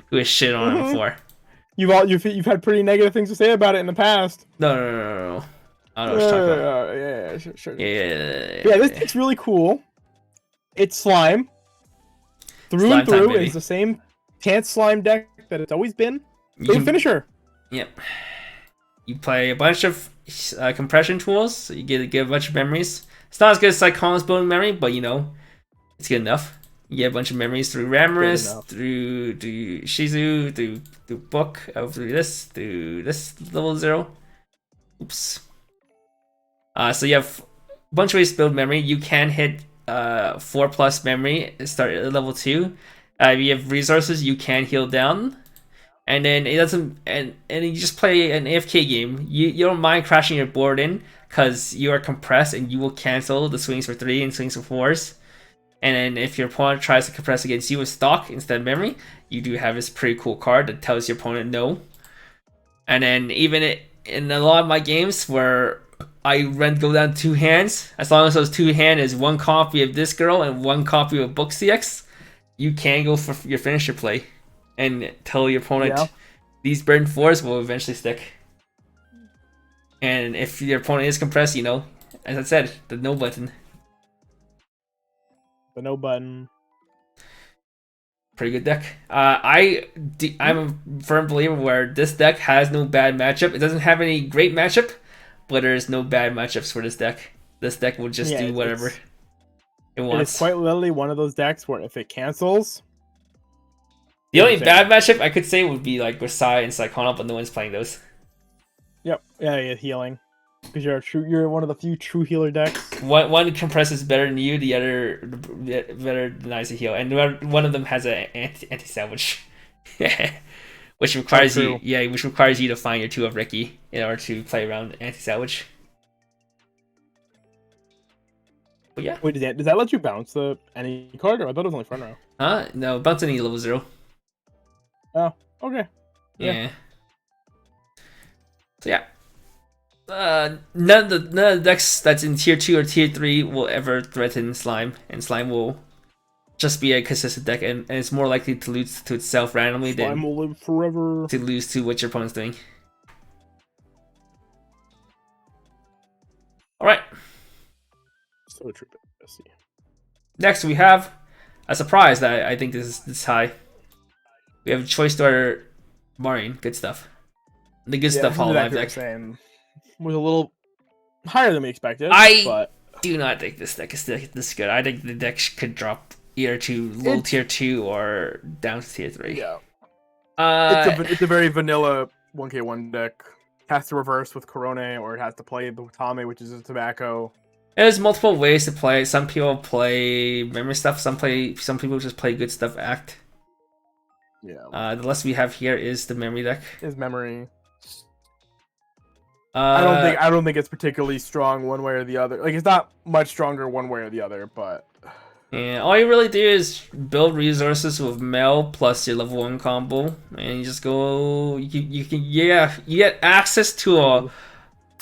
who has shit on it before. You've had pretty negative things to say about it in the past. No. I don't know what you're talking about. Yeah, sure. Yeah, this thing's really cool. It's slime. Through and through, it's the same Chance slime deck that it's always been. Finisher. Yep. You play a bunch of compression tools, so you get a bunch of memories. It's not as good as Cyclone's building memory, but you know, it's good enough. You get a bunch of memories through Ramorous, through Shizu, through Book, through this level 0. Oops. So you have a bunch of ways to build memory. You can hit 4+ memory, start at level 2. You have resources, you can heal down. And then it doesn't, and you just play an AFK game. You don't mind crashing your board in, because you are compressed and you will cancel the swings for 3 and swings for 4s. And then if your opponent tries to compress against you with stock instead of memory, you do have this pretty cool card that tells your opponent no. And then even in a lot of my games where I go down 2 hands, as long as those 2 hands is 1 copy of this girl and 1 copy of Book CX, you can go for your finisher play and tell your opponent these burn 4s will eventually stick. And if your opponent is compressed, you know, as I said, the no button. The no button. Pretty good deck. I'm a firm believer where this deck has no bad matchup. It doesn't have any great matchup, but there's no bad matchups for this deck. This deck will just do whatever it wants. It's quite literally one of those decks where if it cancels... The only bad matchup I could say would be like with Sai and Psychonal, but no one's playing those. Yep. Yeah, healing. Because you're one of the few true healer decks. One compresses better than you, the other better denies a heal, and one of them has an anti-salvage, which requires you to find your 2 of Ricky in order to play around anti-salvage. But yeah. Wait, does that let you bounce any card, or I thought it was only front row? No, bounce any level 0. Oh, okay. Yeah. So yeah. None of the decks that's in tier 2 or tier 3 will ever threaten slime, and slime will just be a consistent deck, and it's more likely to lose to itself randomly slime will live forever. To lose to what your opponent's doing. Alright. So true. Next we have a surprise that I think this is high. We have Choice Starter Maureen. Good stuff. The good stuff Hololive deck. Was a little higher than we expected. But do not think this deck is this good. I think the deck could drop either to low tier 2 or down to tier 3. Yeah. It's a very vanilla 1k1 deck. It has to reverse with Corone, or it has to play the Tame, which is a tobacco. There's multiple ways to play. Some people play memory stuff. Some people just play good stuff act. Yeah. The list we have here is the memory deck. Is memory. I don't think it's particularly strong one way or the other. Like, it's not much stronger one way or the other, but yeah, all you really do is build resources with Mel plus your level 1 combo, and you just go. You get access to a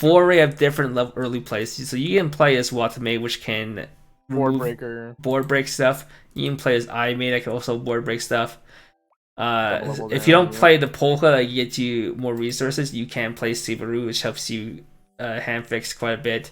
array of different early plays. So you can play as Watame, which can Board remove breaker. board break stuff. You can play as iMate that can also board break stuff. Double level If you down, don't yeah. play the polka that gets you more resources, you can play Subaru, which helps you hand fix quite a bit.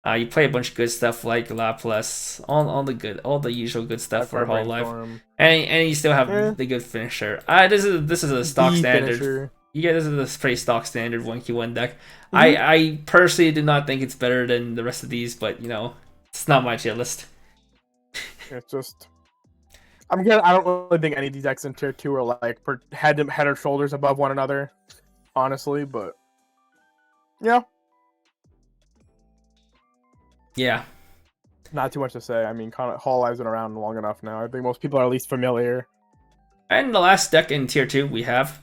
You play a bunch of good stuff like Laplace, all the usual good stuff for Five-card Hololive, brainstorm. and you still have Eh, the good finisher. This is a stock the standard. finisher. Yeah, this is a pretty stock standard 1Q1 deck. Mhm. I personally do not think it's better than the rest of these, but you know, it's not my tier list. It's just. I don't really think any of these decks in tier 2 are like head or shoulders above one another, honestly. But yeah, Yeah. not too much to say. I mean, Hololive's been around long enough now. I think most people are at least familiar. And the last deck in tier 2 we have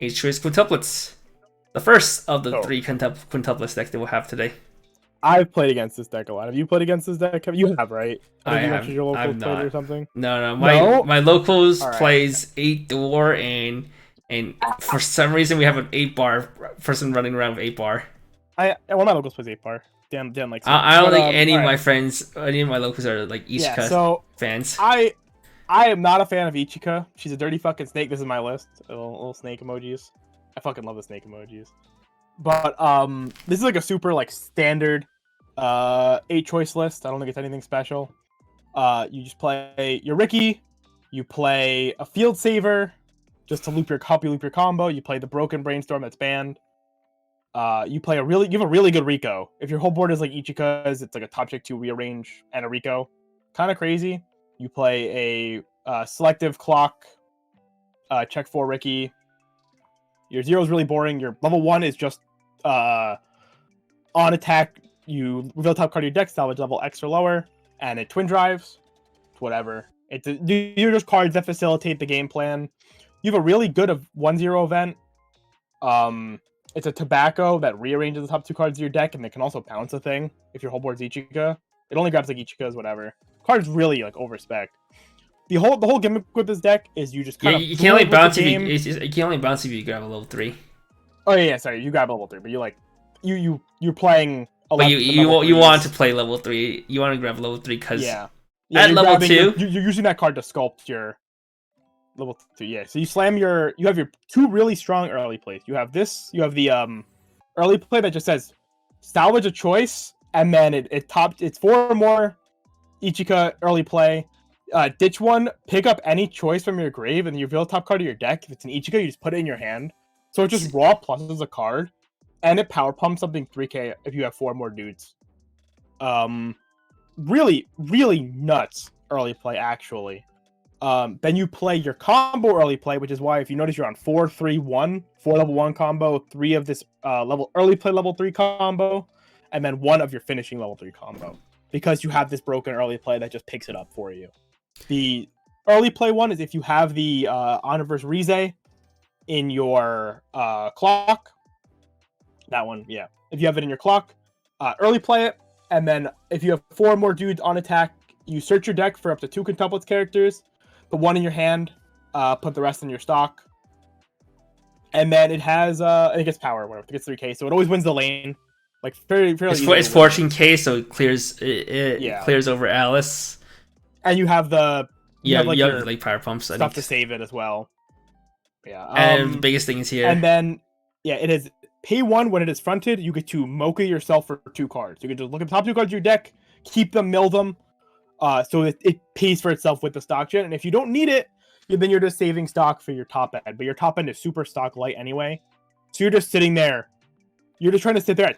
H-Choice Quintuplets. The first of the 3 quintuplets decks that we'll have today. I've played against this deck a lot. Have you played against this deck? You have, right? I you have. your local I've played not. or something. No. No? My locals All right. plays 8 door and for some reason we have an 8-bar person running around with 8-bar. One of my locals plays 8-bar. Dan likes it. I don't think any of all my right. friends, any of my locals are like Ichika fans. I am not a fan of Ichika. She's a dirty fucking snake. This is my list. Little snake emojis. I fucking love the snake emojis. But this is like a super like standard 8-choice list. I don't think it's anything special. You just play your Ricky, you play a Field Saver just to help you loop your combo. You play the Broken Brainstorm that's banned. You have a really good Rico. If your whole board is like Ichika's, it's like a top chick 2 rearrange and a Rico. Kind of crazy. You play a selective clock, check 4 Ricky. Your 0 is really boring. Your level 1 is just on attack. You reveal top card of your deck, salvage level X or lower, and it twin drives. Whatever. You're just cards that facilitate the game plan. You have a really good 1-0 event. It's a tobacco that rearranges the top 2 cards of your deck, and it can also bounce a thing if your whole board's Ichika. It only grabs like Ichika's, whatever. Card's really like overspec. The whole gimmick with this deck is you just kind of you can only bounce if you grab a level 3. Oh yeah, sorry, you grab level 3, but you're playing. But you want to play level 3. You want to grab level 3 because at level 2 you're using that card to sculpt your level 2. Yeah, so you have your 2 really strong early plays. You have the early play that just says salvage a choice, and then it's 4 or more Ichika early play. Ditch 1, pick up any choice from your grave, and you reveal top card of your deck. If it's an Ichika, you just put it in your hand. So it just raw pluses a card, and it power pumps something 3k if you have 4 more dudes. Really, really nuts early play, actually. Then you play your combo early play, which is why if you notice you're on 4-3-1, 4 level 1 combo, 3 of this level early play level 3 combo, and then 1 of your finishing level 3 combo. Because you have this broken early play that just picks it up for you. The early play one is if you have the Honorverse Rize in your clock. That one, yeah. If you have it in your clock, early play it, and then if you have 4 more dudes on attack, you search your deck for up to 2 quintuplets characters, put 1 in your hand, put the rest in your stock, and then it has it gets power, whatever, it gets 3k, so it always wins the lane. Like fairly it's 14k, so it clears clears over Alice. And you have you have like power pumps stuff to save it as well. Yeah. And the biggest thing is here. And then it is pay 1 when it is fronted. You get to mocha yourself for 2 cards. You can just look at the top 2 cards of your deck, keep them, mill them, so it pays for itself with the stock gen. And if you don't need it, then you're just saving stock for your top end. But your top end is super stock light anyway, so you're just sitting there. You're just trying to sit there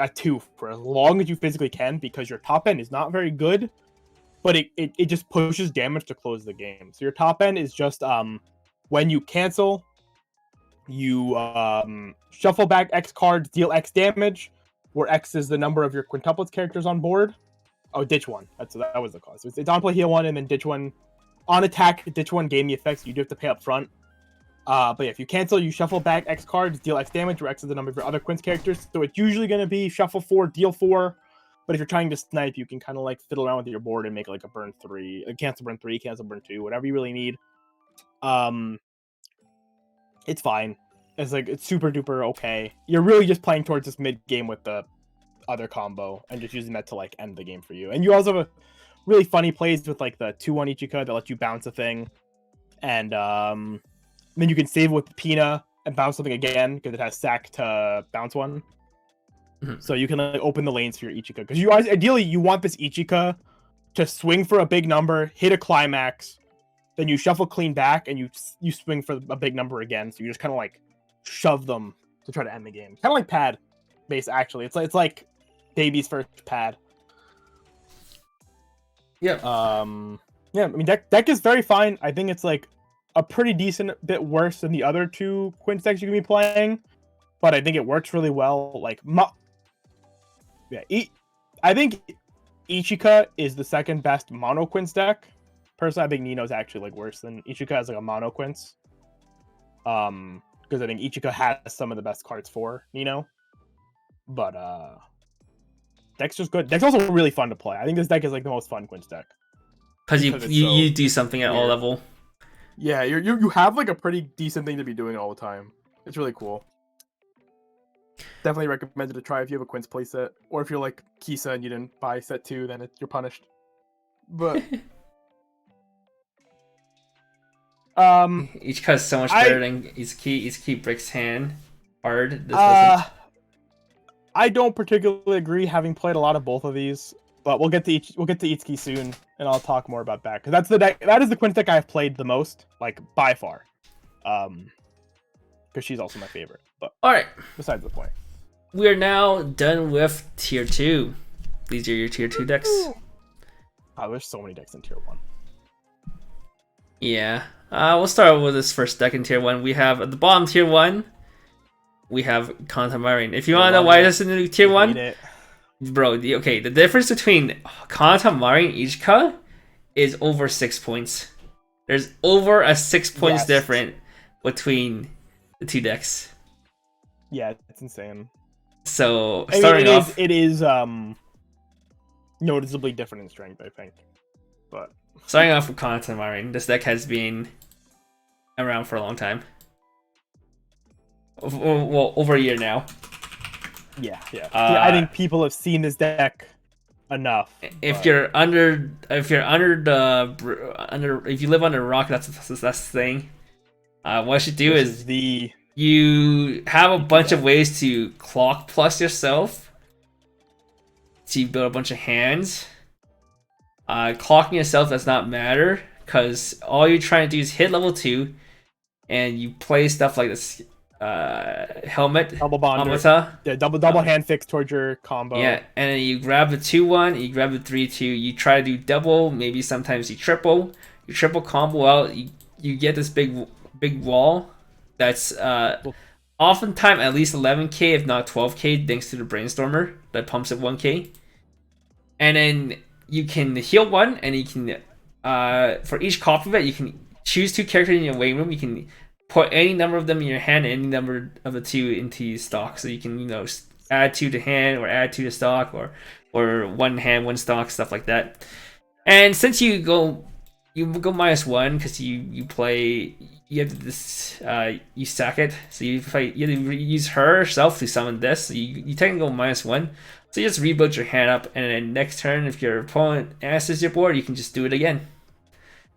at 2 for as long as you physically can because your top end is not very good, but it just pushes damage to close the game. So your top end is just when you cancel, you shuffle back X cards, deal X damage, where X is the number of your quintuplets characters on board. Oh, ditch 1. That was the cause. It's on play, heal 1, and then ditch 1. On attack, ditch 1, gain the effects. You do have to pay up front. But yeah, if you cancel, you shuffle back X cards, deal X damage, where X is the number of your other quints characters. So it's usually going to be shuffle 4, deal 4. But if you're trying to snipe, you can kind of like fiddle around with your board and make like a burn 3, a cancel burn 3, cancel burn 2, whatever you really need. It's fine. It's super duper okay. You're really just playing towards this mid game with the other combo and just using that to like end the game for you. And you also have a really funny plays with like the 2-1 Ichika that let you bounce a thing, and then you can save it with Pina and bounce something again because it has sack to bounce one. So you can like open the lanes for your Ichika because you ideally you want this Ichika to swing for a big number, hit a climax, then you shuffle clean back and you swing for a big number again. So you just kind of like shove them to try to end the game. Kind of like pad base actually. It's like baby's first pad. Yeah. Yeah. I mean deck is very fine. I think it's like a pretty decent bit worse than the other two Quince decks you can be playing, but I think it works really well. Like I think Ichika is the second best mono Quince deck. Personally, I think Nino's actually like worse than Ichika as like a mono Quince. Because I think Ichika has some of the best cards for Nino. But deck's just good. Deck's also really fun to play. I think this deck is like the most fun Quince deck. Because you do something at all level. Yeah, you have like a pretty decent thing to be doing all the time. It's really cool. Definitely recommended to try if you have a Quince playset, or if you're like Kisa and you didn't buy set 2, then you're punished. But each cut is so much better than Izuki Brick's hand. Hard. This doesn't. I don't particularly agree, having played a lot of both of these. But we'll get to Itsuki soon, and I'll talk more about that because that's the deck. That is the Quince deck I've played the most, like by far. Because she's also my favorite. But all right. Besides the point, we are now done with tier 2. These are your tier 2 decks. Oh, there's so many decks in tier 1. Yeah. We'll start with this first deck in tier 1. We have at the bottom tier 1. We have Kantamari. If you want to know why this is in tier 1. Bro, okay, the difference between Kantamari and Ichika is over 6 points. There's over a 6 points difference between the two decks. Yeah, it's insane. So starting off, it is noticeably different in strength, I think. But starting off with Kantamari, this deck has been around for a long time. Well, over a year now. Yeah. I think people have seen this deck enough. If you live under a rock, that's the thing. What you should do is you have a bunch of ways to clock plus yourself to build a bunch of hands. Clocking yourself does not matter because all you're trying to do is hit level 2, and you play stuff like this. Helmet, double bonder, Amata. Yeah, double hand fix towards your combo. Yeah, and then you grab the 2-1, you grab the 3-2, you try to do double, maybe sometimes you triple combo out, you get this big wall that's oftentimes at least 11k if not 12k thanks to the brainstormer that pumps at 1k. And then you can heal 1, and you can for each copy of it you can choose 2 characters in your waiting room. You can put any number of them in your hand, any number of the 2 into your stock. So you can, add 2 to hand, or add 2 to stock, or 1 hand, 1 stock, stuff like that. And since you go -1 because you have this you sack it. So you have to use herself to summon this. So you technically go -1. So you just rebuild your hand up, and then next turn, if your opponent answers your board, you can just do it again.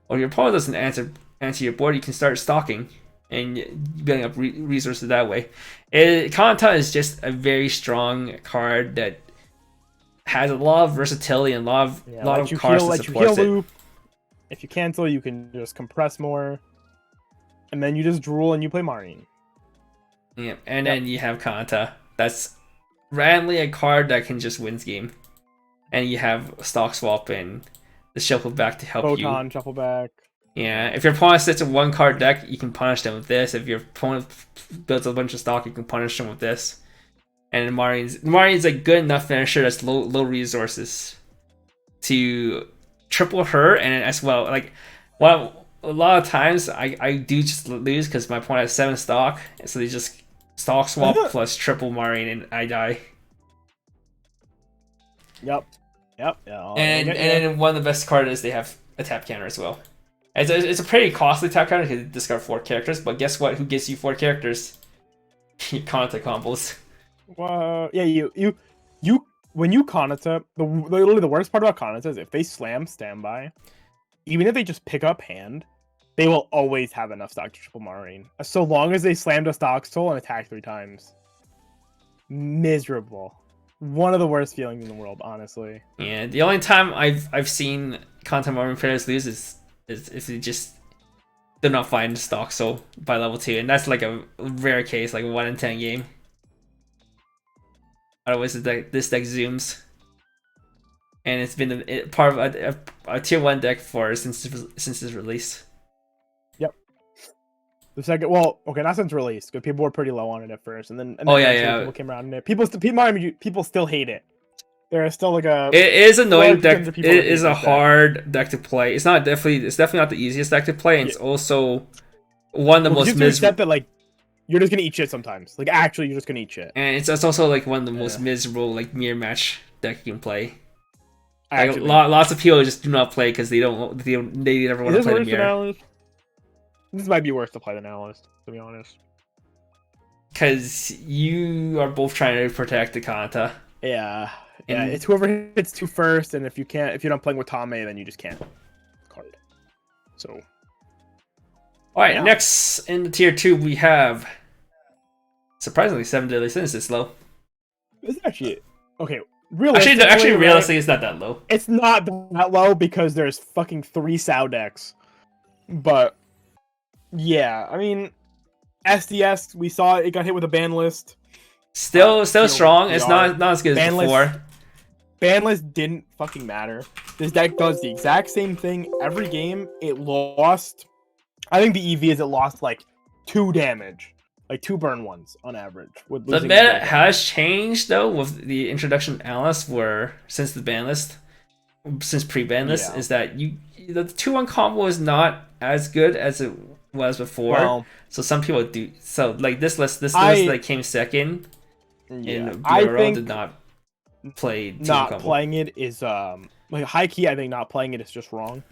Or if your opponent doesn't answer your board, you can start stocking and building up resources that way. Kanta is just a very strong card that has a lot of versatility and a lot of cards that supports it. If you cancel, you can just compress more, and then you just drool and you play Marine. Yeah, and then you have Kanta. That's randomly a card that can just win game, and you have stock swap and the shuffle back to help Photon, shuffle back. Yeah, if your opponent sits a 1-card deck, you can punish them with this. If your opponent builds a bunch of stock, you can punish them with this. And Marine's a good enough finisher that's low resources to triple her, and as well, like, a lot of times I do just lose because my opponent has 7 stock, so they just stock swap plus triple Marine, and I die. Yep. And then one of the best cards is they have a tap counter as well. It's a pretty costly tap counter because you discard 4 characters, but guess what? Who gives you 4 characters? Kanta combos. Well, yeah, you when you Kanata, literally the worst part about Kanata is if they slam standby, even if they just pick up hand, they will always have enough stock to triple Marine. So long as they slammed a stock soul and attack 3 times. Miserable. One of the worst feelings in the world, honestly. Yeah, the only time I've seen Content Marine players lose is if they just do not find stock soul by level 2, and that's like a rare case, like a 1 in 10 game. Otherwise, this deck zooms, and it's been part of a tier 1 deck since its release. Yep. The second, well, okay, not since release, because people were pretty low on it at first, and then people came around it. People still hate it. There is still like a. It is annoying deck. It is a hard deck to play. It's definitely not the easiest deck to play, and it's also one of the most miserable. That like you're just gonna eat shit sometimes. Like actually, you're just gonna eat shit. And it's also like one of the most miserable like mirror match deck you can play. Like, lots of people just do not play because they never want to play the mirror. This might be worse to play than Analyst, to be honest. Because you are both trying to protect the Kanta. Yeah. Yeah, it's whoever hits 2 first, and if you're not playing with Tame, then you just can't card. So. Alright, next in the tier 2 we have surprisingly 7 Deadly Sins is low. It's actually okay. Actually, realistically, it's not that low. It's not that low because there's fucking 3 Sao decks. But yeah, I mean, SDS, we saw it got hit with a ban list. Still strong. It's not as good as before. Ban list didn't fucking matter. This deck does the exact same thing every game. It lost. I think the EV is it lost like 2 damage, like 2 burn ones on average. The meta has changed though with the introduction of Alice, since the ban list, since pre-ban list, is that the 2-1 combo is not as good as it was before. Well, so some people do. So like this list like came second. And BRL did not play. Not combo. Playing it is like high key. I think not playing it is just wrong.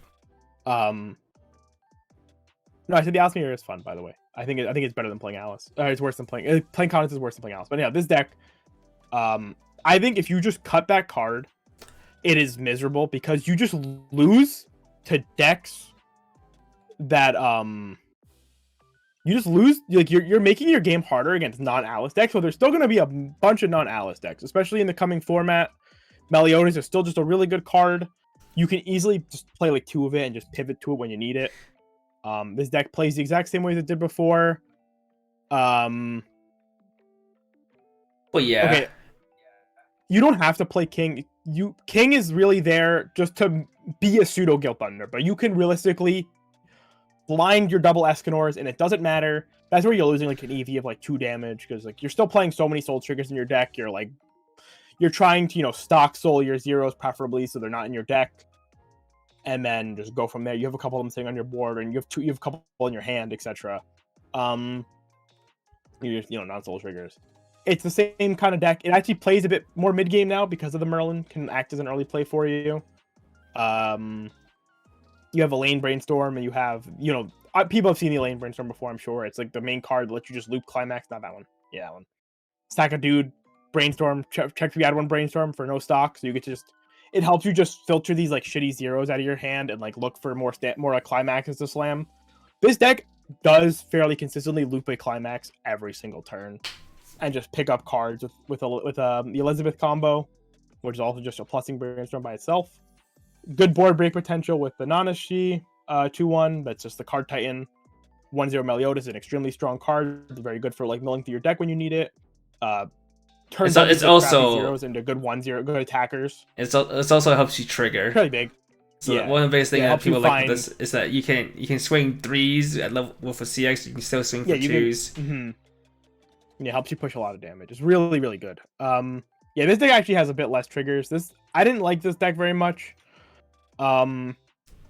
No, I said the Alice mirror is fun. By the way, I think it's better than playing Alice. It's worse than playing Conant is worse than playing Alice. But yeah, this deck, I think if you just cut that card, it is miserable because you just lose to decks that you just lose. Like you're making your game harder against non-Alice decks. So there's still going to be a bunch of non-Alice decks, especially in the coming format. Meliodas is still just a really good card. You can easily just play like 2 of it and just pivot to it when you need it. This deck plays the exact same way as it did before. Well, yeah. Okay. You don't have to play King. King is really there just to be a pseudo Guilt Thunder, but you can realistically blind your double Escanors, and it doesn't matter. That's where you're losing like an EV of like 2 damage because like you're still playing so many Soul Triggers in your deck. You're trying to stock Soul your zeros preferably so they're not in your deck. And then just go from there. You have a couple of them sitting on your board, and you have a couple in your hand, etc. You just non-soul triggers. It's the same kind of deck. It actually plays a bit more mid game now because of the Merlin can act as an early play for you. You have a Lane Brainstorm, and you have people have seen the Lane Brainstorm before. I'm sure it's like the main card that lets you just loop climax. Not that one. Yeah, that one. Stack a dude, Brainstorm. Check if you add 1 Brainstorm for no stock, so you get to just. It helps you just filter these like shitty zeros out of your hand and like look for more climaxes to slam. This deck does fairly consistently loop a climax every single turn, and just pick up cards with the Elizabeth combo, which is also just a plussing Brainstorm by itself. Good board break potential with the Nanashi 2/1. That's just the card Titan. 1/0 Meliodas is an extremely strong card. It's very good for like milling through your deck when you need it. Turns it's also zeros into good 1/0 good attackers. It's also helps you trigger. Pretty big. So one of the biggest things that people like with this is that you can swing 3s at level with a CX. You can still swing for 2s. Yeah, helps you push a lot of damage. It's really really good. Yeah, this deck actually has a bit less triggers. I didn't like this deck very much.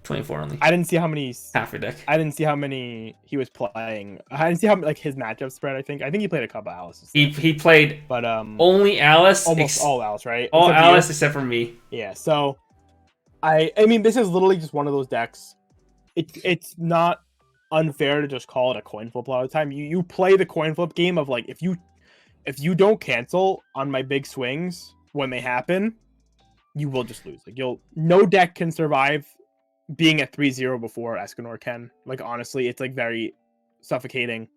24 only. I didn't see how many half your deck. I didn't see how many he was playing. I didn't see how like his matchup spread. I think he played a couple of Alice. He played, but only Alice. Almost all Alice, right? All Alice except for me. Yeah. So, I mean, this is literally just one of those decks. It's not unfair to just call it a coin flip a lot of the time. You play the coin flip game of like if you don't cancel on my big swings when they happen, you will just lose. Like no deck can survive being at 3-0 before Escanor can. Like honestly, it's like very suffocating.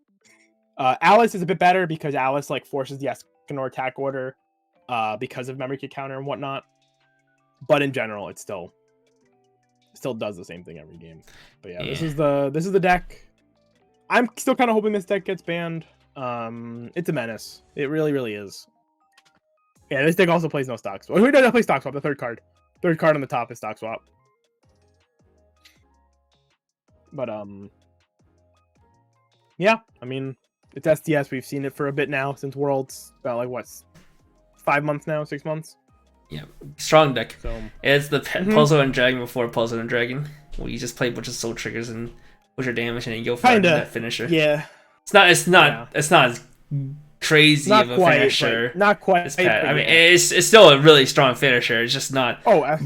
Alice is a bit better because Alice like forces the Escanor attack order because of memory kick counter and whatnot. But in general, it still does the same thing every game. But yeah, this is the deck. I'm still kind of hoping this deck gets banned. It's a menace. It really, really is. Yeah, this deck also plays no stock swap. Who doesn't play stock swap? The third card on the top is stock swap. But yeah, I mean, it's STS. We've seen it for a bit now since Worlds. About like what, 5 months now, 6 months. Yeah, strong deck. So it's the puzzle and dragon before puzzle and dragon. Where you just play a bunch of soul triggers and push your damage and then you go for that finisher. Yeah, it's not as crazy of a finisher. Not quite. It's bad. I mean, it's still a really strong finisher. It's just not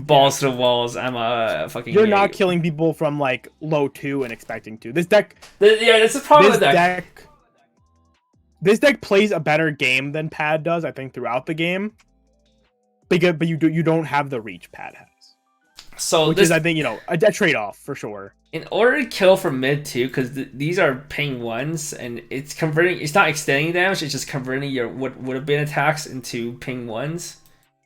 balls to the walls. I'm a fucking. You're not killing people from like low 2 and expecting to. This deck. That's the problem with that. This deck plays a better game than Pad does. I think throughout the game. But you don't have the reach Pad has. So which is, I think, a trade-off for sure. In order to kill from mid too, because these are ping ones, and it's converting. It's not extending damage. It's just converting your what would have been attacks into ping ones.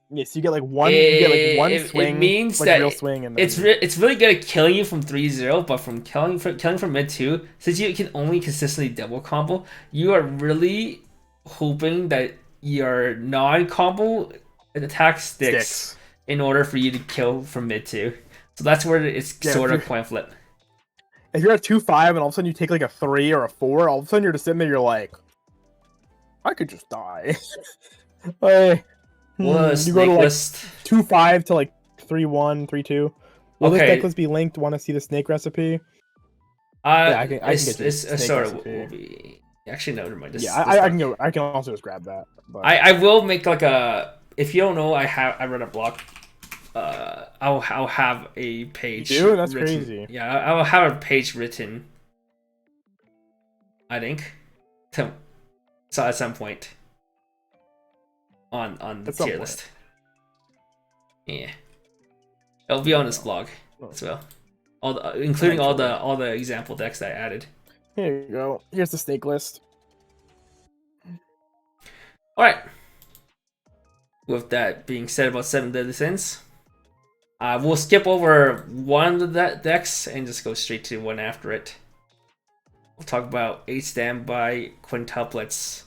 Yeah, so you get like one. You get like one swing. It means like that real swing, and then... it's really good at killing you from 3-0, but from killing from mid 2, since you can only consistently double combo, you are really hoping that your non-combo attack sticks in order for you to kill from mid 2. So that's where it's sort of coin flip. If you're at 2-5 and all of a sudden you take like a 3 or a 4, all of a sudden you're just sitting there, you're like, I could just die. You go to like 2-5 to like 3-1, 3-2. Will this deck list be linked? Want to see the snake recipe? I can get it's sort of will be. Actually, no, never mind. I can also just grab that. But... I will make like a. If you don't know, I read a blog. I'll have a page. You do? That's written. crazy. Yeah, I'll have a page written. I think, so at some point. On the tier list. Yeah, it'll be on this blog as well. Including all the example decks that I added. Here you go. Here's the snake list. All right. With that being said about 7 Deadly Sins, we'll skip over one of the decks and just go straight to one after it. We'll talk about 8 standby quintuplets.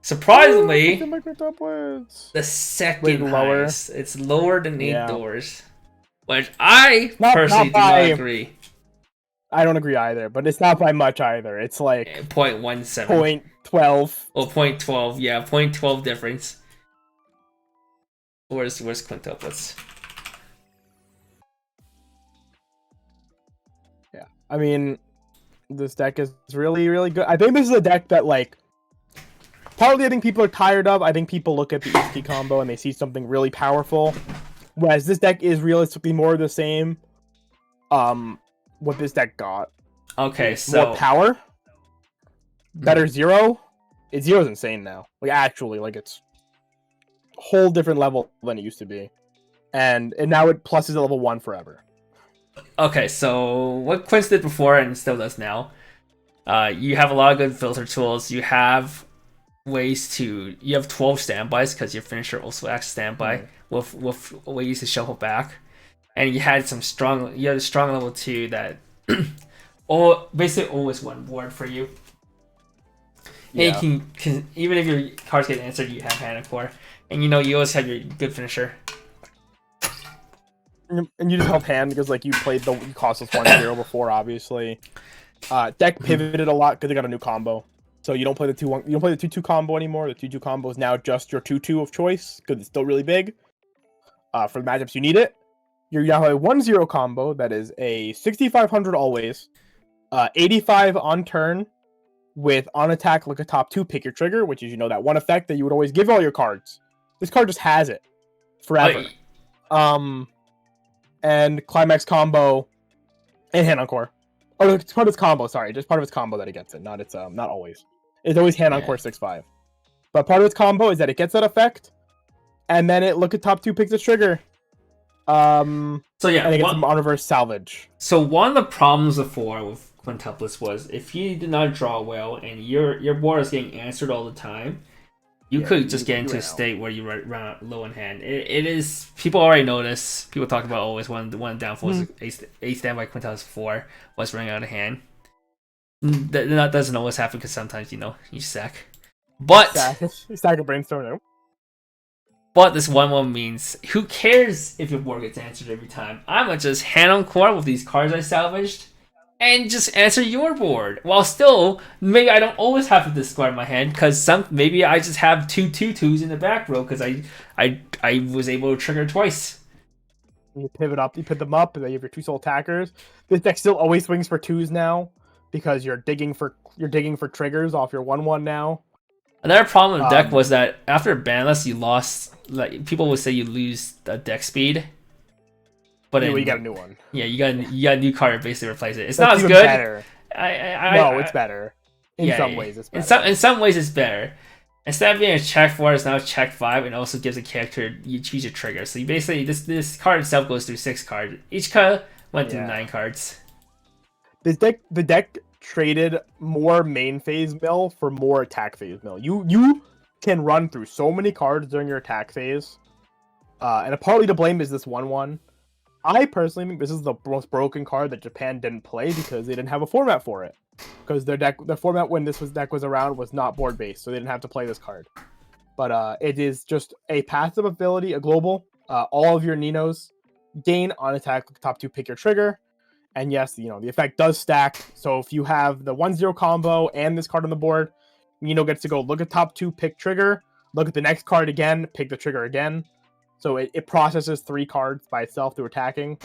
Surprisingly, the second highest. It's lower than 8 doors, which I personally do not agree. I don't agree either, but it's not by much either. It's like 0.17. 0.12. Oh, 0.12. Yeah, 0.12 difference. Where's quintuplets? Yeah, I mean, this deck is really, really good. I think this is a deck that, like, partly I think people are tired of. I think people look at the ESP combo and they see something really powerful. Whereas this deck is realistically more of the same. What this deck got. Okay, so... more power. Better zero. Zero's insane now. Like, actually, like, it's a whole different level than it used to be. And now it pluses at level 1 forever. Okay, so what Quince did before and still does now, you have a lot of good filter tools. You have ways to... You have 12 standbys because your finisher also acts standby with ways to shuffle back. And you had some strong... You had a strong level 2 that... basically always one board for you. Yeah. And you can... Even if your cards get answered, you have Mana Core. And you always have your good finisher. And you just help hand because like you played the costless 1-0 before, obviously. Deck pivoted a lot because they got a new combo. So you don't play the 2-1. You don't play the 2-2 combo anymore. The 2-2 combo is now just your 2-2 of choice because it's still really big. For the matchups you need it. You now have a 1-0 combo that is a 6,500 always, 85 on turn, with on attack like a top 2 pick your trigger, which is that one effect that you would always give all your cards. This card just has it forever. And climax combo and hand on core. Oh, it's part of its combo. Sorry, just part of its combo that it gets it. Not always. It's always hand on core 6/5. But part of its combo is that it gets that effect, and then look at top 2 picks the trigger. So yeah, and it gets some on reverse salvage. So one of the problems before with quintuplets was if you did not draw well and your board is getting answered all the time, you could just get into a state where you run out low in hand. It is, people already know this. People talk about always one downfall is a standby quintuplets 4 was running out of hand. That doesn't always happen because sometimes you sack. But stack a brainstorm now. But this 1/1 means, who cares if your board gets answered every time? I'm gonna just hand on court with these cards I salvaged and just answer your board. While still, maybe I don't always have to discard my hand because maybe I just have 2 2/2s in the back row because I was able to trigger twice. You pivot up, you put them up, and then you have your 2 soul attackers. This deck still always swings for 2s now because you're digging for triggers off your 1/1 now. Another problem with the deck was that after banless, you lost. Like people would say, you lose the deck speed. But you got a new one. Yeah, you got a new card to basically replace it. It's not as good. Better. It's better. In some ways, it's better. In some ways, it's better. Instead of being a check 4, it's now a check 5, and also gives a character you choose your trigger. So you basically this card itself goes through 6 cards. Each card went through 9 cards. The deck traded more main phase mill for more attack phase mill. You can run through so many cards during your attack phase, and partly to blame is this 1/1. I personally think this is the most broken card that Japan didn't play because they didn't have a format for it. Because their format when this deck was around was not board based, so they didn't have to play this card. But it is just a passive ability, a global. All of your Ninos gain on attack top 2 pick your trigger. And yes, the effect does stack. So if you have the 1/0 combo and this card on the board, Nino gets to go look at top 2, pick trigger, look at the next card again, pick the trigger again. So it processes 3 cards by itself through attacking.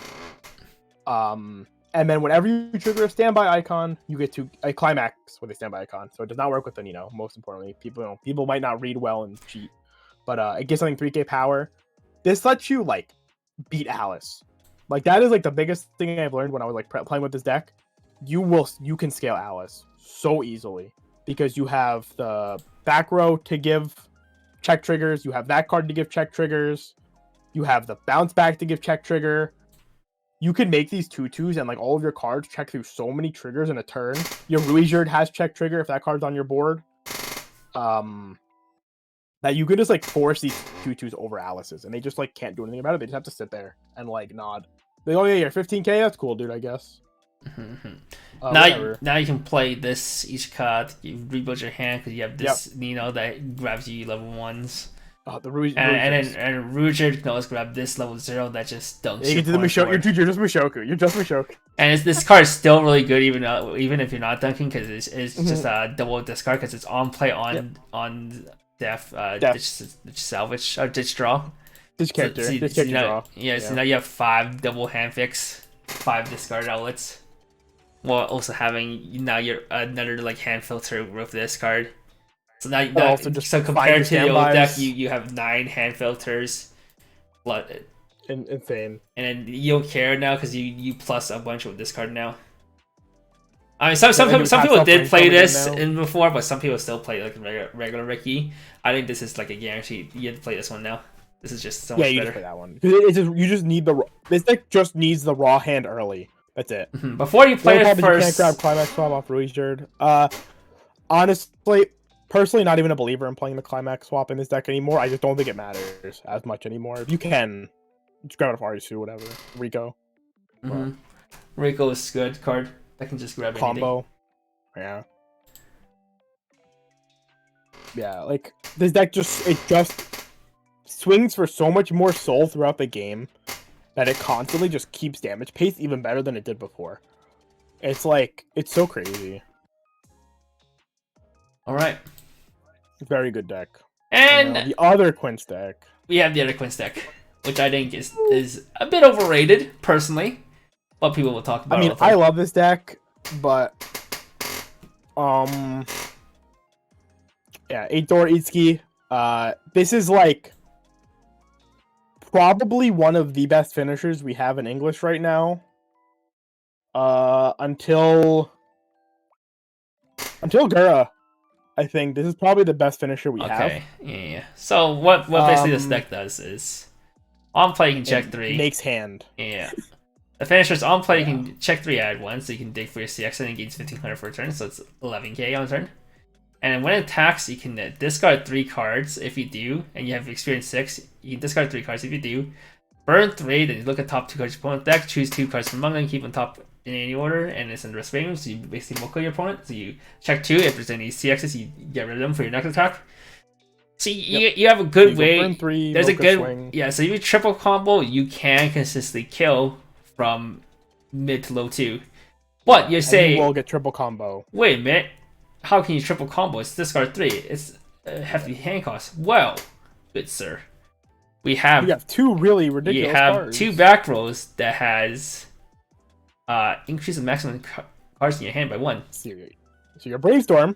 And then whenever you trigger a standby icon, you get to a climax with a standby icon. So it does not work with the Nino. Most importantly, people might not read well and cheat, but it gives something 3k power. This lets you beat Alice. That is the biggest thing I've learned when I was playing with this deck. You can scale Alice so easily because you have the back row to give check triggers. You have that card to give check triggers. You have the bounce back to give check trigger. You can make these 2/2s and all of your cards check through so many triggers in a turn. Your Ruijerd has check trigger if that card's on your board. That you can just force these 2/2s over Alice's, and they just can't do anything about it. They just have to sit there and nod. Oh yeah, you're 15k. That's cool, dude. I guess. Now you can play this each card. You rebuild your hand because you have this Nino that grabs you level 1s. Oh, the Ruijerd. And Ruijerd can always grab this level 0 that just dunks. You're just Mushoku. You're just Mushoku. And this card is still really good, even if you're not dunking, because it's just a double discard because it's on play on def ditch salvage or ditch draw. Ditch character. Draw. Yeah, so now you have 5 double hand fix, 5 discard outlets, while also having you're another hand filter with this card. So now compared to the old deck, you have 9 hand filters. Insane. And then you don't care now because you plus a bunch with this card now. I mean, some people did play this before, but some people still play regular Ricky. I think this is a guarantee. You have to play this one now. This is just so much better. Yeah, you just play that one. You just need this deck just needs the raw hand early. That's it. Before you play it first, you can't grab Climax Swap off Ruijerd. Honestly, personally, not even a believer in playing the Climax Swap in this deck anymore. I just don't think it matters as much anymore. If you can, just grab it off Arisu, whatever. Rico. Rico is a good card. I can just grab combo. Anything. Yeah, this deck just swings for so much more soul throughout the game that it constantly just keeps damage pace even better than it did before. It's so crazy. All right. Very good deck. And the other Quince deck. We have the other Quince deck, which I think is a bit overrated, personally. But people will talk about. I mean, I love this deck, but yeah, 8-door Itsuki. This is probably one of the best finishers we have in English right now. Until Gura. I think this is probably the best finisher we have. Okay, yeah. So what basically this deck does is on play you can check 3. Makes hand. Yeah. The finisher's on play you can check 3 add 1, so you can dig for your CX and it gains 1500 for a turn, so it's 11k on turn. And then when it attacks, you can discard 3 cards if you do, and you have experience 6. You can discard 3 cards if you do. Burn 3, then you look at top 2 cards of your opponent's deck, choose 2 cards from among them, keep on top in any order, and it's in the restraint room, so you basically mocha your opponent. So you check 2, if there's any CXs, you get rid of them for your next attack. So you have a good way. Burn 3, there's a good swing. Yeah, so if you triple combo, you can consistently kill from mid to low 2. But you're saying you will get triple combo. Wait a minute. How can you triple combo? It's discard 3. It's a hefty hand cost. Well, good sir. We have 2 really ridiculous cards. 2 back rows that has increase the maximum cards in your hand by 1. So your Brainstorm,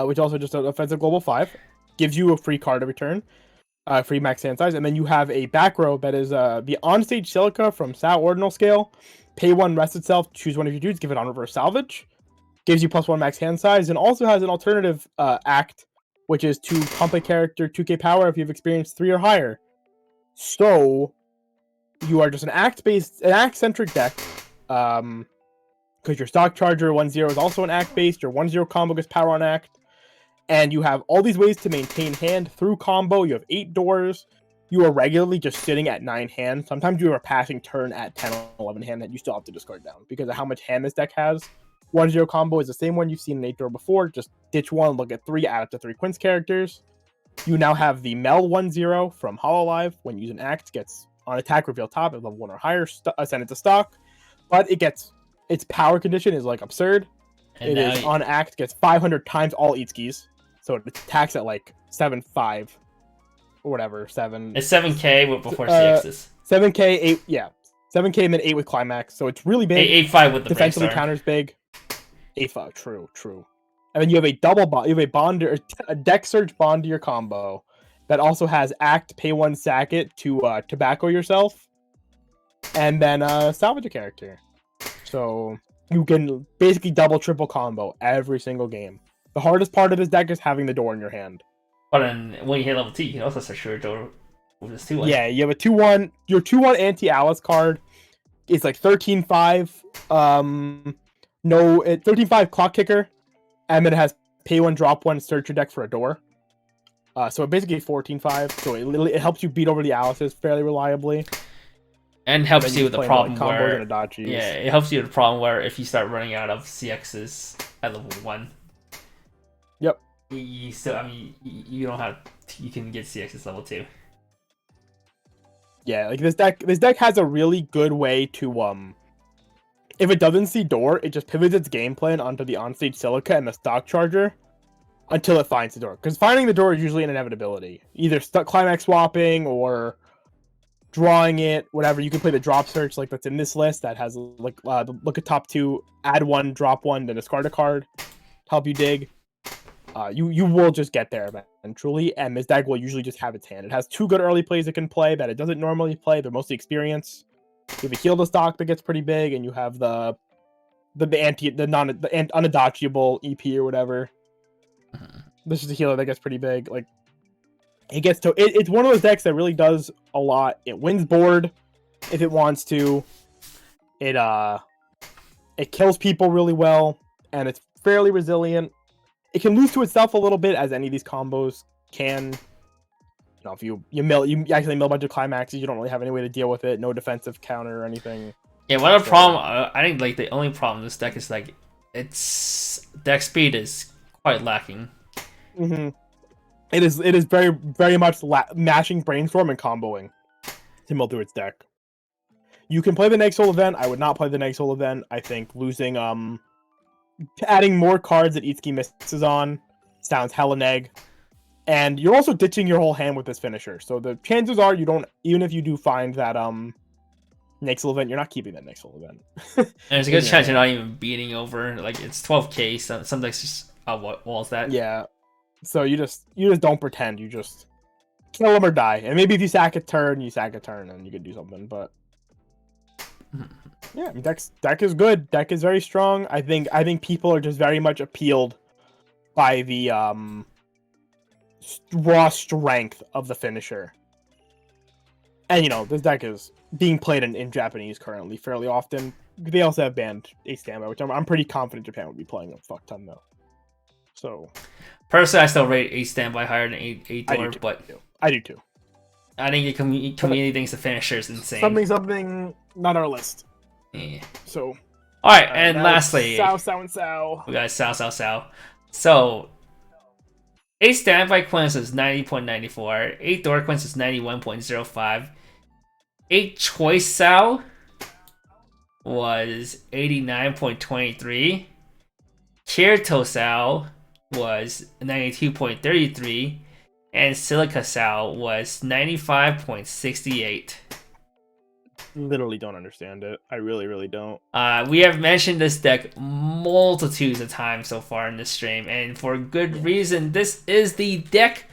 which also just an offensive global 5, gives you a free card every turn, free max hand size, and then you have a back row that is the onstage Silica from Sal Ordinal Scale. Pay 1, rest itself, choose one of your dudes, give it on reverse salvage. Gives you +1 max hand size, and also has an alternative act, which is to pump a character 2k power if you've experienced 3 or higher. So you are just an act-centric deck. Because your stock charger 1-0 is also an act-based, your 1-0 combo gets power on act, and you have all these ways to maintain hand through combo. You have 8 doors. You are regularly just sitting at 9 hand. Sometimes you are passing turn at 10 or 11 hand that you still have to discard down because of how much hand this deck has. 1-0 combo is the same one you've seen in 8 door before. Just ditch 1, look at 3, add up to 3 Quince characters. You now have the Mel 1-0 from Hololive. When using act, gets on attack, reveal top at level 1 or higher, send it to stock. But it gets its power condition is like absurd. And it is on act, gets 500 times all Itskis. So it attacks at like 7-5 or whatever. 7. It's 7k with before CXs. 7k 8, yeah. 7k and then 8 with climax. So it's really big. 8-5 with the defensively counters big. 8-5, true. And then you have a double bond. You have a bonder, a deck search bond to your combo that also has act, pay 1, sack it to tobacco yourself, and then salvage a character. So you can basically double triple combo every single game. The hardest part of this deck is having the door in your hand. But then when you hit level 2, you can also search your door with this 2-1. Yeah, you have a 2-1. Your 2-1 anti-Alice card is like 13-5. 13-5 clock kicker. And then it has pay 1, drop 1, search your deck for a door. So basically 14-5. So it helps you beat over the Alices fairly reliably. And helps you with the problem where... it helps you with the problem where if you start running out of CXs at level 1... Yep. You don't have... You can get CXs level 2. Yeah, like this deck has a really good way to... If it doesn't see door, it just pivots its game plan onto the onstage Silica and the stock charger until it finds the door. Because finding the door is usually an inevitability. Either climax swapping or drawing it, whatever. You can play the drop search like that's in this list that has like look at top 2, add 1, drop 1, then discard a card to help you dig. You will just get there eventually, and this deck will usually just have its hand. It has 2 good early plays it can play that it doesn't normally play. They're mostly experience. You have a heal to stock that gets pretty big, and you have the unadodgeable EP or whatever. This is a healer that gets pretty big. Like it's one of those decks that really does a lot. It wins board if it wants to. It kills people really well, and it's fairly resilient. It can lose to itself a little bit, as any of these combos can. You know, if you actually mill a bunch of climaxes, you don't really have any way to deal with it. No defensive counter or anything. Yeah, one of the problem, I think like the only problem with this deck is like its deck speed is quite lacking. Mm-hmm. It is very, very much mashing brainstorm and comboing to mill through its deck. You can play the next soul event. I would not play the next soul event. I think losing adding more cards that Itsuki misses on sounds hella neg. And you're also ditching your whole hand with this finisher. So the chances are you don't, even if you do find that next soul event, you're not keeping that next soul event. And there's a good chance you're not even beating over. Like it's 12k. Some decks just walls that. Yeah. So you just don't pretend. You just kill them or die. And maybe if you sack a turn, and you can do something. But yeah, I mean, deck is good. Deck is very strong. I think people are just very much appealed by the raw strength of the finisher. And you know, this deck is being played in Japanese currently fairly often. They also have banned Ace Standby, which I'm pretty confident Japan would be playing a fuck ton though. So personally, I still rate Ace Standby higher than 8-door, but I do too. I think the community thinks the finisher is insane. Something not on our list. Yeah. So. All right, and lastly, Sao. We got Sao. So, 8 standby Quince is 90.94, 8 door Quince is 91.05, 8 choice Sao was 89.23, Kirito Sao was 92.33, and Silica Sao was 95.68. Literally don't understand it. I really don't. We have mentioned this deck multitudes of times so far in this stream, and for good reason. This is the deck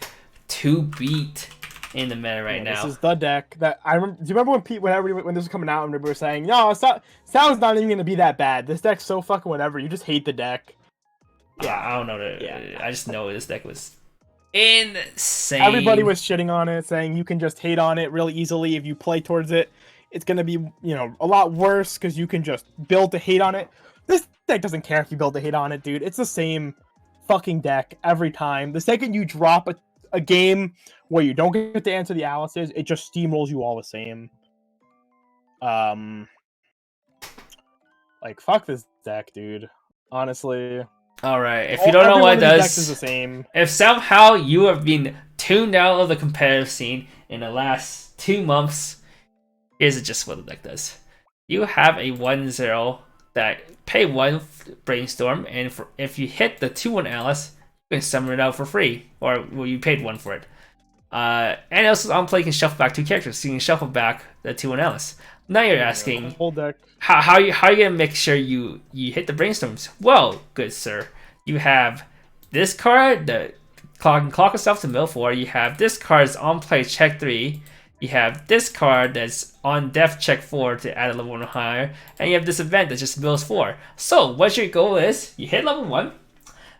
to beat in the meta right now. This is the deck that I remember. Do you remember when this was coming out and we were saying, no, Sal's not even gonna be that bad. This deck's so fucking whatever. You just hate the deck. Yeah, I don't know. I just know this deck was insane. Everybody was shitting on it, saying you can just hate on it really easily if you play towards it. It's gonna be, you know, a lot worse because you can just build to hate on it. This deck doesn't care if you build to hate on it, dude. It's the same fucking deck every time. The second you drop a game where you don't get to answer the Alices, it just steamrolls you all the same. Like, fuck this deck, dude. Honestly. Alright, if you don't know what it does, is the same. If somehow you have been tuned out of the competitive scene in the last 2 months, here's just what the deck does. You have a 1/0 that pay 1 brainstorm, and if you hit the 2/1 Alice, you can summon it out for free, or well, you paid 1 for it. And also on play, you can shuffle back 2 characters, so you can shuffle back the 2/1 Alice. Now you're asking, whole deck. How you gonna make sure you hit the brainstorms? Well, good sir, you have this card, the clock itself to mill 4. You have this card's on play check 3. You have this card that's on def check 4 to add a level 1 higher, and you have this event that just mills 4. So what your goal is, you hit level 1,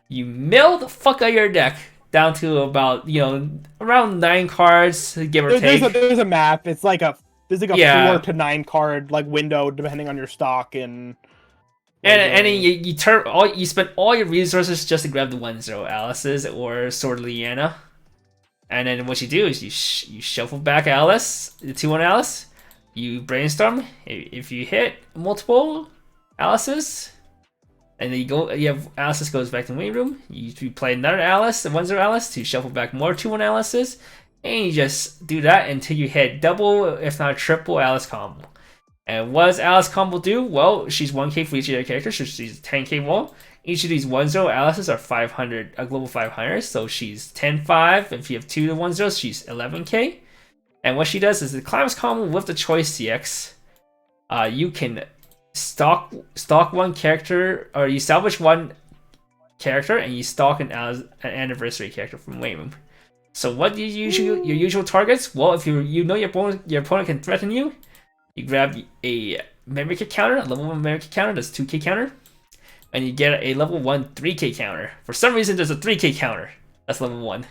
you mill the fuck out of your deck down to about, you know, around 9 cards, give or take. There's a map. It's like there's like a 4 to 9 card like window depending on your stock and then you spend all your resources just to grab the 1/0 Alice's or Sword of Liana. And then what you do is you shuffle back Alice, the 2/1 Alice, you brainstorm. If you hit multiple Alice's, and then you have Alice's goes back to the waiting room, you play another Alice, the 1/0 Alice, to shuffle back more 2/1 Alice's, and you just do that until you hit double, if not triple Alice combo. And what does Alice combo do? Well, she's 1k for each of their characters, so she's 10k wall. Each of these 1/0 Alices are 500, a global 500, so she's 10-5. If you have 2 to 1/0s, she's 11k. And what she does is the Climax combo with the Choice CX. You can stock 1 character, or you salvage 1 character, and you stock an anniversary character from Wayne Room. So what do your usual targets? Well, if you know your opponent can threaten you, you grab a memory kit counter, a level 1 memory kit counter, that's 2k counter. And you get a level 1 3k counter. For some reason, there's a 3k counter. That's level 1.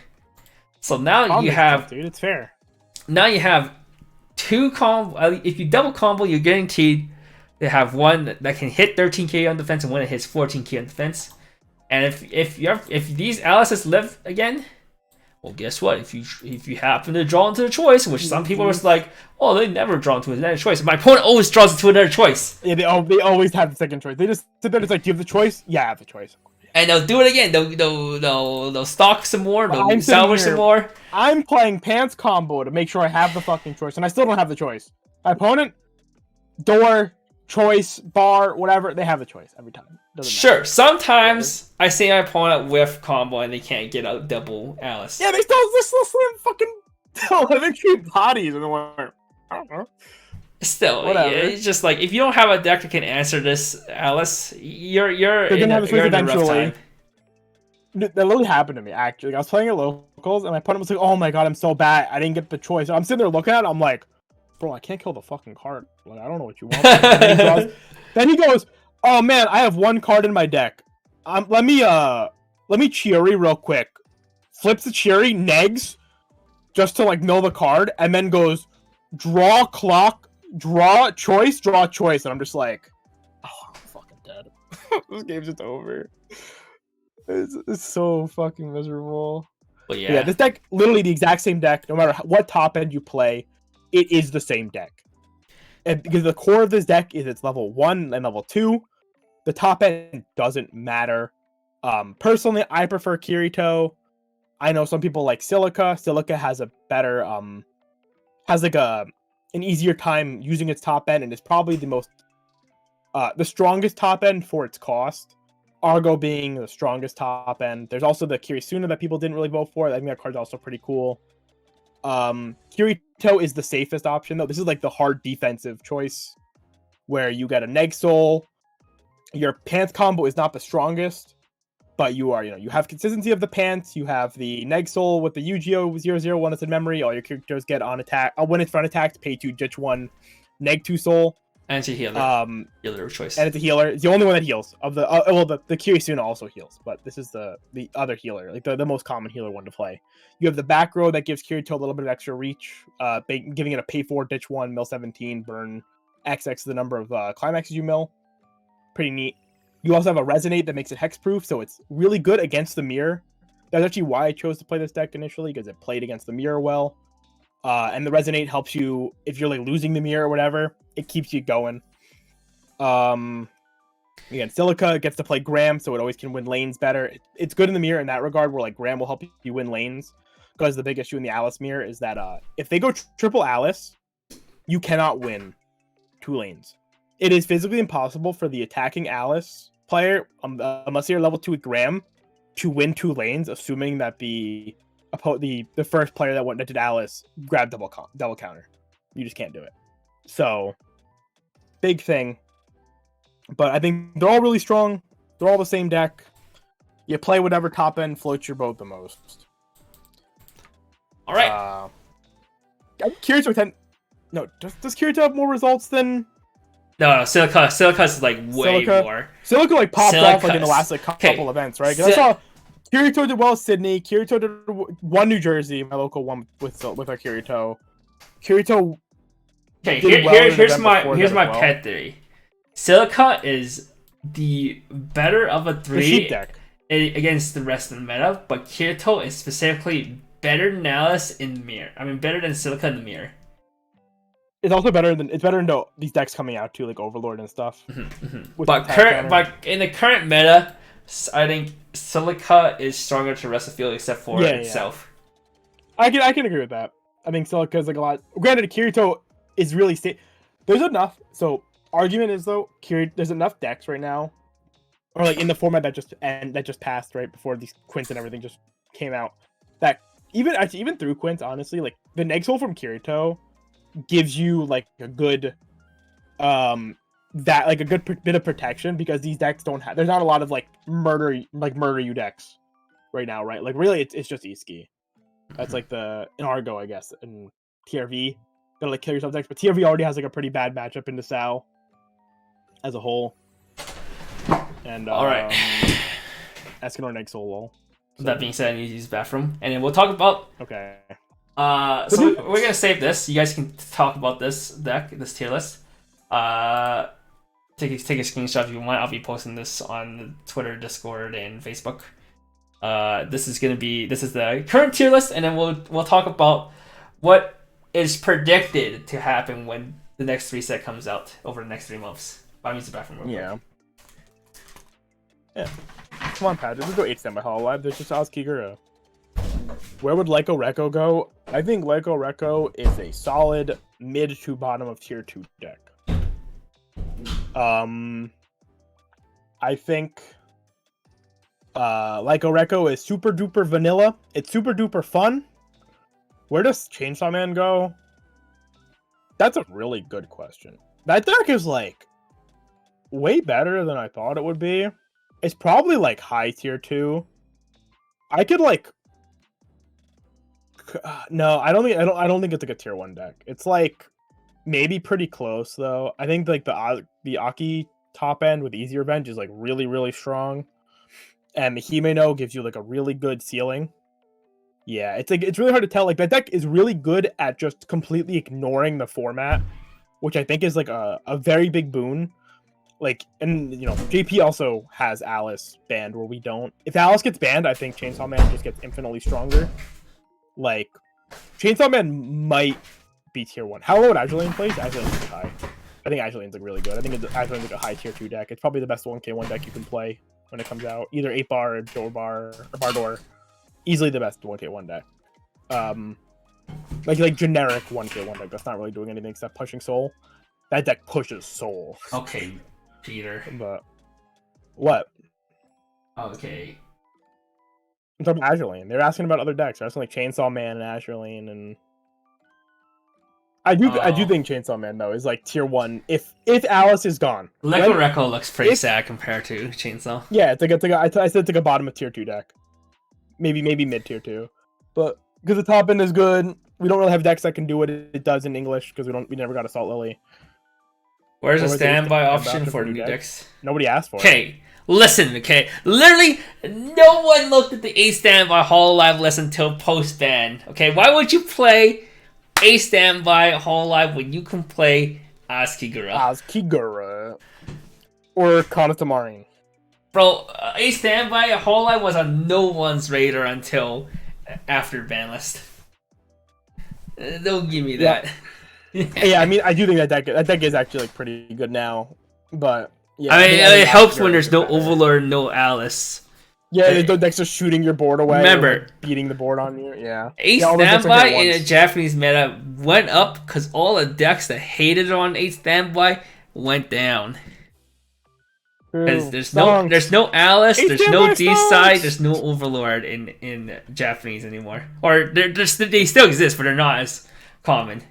So now you have... Dude, it's fair. Now you have 2 combo... If you double combo, you're guaranteed to have 1 that can hit 13k on defense and 1 that hits 14k on defense. And if these Alices live again... Well, guess what? If you happen to draw into a choice, which some people was like, oh, they never draw into another choice. My opponent always draws into another choice. Yeah, they always have the second choice. They just sit there and it's like, do you have the choice? Yeah, I have the choice. And they'll do it again. They'll stock some more. They'll salvage some more. I'm playing pants combo to make sure I have the fucking choice, and I still don't have the choice. My opponent, door, choice, bar, whatever, they have the choice every time. Sure, sometimes I see my opponent whiff combo and they can't get out double Alice. Yeah, they still slam fucking 11k bodies in the water. I don't know. Still, yeah, it's just like, if you don't have a deck that can answer this Alice, you're in a rough time. That literally happened to me, actually. Like, I was playing at locals, and my opponent was like, oh my god, I'm so bad, I didn't get the choice. So I'm sitting there looking at it, I'm like, bro, I can't kill the fucking card. Like, I don't know what you want. Then he goes, oh man, I have 1 card in my deck. Let me let me Chiori real quick. Flips the Chiori, negs, just to like mill the card, and then goes draw clock, draw choice, and I'm just like, oh, I'm fucking dead. This game's just over. It's so fucking miserable. But Yeah, this deck, literally the exact same deck, no matter what top end you play, it is the same deck. And because the core of this deck is its level 1 and level 2, the top end doesn't matter. Personally, I prefer Kirito. I know some people like Silica. Silica has a better, has like an easier time using its top end, and is probably the strongest top end for its cost. Argo being the strongest top end. There's also the Kirisuna that people didn't really vote for. I think that card's also pretty cool. Kirito is the safest option, though. This is like the hard defensive choice, where you get a Neg Soul. Your Pants combo is not the strongest, but you are, you have consistency of the Pants. You have the Neg Soul with the Yu-Gi-Oh! 001 as in memory. All your characters get on attack. When it's front attacked, pay 2, ditch 1, Neg 2 Soul. And it's a healer. Healer of choice. And it's a healer. It's the only one that heals. Of the the Kirisuna also heals, but this is the other healer, like the most common healer one to play. You have the back row that gives Kirito a little bit of extra reach, giving it a pay 4, ditch 1, mill 17, burn XX the number of climaxes you mill. Pretty neat. You also have a resonate that makes it hexproof, so it's really good against the mirror. That's actually why I chose to play this deck initially, because it played against the mirror well. And the resonate helps you if you're like losing the mirror or whatever. It keeps you going. Again, Silica gets to play Graham, so it always can win lanes better. It's good in the mirror in that regard, where like Graham will help you win lanes. Because the big issue in the Alice mirror is that if they go triple Alice, you cannot win 2 lanes. It is physically impossible for the attacking Alice player, unless you're level 2 with Graham, to win 2 lanes, assuming that the first player that did Alice grabbed double counter. You just can't do it. So, big thing. But I think they're all really strong. They're all the same deck. You play whatever top end floats your boat the most. All right. I'm curious what 10. No, does Kirito have more results than? No, Silica's like way more. Silica like popped off like in the last like couple events, right? Because I saw Kirito did well Sydney. Kirito did one New Jersey, my local one with our Kirito. Kirito. Okay, here's my pet theory. Silica is the better of a 3 deck against the rest of the meta, but Kirito is specifically better than Alice in the mirror. I mean, better than Silica in the mirror. It's also better than these decks coming out too, like Overlord and stuff. But in the current meta, I think Silica is stronger to the rest of the field except for itself. Yeah. I can agree with that. I think Silica is like a lot. Granted, Kirito is really there's enough. So argument is though, there's enough decks right now, or like in the format that just passed right before these Quints and everything just came out. That even through Quints, honestly, like the Nexol from Kirito gives you like a good bit of protection, because these decks there's not a lot of like murder you decks right now, right? Like really it's just Iski. That's like in Argo, I guess, and TRV gotta like kill yourself decks, but TRV already has like a pretty bad matchup into Sal as a whole. And alright. Escanor Nexol lol. So that being said, I need to use the bathroom. And then we'll talk about so we're gonna save this. You guys can talk about this deck, this tier list. Take a screenshot if you want. I'll be posting this on Twitter, Discord, and Facebook. This is the current tier list, and then we'll talk about what is predicted to happen when the next reset comes out over the next 3 months. I'll use the bathroom real quick. Yeah. Come on, Patrick. Let's go 8 standby Hololive. There's just Oz Kigura. Where would Lyco Recco go? I think Lyco Recco is a solid mid to bottom of tier 2 deck. I think Lyco Recco is super duper vanilla. It's super duper fun. Where does Chainsaw Man go? That's a really good question. That deck is like way better than I thought it would be. It's probably like high tier 2. I could like no, I don't think it's like a tier 1 deck. It's like maybe pretty close though. I think like the Aki top end with easier bench is like really really strong. and the Himeno gives you like a really good ceiling. Yeah, it's really hard to tell. Like that deck is really good at just completely ignoring the format, which I think is like a very big boon. Like, and you know, JP also has Alice banned where we don't. If Alice gets banned, I think Chainsaw Man just gets infinitely stronger. Like, Chainsaw Man might be tier 1. How low would Azulane plays? Azulane's pretty high. I think Azulane's like really good. I think Azulane's like a high tier 2 deck. It's probably the best 1k1 deck you can play when it comes out. Either 8-bar or Door Bar or Bardor. Easily the best 1k1 deck. Like generic 1k1 deck that's not really doing anything except pushing Soul. That deck pushes Soul. Okay, Peter. But what? Okay. I'm talking about Azulane. They're asking about other decks. They're asking like Chainsaw Man and Azulane, and I do think Chainsaw Man though is like tier 1 if Alice is gone. Lego Reco looks pretty sad compared to Chainsaw. Yeah, I said it's like a bottom of tier 2 deck. Maybe mid tier 2. But because the top end is good, we don't really have decks that can do what it does in English because we never got Assault Lily. Where's a standby option for new decks? Nobody asked for it. Okay, listen, okay. Literally, no one looked at the A standby Hololive list until post-ban. Okay, why would you play A standby Hololive when you can play Askigura? Askigura. Or Kanatamarine. Bro, A standby Hololive was on no one's radar until after ban list. Don't give me that. Yeah, I mean, I do think that deck is actually like pretty good now, but yeah. I mean, it helps when there's no Overlord, no Alice. Yeah, the decks are shooting your board away. Remember, beating the board on you. Yeah. A standby in a Japanese meta went up because all the decks that hated on A standby went down. Because there's no Alice, there's no D-side, there's no Overlord in Japanese anymore. Or they still exist, but they're not as common.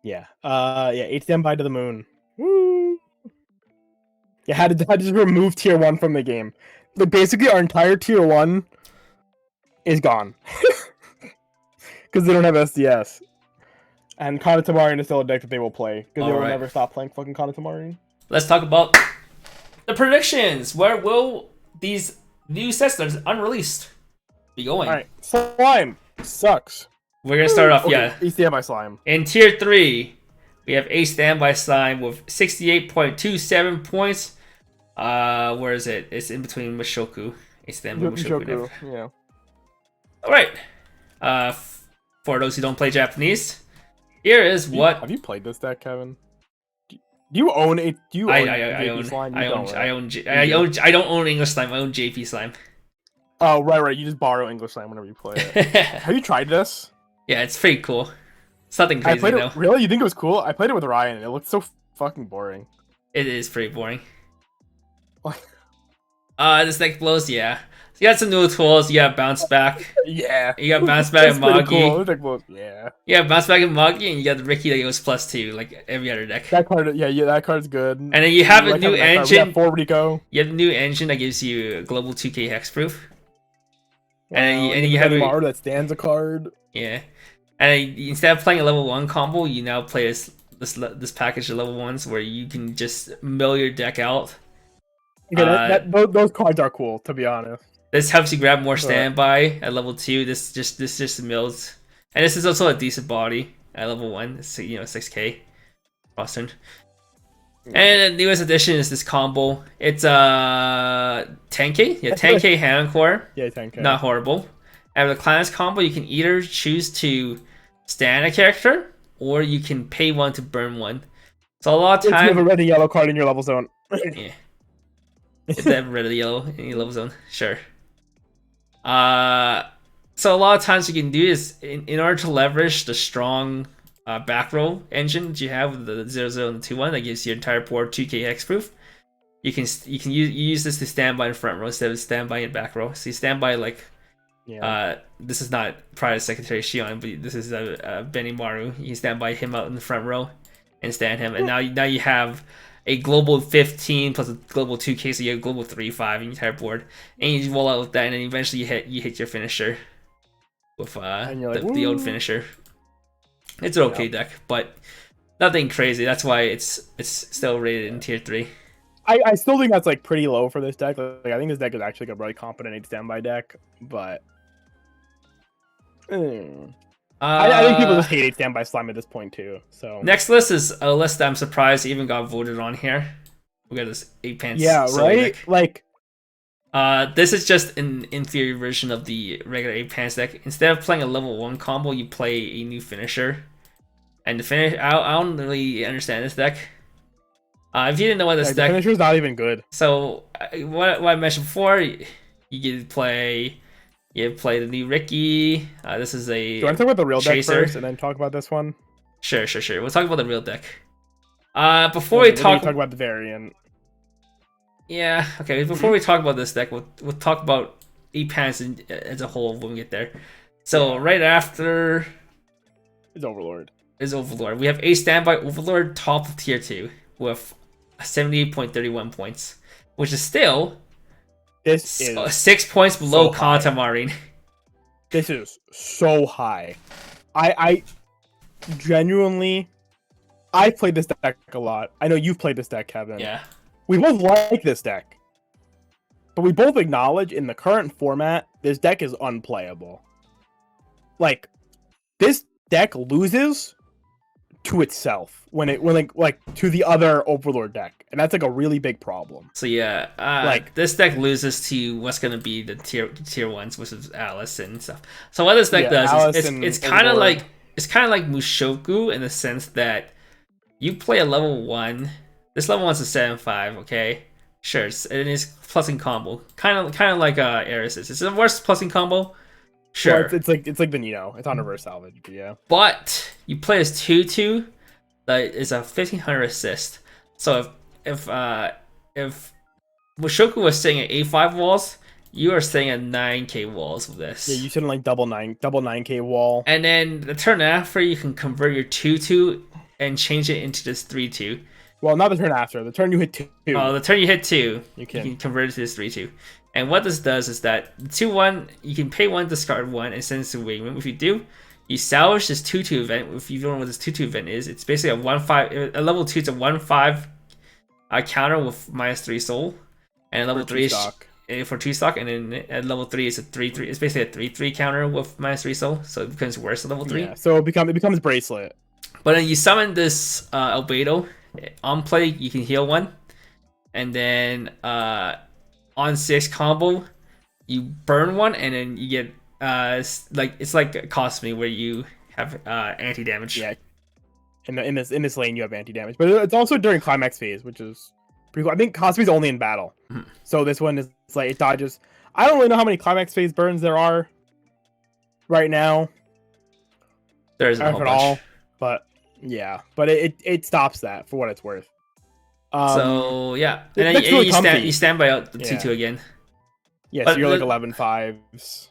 Yeah. 8 standby to the moon. Woo! Yeah, had to just remove tier 1 from the game. Like basically our entire tier 1 is gone. Because they don't have SDS. And Kanatamarine is still a deck that they will play. Because they will never stop playing fucking Kanatamarine. Let's talk about the predictions. Where will these new sets that are unreleased be going? Alright, Slime sucks. We're gonna start off, A standby Slime. In tier 3, we have A standby Slime with 68.27 points. Where is it? It's in between Mushoku. A standby Mushoku. Yeah. Alright. For those who don't play Japanese, here is what. Have you played this deck, Kevin? Do you own a? Do you own JP Slime? I don't own English Slime. I own JP Slime. Oh right. You just borrow English Slime whenever you play it. Have you tried this? Yeah, it's pretty cool. It's nothing crazy though. Really? You think it was cool? I played it with Ryan and it looked so fucking boring. It is pretty boring. This deck blows, yeah. So you got some new tools, you got Bounce Back. Yeah. You got Bounce Back and Magi. Cool. Yeah. You got Bounce Back and Magi, and you got the Ricky that goes +2, like every other deck. That card, yeah, that card's good. And then you have a new engine. For Rico. You have a new engine that gives you global 2k hexproof. Wow, and you have a that stands a card. Yeah. And instead of playing a level 1 combo, you now play this package of level 1s where you can just mill your deck out. Yeah, those cards are cool, to be honest. This helps you grab more standby at level 2. This just mills, and this is also a decent body at level 1. It's 6k Boston. And the newest addition is this combo. It's 10k, yeah, 10k hand core. Yeah, 10k. Not horrible. And with the Clans combo, you can either choose to stand a character or you can pay 1 to burn 1. So a lot of time. If you have a red and yellow card in your level zone. Yeah. If they have red or yellow in your level zone, sure. So a lot of times you can do is in order to leverage the strong back row engine that you have with the 0-0 and the 2-1 that gives your entire board 2k hexproof. You can use this to stand by in front row instead of stand by in back row. So you stand by like this is not Pride Secretary Shion, but this is Benny Maru. You can stand by him out in the front row and stand him, and now you have a global 15 plus a global 2k, so you have global 3-5 in your entire board, and you roll out with that, and then eventually you hit your finisher with the old finisher. It's an okay deck, but nothing crazy. That's why it's still rated in tier 3. I still think that's like pretty low for this deck. Like, I think this deck is actually like a really competent 8 standby deck, but I think people just hate 8 standby slime at this point too. So next list is a list that I'm surprised even got voted on here. We got this 8 pants. Yeah, right. Deck. Like, this is just an inferior version of the regular 8 pants deck. Instead of playing a level 1 combo, you play a new finisher. And the finish, I don't really understand this deck. If you didn't know what this deck, the finisher's not even good. So what I mentioned before, you get to play. You play the new Ricky. This is a. Do you want to talk about the real chaser. deck first, and then talk about this one? Sure. We'll talk about the real deck. Before we talk about the variant. Yeah. Okay. Before we talk about this deck, we'll talk about 8 pants as a whole when we get there. So right after is Overlord. We have a standby Overlord top of tier 2 with 78.31 points, which is still 6 points below Kanta Marine. This is so high. I genuinely, I've played this deck a lot. I know you've played this deck, Kevin. Yeah. We both like this deck, but we both acknowledge in the current format, this deck is unplayable. Like, this deck loses to itself when to the other Overlord deck, and that's like a really big problem. So yeah, like this deck loses to what's gonna be the tier ones, which is Alice and stuff. So what this deck does is it's kind of like Mushoku in the sense that you play a level 1. This level 1's a 7/5, okay? Sure, it is plusing combo, kind of like Eris's. It's a worse plusing combo. Sure, well, it's like the Nino. It's on reverse salvage, but yeah. But you play as 2/2, that is a 1500 assist. So if Mushoku was sitting at 8/5 walls, you are sitting at 9k walls with this. Yeah, you sit in like double 9k wall. And then the turn after, you can convert your 2/2 and change it into this 3/2. Well, not the turn after. The turn you hit 2. Oh, the turn you hit 2, you can convert it to this 3/2. And what this does is that 2/1, you can pay 1, discard 1, and send it to Wingman. If you do, you salvage this 2/2 event. If you don't know what this 2/2 event is, it's basically a 1/5. A level 2, it's a 1/5 counter with -3 soul, and level 3 is for 2 stock, and then at level 3 is a 3/3. It's basically a 3/3 counter with -3 soul, so it becomes worse at level 3. Yeah, so it becomes bracelet. But then you summon this Albedo on play. You can heal 1, and then on 6 combo, you burn 1, and then you get it's like Cosme where you have anti damage. Yeah. In this lane you have anti damage, but it's also during climax phase, which is pretty cool. I think Cosme's only in battle, so this one is like it dodges. I don't really know how many climax phase burns there are right now. There isn't a whole bunch. All, but yeah, but it stops that for what it's worth. So yeah, and then you stand by out the 2/2 again. Yeah, so you're like 11/5s.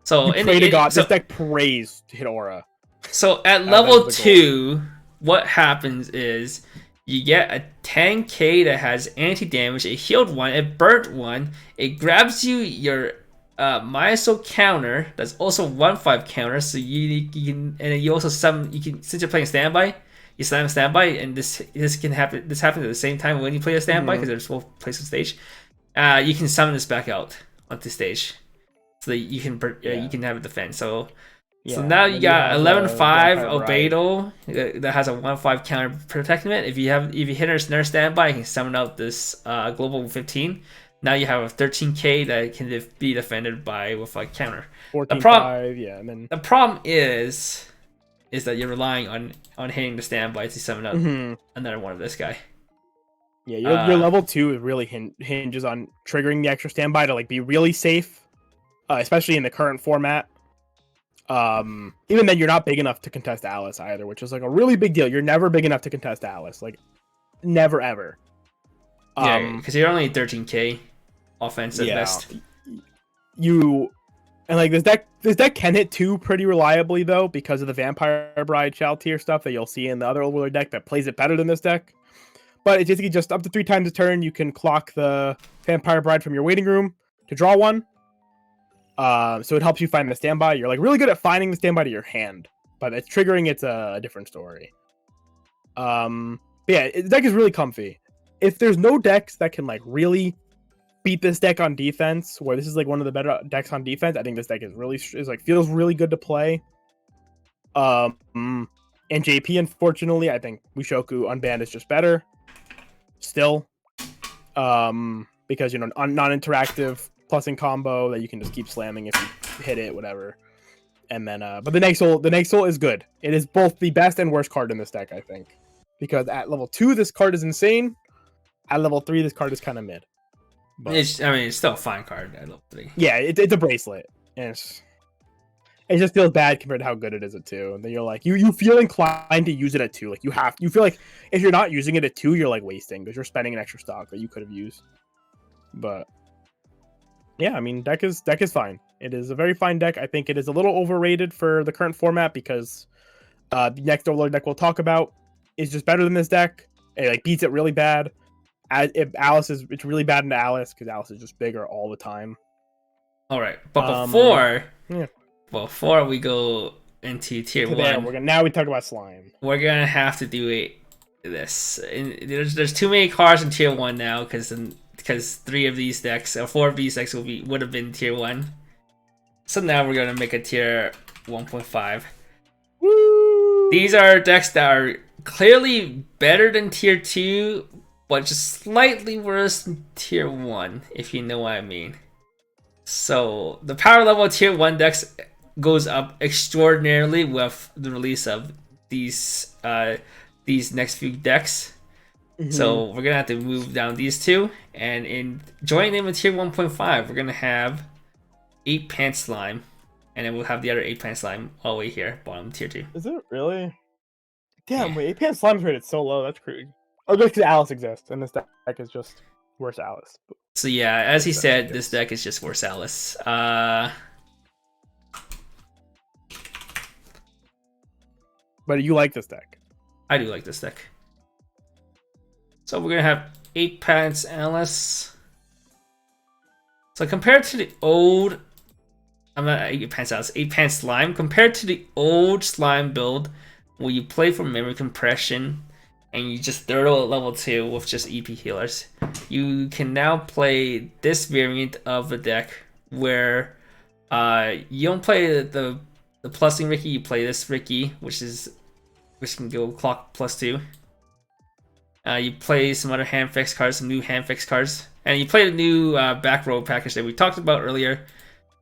So pray to God, this deck prays to hit aura. So at level 2, what happens is you get a 10k that has anti damage, it healed 1, it burnt 1, it grabs you your Myoso counter that's also 1/5 counter, so you can, and then you also summon, you can, since you're playing standby, you summon standby, and this happens at the same time when you play a standby because they're both placed on stage. You can summon this back out onto stage, so that you can have it defend. So now you got 11/5 Albedo that has a 1/5 counter protecting it. If you hit another standby, you can summon out this global 15. Now you have a 13k that can be defended with a counter. 14/5, and then the problem is that you're relying on hitting the standby to summon out another one of this guy. Yeah, your level 2 really hinges on triggering the extra standby to like be really safe, especially in the current format. Even then, you're not big enough to contest Alice either, which is like a really big deal. You're never big enough to contest Alice, like never ever. Yeah, because you're only 13k offensive best. And like this deck can hit 2 pretty reliably though, because of the Vampire Bride Shell tier stuff that you'll see in the other Overlord deck that plays it better than this deck. But it's basically just up to 3 times a turn you can clock the Vampire Bride from your waiting room to draw 1. So it helps you find the standby. You're like really good at finding the standby to your hand, but it's triggering it's a different story. But yeah, the deck is really comfy. if there's no decks that can like really beat this deck on defense, where this is like one of the better decks on defense, I think this deck feels really good to play. And JP, unfortunately, I think Mushoku Unbanned is just better. Still, because non-interactive plusing combo that you can just keep slamming if you hit it, whatever. And then, but the next soul is good. It is both the best and worst card in this deck, I think, because at level 2 this card is insane. At level 3 this card is kind of mid. But, it's still a fine card at level 3. Yeah, it's a bracelet, and it just feels bad compared to how good it is at 2. And then you're like, you feel inclined to use it at 2. Like you feel like if you're not using it at 2, you're like wasting because you're spending an extra stock that you could have used. But yeah, I mean, deck is fine. It is a very fine deck. I think it is a little overrated for the current format because the next Overlord deck we'll talk about is just better than this deck. It like beats it really bad. It's really bad into Alice because Alice is just bigger all the time. All right, but before we go into tier 1, now we talk about slime. We're gonna have to do this. There's too many cards in tier 1 now because 3 of these decks or 4 of these decks would have been tier 1. So now we're gonna make a tier 1.5. Woo! These are decks that are clearly better than tier 2, but just slightly worse than tier 1, if you know what I mean. So the power level of tier 1 decks goes up extraordinarily with the release of these next few decks. Mm-hmm. So we're gonna have to move down these 2, and in joining them in tier 1.5, we're gonna have 8-Pan Slime, and then we'll have the other 8-Pan Slime all the way here, bottom tier 2. Is it really? Damn, yeah. Wait, 8-Pan Slime's rated so low. That's crazy. Oh, just because Alice exists, and this deck is just worse Alice. So yeah, as he said, this deck is just worse Alice. But you like this deck? I do like this deck. So we're gonna have 8-Pan Alice. So compared to the old, I'm not 8-Pan Alice, 8-Pan Slime. Compared to the old Slime build, where you play for memory compression and you just turtle at level 2 with just EP healers, you can now play this variant of the deck where you don't play the plusing Ricky, you play this Ricky, which can go clock +2. You play some other hand fix cards, some new hand fix cards, and you play the new back row package that we talked about earlier.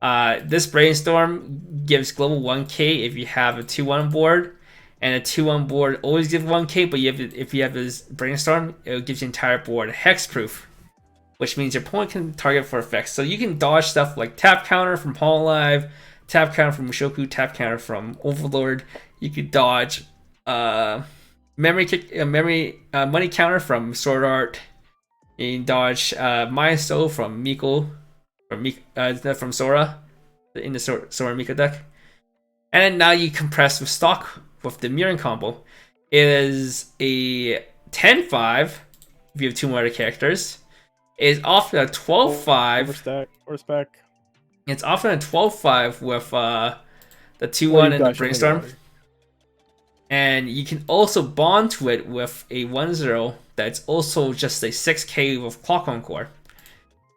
This Brainstorm gives global 1k if you have a 2-1 board, and a 2-1 board always gives 1k, but if you have this Brainstorm, it gives the entire board hexproof, which means your opponent can target for effects. So you can dodge stuff like tap counter from Hololive, tap counter from Mushoku, tap counter from Overlord. You could dodge money counter from Sword Art. You can dodge Maestro from Miko, from Sora, in the Sora Miko deck. And then now you compress with stock with the Mirren combo. It is a 10-5 if you have 2 more other characters. It is often a 12-5. Respect. It's often a 12-5 with the 2-1 and the Brainstorm. And you can also bond to it with a 1-0 that's also just a 6k with Clock Encore.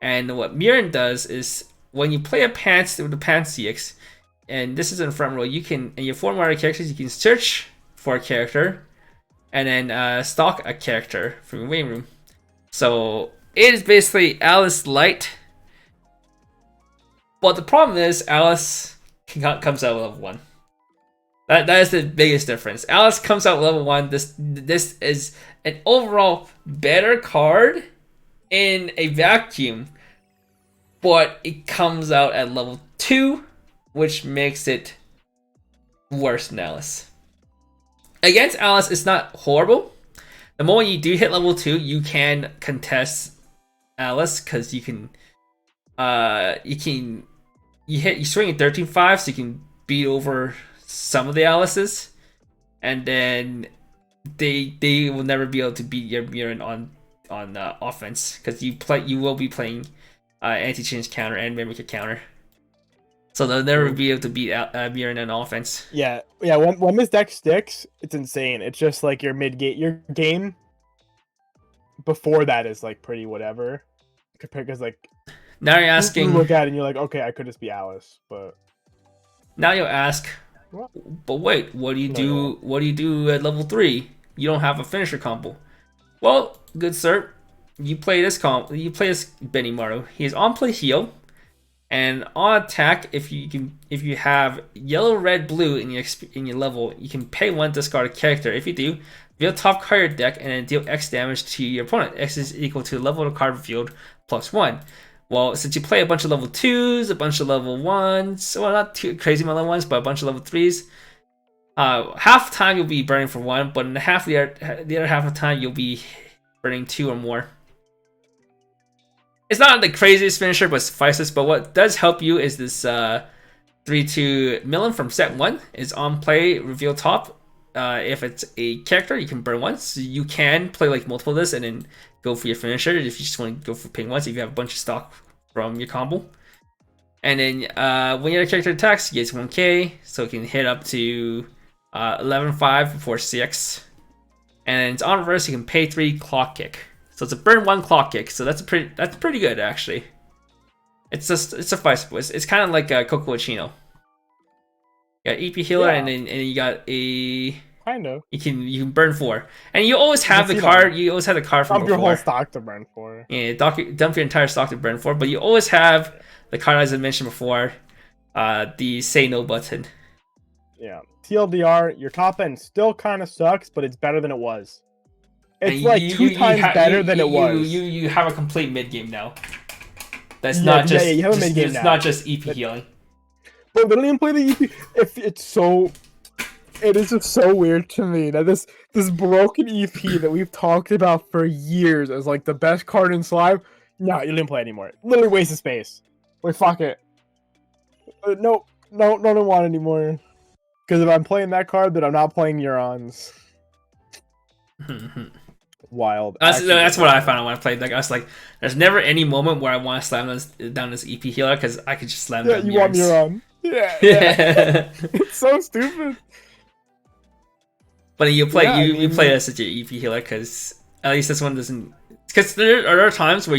And what Mirren does is when you play a Pants with the Pants CX, and this is in front row, you can, and your 4 more characters, you can search for a character and then stock a character from your waiting room. So it is basically Alice Light. But the problem is Alice comes out level 1. That is the biggest difference. Alice comes out level 1. This is an overall better card in a vacuum, but it comes out at level 2, which makes it worse than Alice. Against Alice, it's not horrible. The moment you do hit level 2, you can contest Alice because you swing at 13-5, so you can beat over some of the Alices, and then they will never be able to beat your Mirren on offense because you will be playing anti-change counter and memory counter, so they'll never be able to beat Mirren on offense. Yeah. When this deck sticks, it's insane. It's just like your game before that is like pretty whatever. Compared, because like Now you're you asking. look at it and you're like, okay, I could just be Alice, but Now you'll ask. what? But wait, what do you No, do? you won't. What do you do at level 3? You don't have a finisher combo. Well, good sir, you play this You play this Benimaru. He is on play heal, and on attack. If you have yellow, red, blue in your level, you can pay 1, discard a character. If you do, reveal top card of your deck and then deal X damage to your opponent. X is equal to the level of the card revealed plus 1. Well, since you play a bunch of level 2s, a bunch of level 1s, well, not too crazy level 1s, but a bunch of level 3s, half the time you'll be burning for 1, but in the other half of the time you'll be burning 2 or more. It's not the craziest finisher, but suffices. But what does help you is this 3-2 Millen from set 1 is on play, reveal top. If it's a character, you can burn once. So you can play like multiple of this and then go for your finisher if you just want to go for ping once if you have a bunch of stock from your combo. And then when your character attacks, you get 1k, so it can hit up to 11.5 before 6. And it's on reverse, you can pay 3 clock kick. So it's a burn 1 clock kick, so that's pretty good actually. It's sufficeable. It's kind of like a Cocoachino. You got EP healer, Yeah. and then you got a Kind of. you can burn 4, and you always have the card. You always have the card from Dump your before. whole stock to burn for. Yeah, dump your entire stock to burn 4, but you always have the card as I mentioned before, the say no button. Yeah. TLDR, your top end still kind of sucks, but it's better than it was. It's like two times better than it was. You have a complete mid game now. That's Yeah, not just. yeah, you have a mid-game it's now. not just EP healing. But they don't even play the EP. If it's so, it is just so weird to me that this broken EP that we've talked about for years as like the best card in Slime. No, you didn't play anymore. Literally waste of space. Wait, fuck it. No, don't want anymore. Because if I'm playing that card, then I'm not playing Neurons. Wild. That's what I found when I played. Like I was like, there's never any moment where I want to slam down this EP healer because I could just slam down. You want Neuron? Yeah. It's so stupid. But you play Yeah, play as such an EP healer because at least this one doesn't. Because there are times where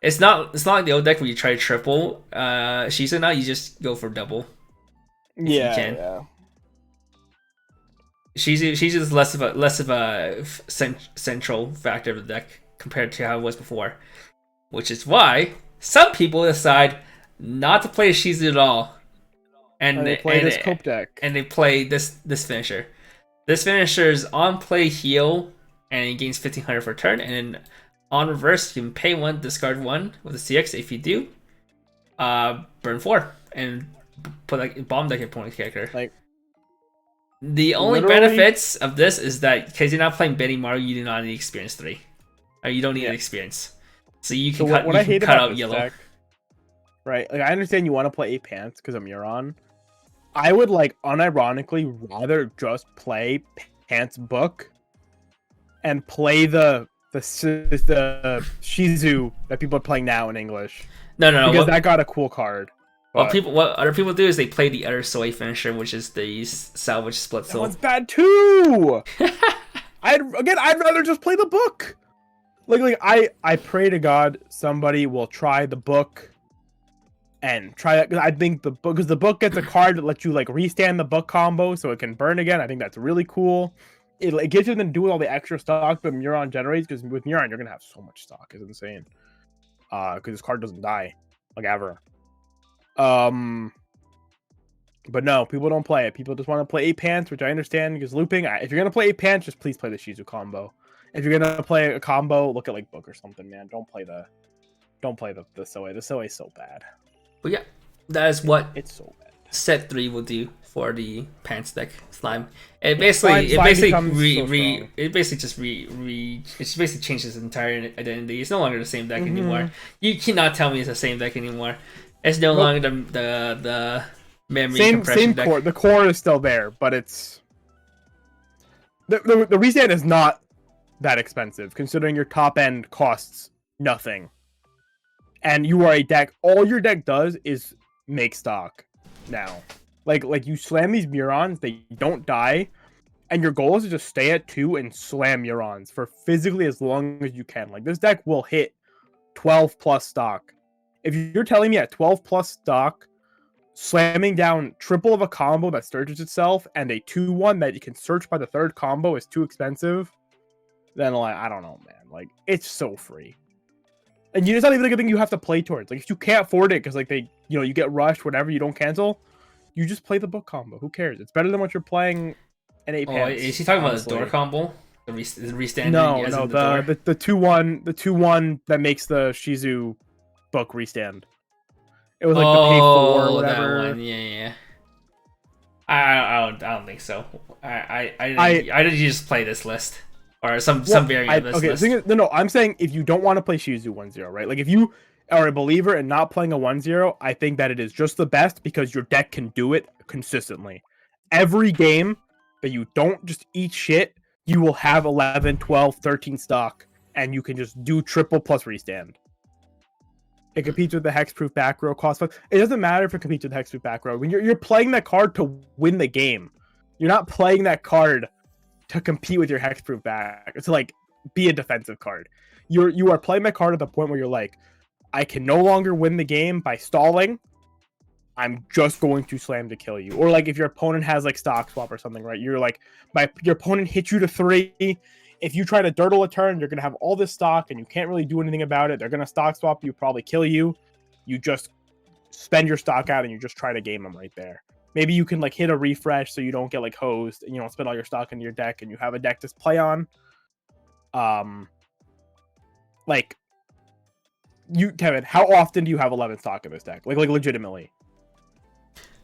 it's not like the old deck where you try to triple Shizu. Now you just go for double. Yeah. you can. Yeah. She's just less of a central factor of the deck compared to how it was before, which is why some people decide not to play Shizu at all, and they play this cope deck, and they play this finisher. This finisher is on play heal, and it gains 1500 for a turn, and then on reverse you can pay 1, discard 1 with a CX. If you do, burn 4 and put like bomb deck your opponent's character. Like. The only benefits of this is that because you're not playing Benimaru, you do not need experience 3. Or you don't need an experience. So you can cut out yellow. Deck, right? Like I understand you want to play 8 pants because of Muron. I would like unironically rather just play Pants Book and play the Shizu that people are playing now in English. No. Because that got a cool card. What other people do is they play the other soy finisher, which is the salvage split soul. That one's bad too. I'd rather just play the book. Like I pray to God somebody will try the book and try that. I think the book, because the book gets a card that lets you like restand the book combo so it can burn again. I think that's really cool. It gives you to do all the extra stock that Muron generates, because with Muron you're gonna have so much stock. It's insane. Because this card doesn't die like ever. But no, people don't play it. People just want to play 8 pants, which I understand because looping. If you're gonna play 8 pants, just please play the Shizu combo. If you're gonna play a combo, look at like book or something, man. Don't play the Soe. The Soe is so bad. But yeah, that is what It's so bad. set 3 will do for the pants deck slime. It Slime basically changes its entire identity. It's no longer the same deck anymore. You cannot tell me it's the same deck anymore. It's no longer the memory compression deck. Core. The core is still there, but it's the restand is not that expensive considering your top end costs nothing, and you are a deck. All your deck does is make stock now. Like you slam these Murons, they don't die, and your goal is to just stay at 2 and slam Urons for physically as long as you can. Like, this deck will hit 12 plus stock. If you're telling me at 12 plus stock, slamming down triple of a combo that searches itself and a 2-1 that you can search by the third combo is too expensive, then like, I don't know, man. Like, it's so free. And it's not even like a thing you have to play towards. Like, if you can't afford it because like they, you get rushed, whatever, you don't cancel, you just play the book combo. Who cares? It's better than what you're playing in 8 pants. Is he talking about the door combo? The restand? No, the 2-1 that makes the Shizu book restand. It was like the pay 4 or whatever. That one. Yeah. I don't think so. I didn't just play this list or some variant of this list. Okay, no. I'm saying if you don't want to play Shizu 1-0, right? Like if you are a believer in not playing a 1-0, I think that it is just the best because your deck can do it consistently. Every game that you don't just eat shit, you will have 11, 12, 13 stock, and you can just do triple plus restand. It competes with the hexproof back row cost. It doesn't matter if it competes with the hexproof back row. When you're playing that card to win the game, you're not playing that card to compete with your hexproof back. It's like be a defensive card. You are playing that card at the point where you're like, I can no longer win the game by stalling. I'm just going to slam to kill you. Or like if your opponent has like stock swap or something, right? You're like, your opponent hits you to 3. If you try to dirtle a turn, you're going to have all this stock and you can't really do anything about it. They're going to stock swap you, probably kill you. You just spend your stock out and you just try to game them right there. Maybe you can like hit a refresh so you don't get like hosed and you don't spend all your stock into your deck and you have a deck to play on. Like, Kevin, how often do you have 11 stock in this deck? Like legitimately.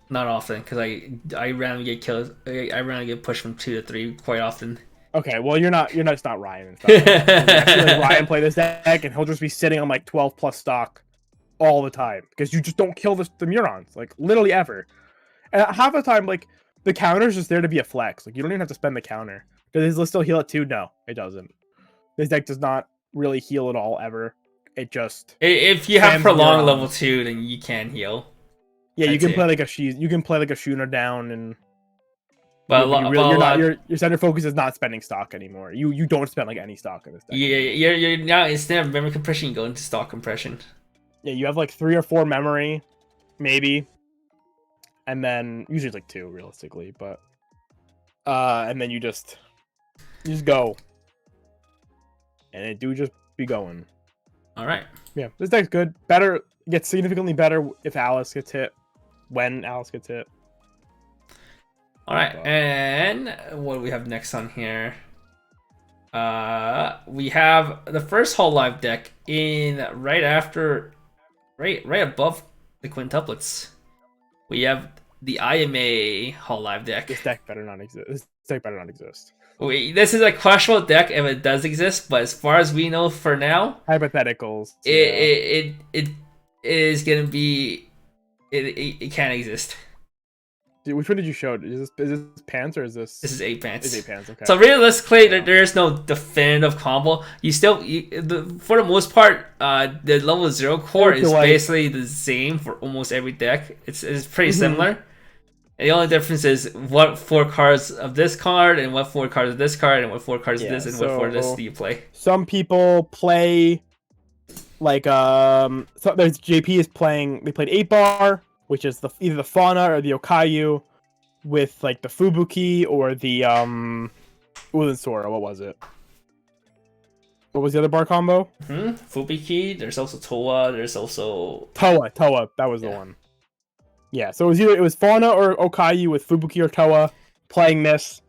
Not often, because I randomly get killed. I randomly get pushed from 2 to 3 quite often. Okay, well you're not Ryan and stuff. Actually, like, Ryan play this deck and he'll just be sitting on like 12 plus stock all the time because you just don't kill the Murons, like literally ever. And half the time, like the counter's just there to be a flex. Like you don't even have to spend the counter. Does his list still heal at 2? No, it doesn't. This deck does not really heal at all ever. It just if you have prolonged level 2, then you can heal. Yeah, you can play like a Shuna down and. But your center focus is not spending stock anymore. You don't spend like any stock in this deck. Yeah, you're now instead of memory compression, you go into stock compression. Yeah, you have like 3 or 4 memory, maybe, and then usually it's like 2 realistically, but and then you just go, and it do just be going. All right. Yeah, this deck's good. Better, gets significantly better if Alice gets hit. When Alice gets hit. All right, and what do we have next on here? We have the first Whole Live deck in right above the quintuplets. We have the IMA Whole Live deck. This deck better not exist. Wait, this is a questionable deck if it does exist, but as far as we know for now, hypotheticals. It is gonna be it can't exist. Dude, which one did you show? Is this pants or is this? This is 8 pants. It's 8 pants. Okay. So realistically, there is no definitive combo. For the most part, the level 0 core is basically the same for almost every deck. It's pretty similar. And the only difference is what 4 cards of this card and what 4 cards of this card and what 4 cards of this and what 4 of this do you play. Some people play like so there's JP is playing. They played 8-bar. Which is either the Fauna or the Okayu, with like the Fubuki or the Sora. What was it? What was the other bar combo? Fubuki. There's also Toa. There's also Toa. That was the one. Yeah. So it was Fauna or Okayu with Fubuki or Toa playing this,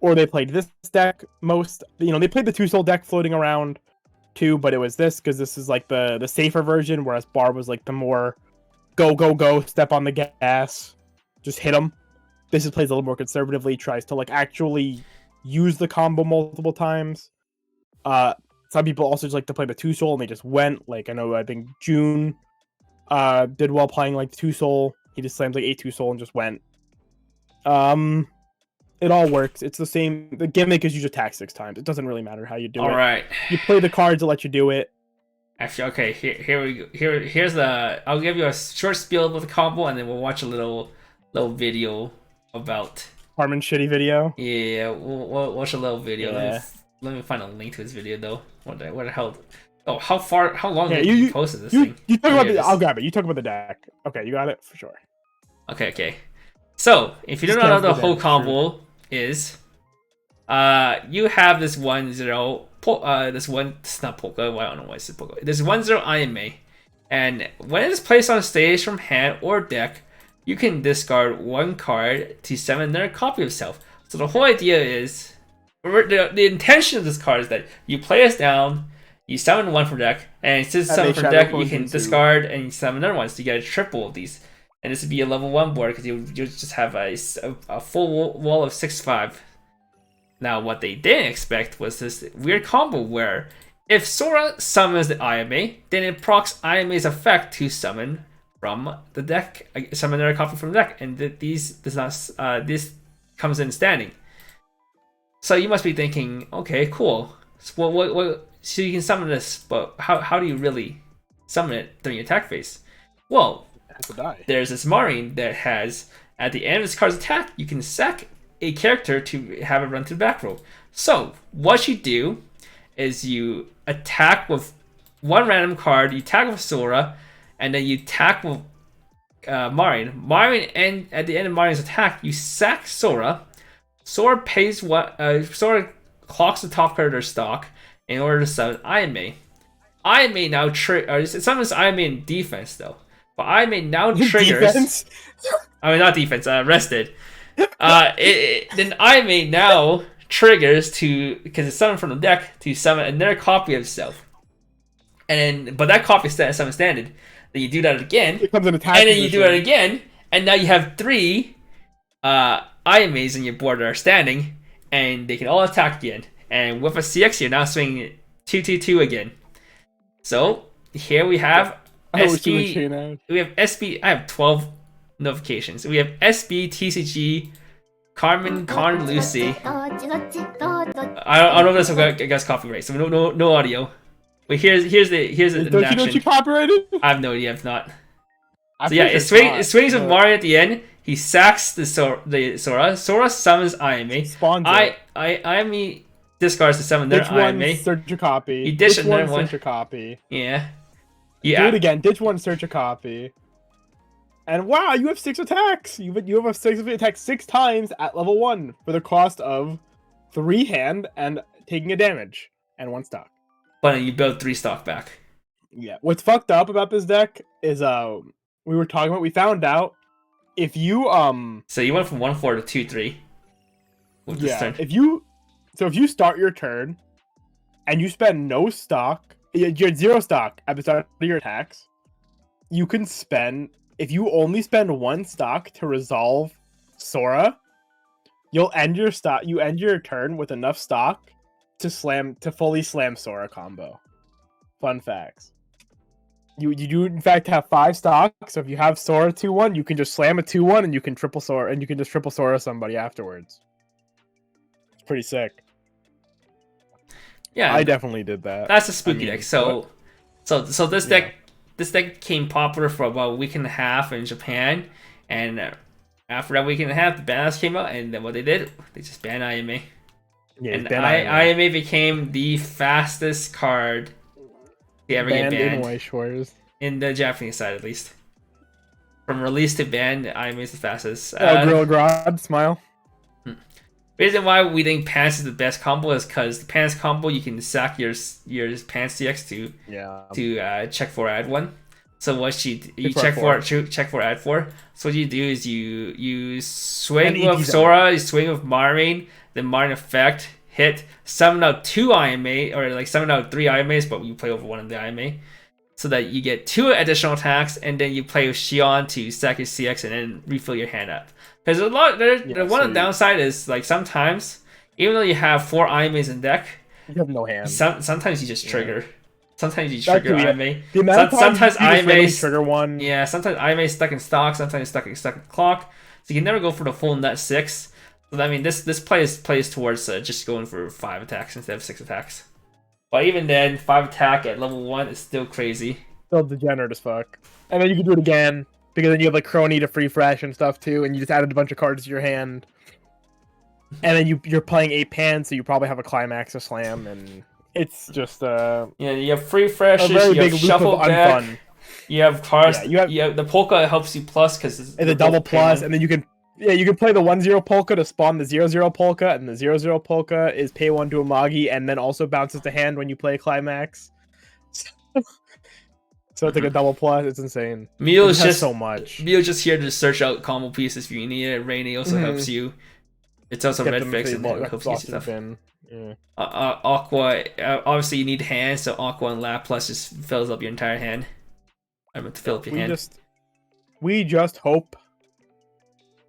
or they played this deck most. They played the 2-soul deck floating around too, but it was this because this is like the safer version, whereas bar was like the more go, step on the gas, just hit him. This plays a little more conservatively, tries to like actually use the combo multiple times. Some people also just like to play the 2-soul and they just went. Like I think June did well playing like the 2-soul. He just slams like 8 2-soul and just went. It all works. It's the same. The gimmick is you just attack 6 times. It doesn't really matter how you do it. All right. You play the cards that let you do it. Actually, okay, here we go. Here's the. I'll give you a short spiel about the combo, and then we'll watch a little video about Harmon shitty video. Yeah, we'll watch a little video. Yeah. Let me find a link to his video though. What the hell? Oh, how long Yeah, did you posted this thing? You talk Oh, about here it the. is. I'll grab it. You talk about the deck. Okay, you got it for sure. Okay. So if you don't know what the whole combo is, you have this 1-0. This one. It's not polka. Well, I don't know why it's polka. There's 1-0 IMA, and when it is placed on stage from hand or deck, you can discard one card to summon another copy of itself. So the whole idea is, the intention of this card is that you play us down, you summon one from deck, and since summon from deck, you can discard and you summon another one, so you get a triple of these. And this would be a level 1 board because you just have a full wall of 6/5. Now, what they didn't expect was this weird combo where if Sora summons the IMA, then it procs IMA's effect to summon from the deck, summon another copy from the deck, and this comes in standing. So you must be thinking, okay, cool. So so you can summon this, but how do you really summon it during your attack phase? Well, there's this Marine that has, at the end of this card's attack, you can sack a character to have it run to the back row. So what you do is you attack with one random card, you attack with Sora, and then you attack with Marine, and at the end of Marine's attack, you sack Sora. Sora pays Sora clocks the top card of their stock in order to summon IMA. IMA now it summons IMA in defense though. But IMA now triggers. I mean, not defense. Rested. Then IMA now triggers because it's summoned from the deck to summon another copy of itself. But that copy is summoned standard. Then you do that again. It comes in attack. And then you do it again, and now you have 3 IMAs on your board that are standing, and they can all attack again. And with a CX, you're now swinging 2/2/2 again. So here we have. SB, we have SB. I have 12 notifications. We have SB, TCG, Carmen, Con, Lucy. I don't know if that's against copyright, so no audio. But here's the Don't you know what you copyrighted? I have no idea if not. So yeah, it swings with Mario at the end. He sacks the Sora. Sora summons IMA. IMA discards to summon their IMA. Search your copy. He ditched another one. Search your copy. Yeah. Do it again. Ditch one, search a copy. And wow, you have 6 attacks. You have a 6 attack 6 times at level 1 for the cost of 3 hand and taking a damage and 1 stock. But you build 3 stock back. Yeah. What's fucked up about this deck is we found out if you So you went from 1/4 to 2/3. Yeah. If you start your turn and you spend no stock. You're 0 stock at the start of your attacks. You can spend, if you only spend 1 stock to resolve Sora, you'll end your stock. You end your turn with enough stock to fully slam Sora combo. Fun facts. You do in fact have 5 stocks. So if you have Sora 2/1, you can just slam a 2/1 and you can triple Sora, and you can just triple Sora somebody afterwards. It's pretty sick. Yeah, I definitely did that. That's a spooky deck. So this deck became popular for about a week and a half in Japan, and after that week and a half, the bans came out, and then what they did, they just banned IMA. Yeah, and IMA became the fastest card to ever get banned in the Japanese side, at least. From release to ban, IMA is the fastest. Gorilla Grodd, smile. Reason why we think Pants is the best combo is because the Pants combo you can sack your Pants CX to check for add 1. So what you check for add 4. So what you do is you swing with Sora, you swing with Marine, then Marine effect hit, summon out 2 IMA or like summon out 3 IMAs, but you play over 1 of the IMA, so that you get 2 additional attacks, and then you play with Shion to sack your CX and then refill your hand up. Because one of the downside is like sometimes, even though you have 4 IMAs in deck, you have no hand. Sometimes you just trigger. Sometimes you trigger IMA. Sometimes IMA trigger one. Yeah, sometimes IMA is stuck in stock. Sometimes it's stuck in clock. So you can never go for the full net 6. So I mean, this plays towards just going for 5 attacks instead of 6 attacks. But even then, 5 attack at level 1 is still crazy. Still degenerate as fuck. And then you can do it again. Because then you have like Crony to free fresh and stuff too, and you just added a bunch of cards to your hand. and then you're playing 8 pan, so you probably have a climax or slam, and it's just Yeah, you have free a freshes, very you have big loop shuffle of deck, unfun. you have cards, Yeah, you have the polka helps you plus because it's a double plus, and then you can play the 1/0 polka to spawn the 0/0 polka, and the 0/0 polka is pay 1 to a Magi, and then also bounces to hand when you play climax. So it's like a double plus. It's insane. Mio It is has just so much. Mio's just here to search out combo pieces if you need it. Rainy also helps you. It's also Get red them fix to and the helps you exhaustion stuff. fin. Yeah. Aqua, obviously you need hands, so Aqua and Lap Plus just fills up your entire hand. I meant to fill up your hand. We just hope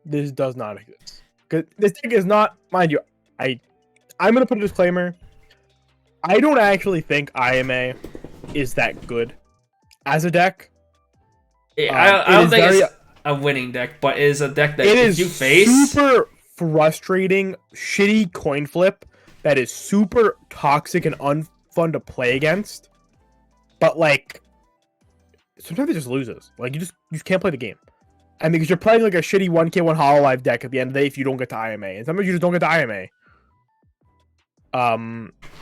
this does not exist. Cause this deck is not, mind you, I'm gonna put a disclaimer. I don't actually think IMA is that good as a deck. I don't think it's a winning deck, but it is a deck that if you face super frustrating, shitty coin flip that is super toxic and unfun to play against. But like, sometimes it just loses. Like you just can't play the game. And because you're playing like a shitty 1k1 Hololive deck at the end of the day if you don't get to IMA. And sometimes you just don't get to IMA.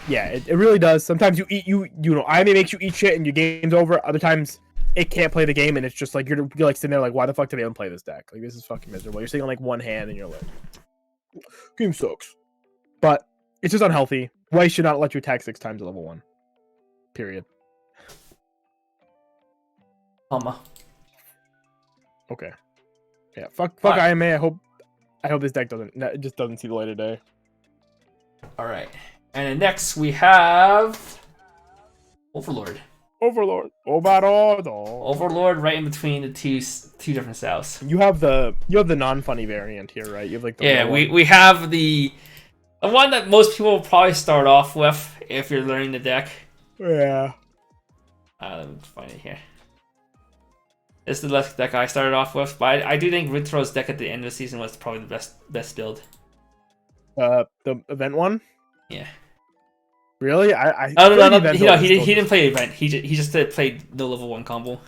Yeah, it really does. Sometimes you know, IMA makes you eat shit and your game's over. Other times it can't play the game and it's just like you're like sitting there like, why the fuck did they even play this deck? Like this is fucking miserable. You're sitting on like one hand and you're like, game sucks. But it's just unhealthy. Weiss should not let you attack 6 times at level 1. Period. Okay. Yeah, fuck IMA. I hope this deck doesn't see the light of day. Alright. And then next we have Overlord. Overlord right in between the two different styles. You have the non-funny variant here, right? You have like the we have the one that most people will probably start off with if you're learning the deck. Yeah. Let me find it here. This is the deck I started off with, but I do think Ridthrow's deck at the end of the season was probably the best build. The event one? Yeah. Really? No. He didn't play event. He just played the level 1 combo.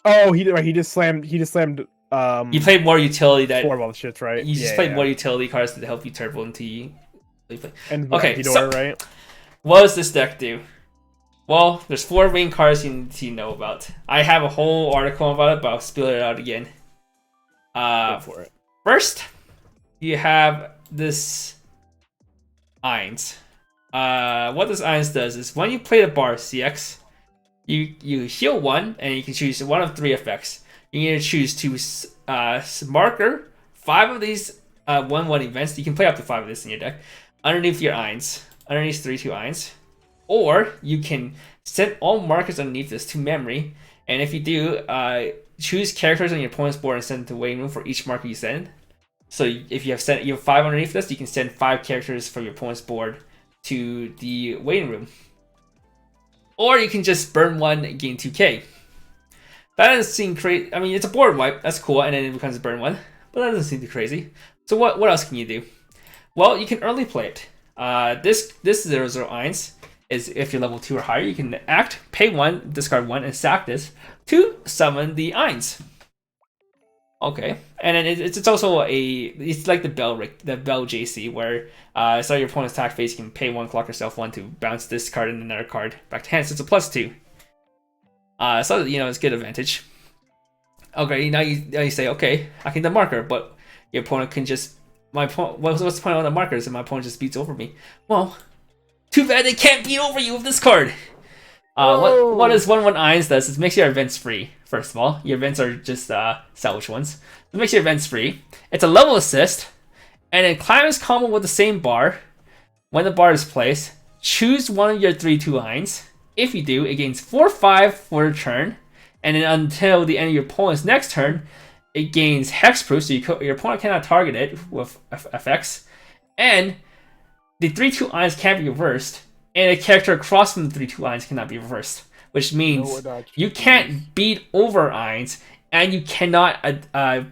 Oh, he just slammed. He played more utility that. 4 ball shits, right? He just played more utility cards to help you turbo into you. And okay, so right? What does this deck do? Well, there's 4 main cards you need to know about. I have a whole article about it, but I'll spill it out again. Go for it. First, you have this Eins. What this Eins does is when you play the bar CX, you heal 1 and you can choose one of 3 effects. You need to choose to marker 5 of these 1/1 events. You can play up to 5 of this in your deck underneath your Eins, underneath 3/2 Eins. Or you can send all markers underneath this to memory, and if you do, choose characters on your opponent's board and send them to waiting room for each marker you send. So if you have 5 underneath this, you can send 5 characters from your opponent's board to the waiting room. Or you can just burn 1 and gain 2k. That doesn't seem crazy. I mean, it's a board wipe, that's cool, and then it becomes a burn 1, but that doesn't seem too crazy. So what else can you do? Well, you can early play it. This 0/0 Eins is if you're level 2 or higher, you can act, pay 1, discard 1, and sack this to summon the Eins. Okay, and then it's also it's like the Bell JC where start your opponent's attack phase, you can pay 1, clock yourself 1 to bounce this card and another card back to hand, so it's a +2. So you know it's good advantage. Okay, now you say, okay, I can marker, but your opponent can just what's the point of the markers if my opponent just beats over me? Well, too bad they can't beat over you with this card. What is 1/1 Eins does is it makes your events free. First of all, your events are just salvage ones. It makes your events free. It's a level assist, and then climax combo with the same bar. When the bar is placed, choose one of your 3/2 Eins. If you do, it gains 4/5 for a turn, and then until the end of your opponent's next turn, it gains hexproof, so your opponent cannot target it with effects, and the 3/2 Eins can't be reversed, and a character across from the 3/2 Eins cannot be reversed, which means you can't beat over Eins, and you cannot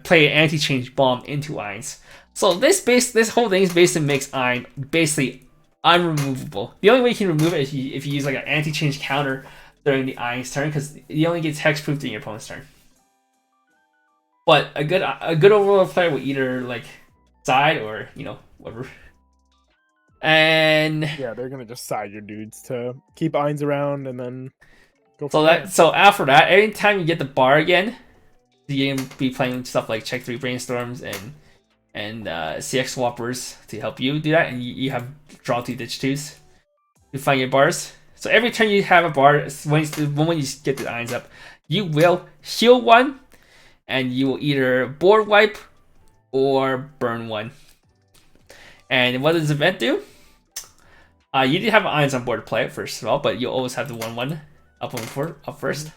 play an anti-change bomb into Eins. So this whole thing basically makes Ein basically unremovable. The only way you can remove it is if you use like an anti-change counter during the Ein's turn, because he only gets hexproof during your opponent's turn. But a good overlord player will either like side or whatever. And Yeah, they're gonna just side your dudes to keep Eins around and then go so from there. so after that, anytime you get the bar again, you can be playing stuff like check 3 brainstorms and CX swappers to help you do that, and you have draw 2 ditch 2s to find your bars. So every time you have a bar, when you get the irons up, you will heal 1, and you will either board wipe or burn 1. And what does the event do? You did have irons on board to play it first of all, but you'll always have the 1/1 up first.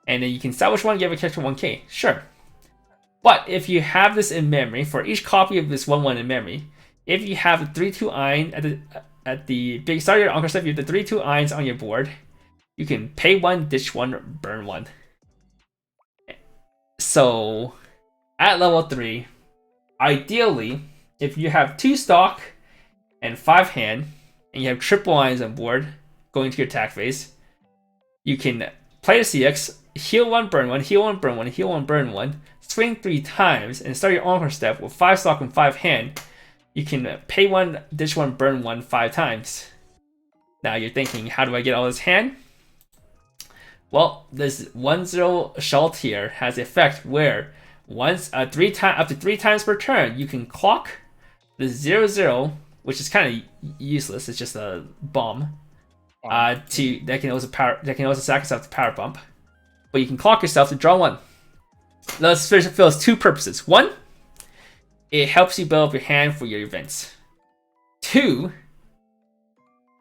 And then you can salvage 1, give a character 1k. Sure. But if you have this in memory, for each copy of this 1/1 in memory, if you have a 3/2 iron at the big start of your Encore step, you have the 3/2 irons on your board, you can pay 1, ditch 1, burn 1. So at level 3, ideally, if you have 2 stock and 5 hand, and you have triple irons on board going to your attack phase, you can play the CX, heal 1, burn 1, heal 1, burn 1, heal 1, burn 1, swing 3 times, and start your Encore step with 5 stock and 5 hand. You can pay 1, ditch 1, burn 1 5 times. Now you're thinking, how do I get all this hand? Well, this 1/0 Schalt here has the effect where once up to 3 times per turn, you can clock the 0/0, which is kind of useless. It's just a bomb. That can also sack yourself to power bump, but you can clock yourself to draw 1. This fulfills 2 purposes. 1, it helps you build up your hand for your events. 2,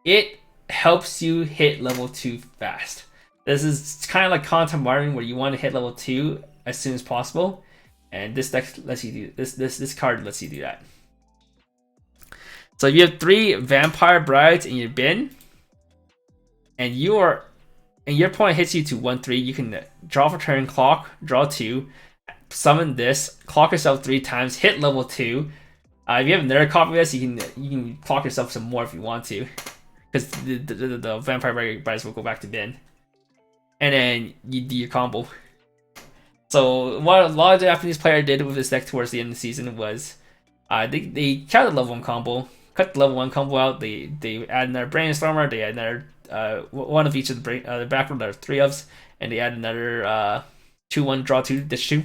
it helps you hit level 2 fast. This is kind of like content marketing where you want to hit level 2 as soon as possible, and this deck lets you do this card lets you do that. So you have 3 Vampire Brides in your bin, and your opponent hits you to 1/3. You can draw for turn, clock, draw 2, summon this, clock yourself 3 times, hit level 2. If you have another copy of this, you can clock yourself some more if you want to, because the Vampire Brides will go back to bin, and then you do your combo. So what a lot of Japanese players did with this deck towards the end of the season was they counted the level 1 combo, cut the level 1 combo out. They add another Brainstormer, they add another one of each of the background. There are 3 ofs, and they add another 2/1 draw 2 ditch 2,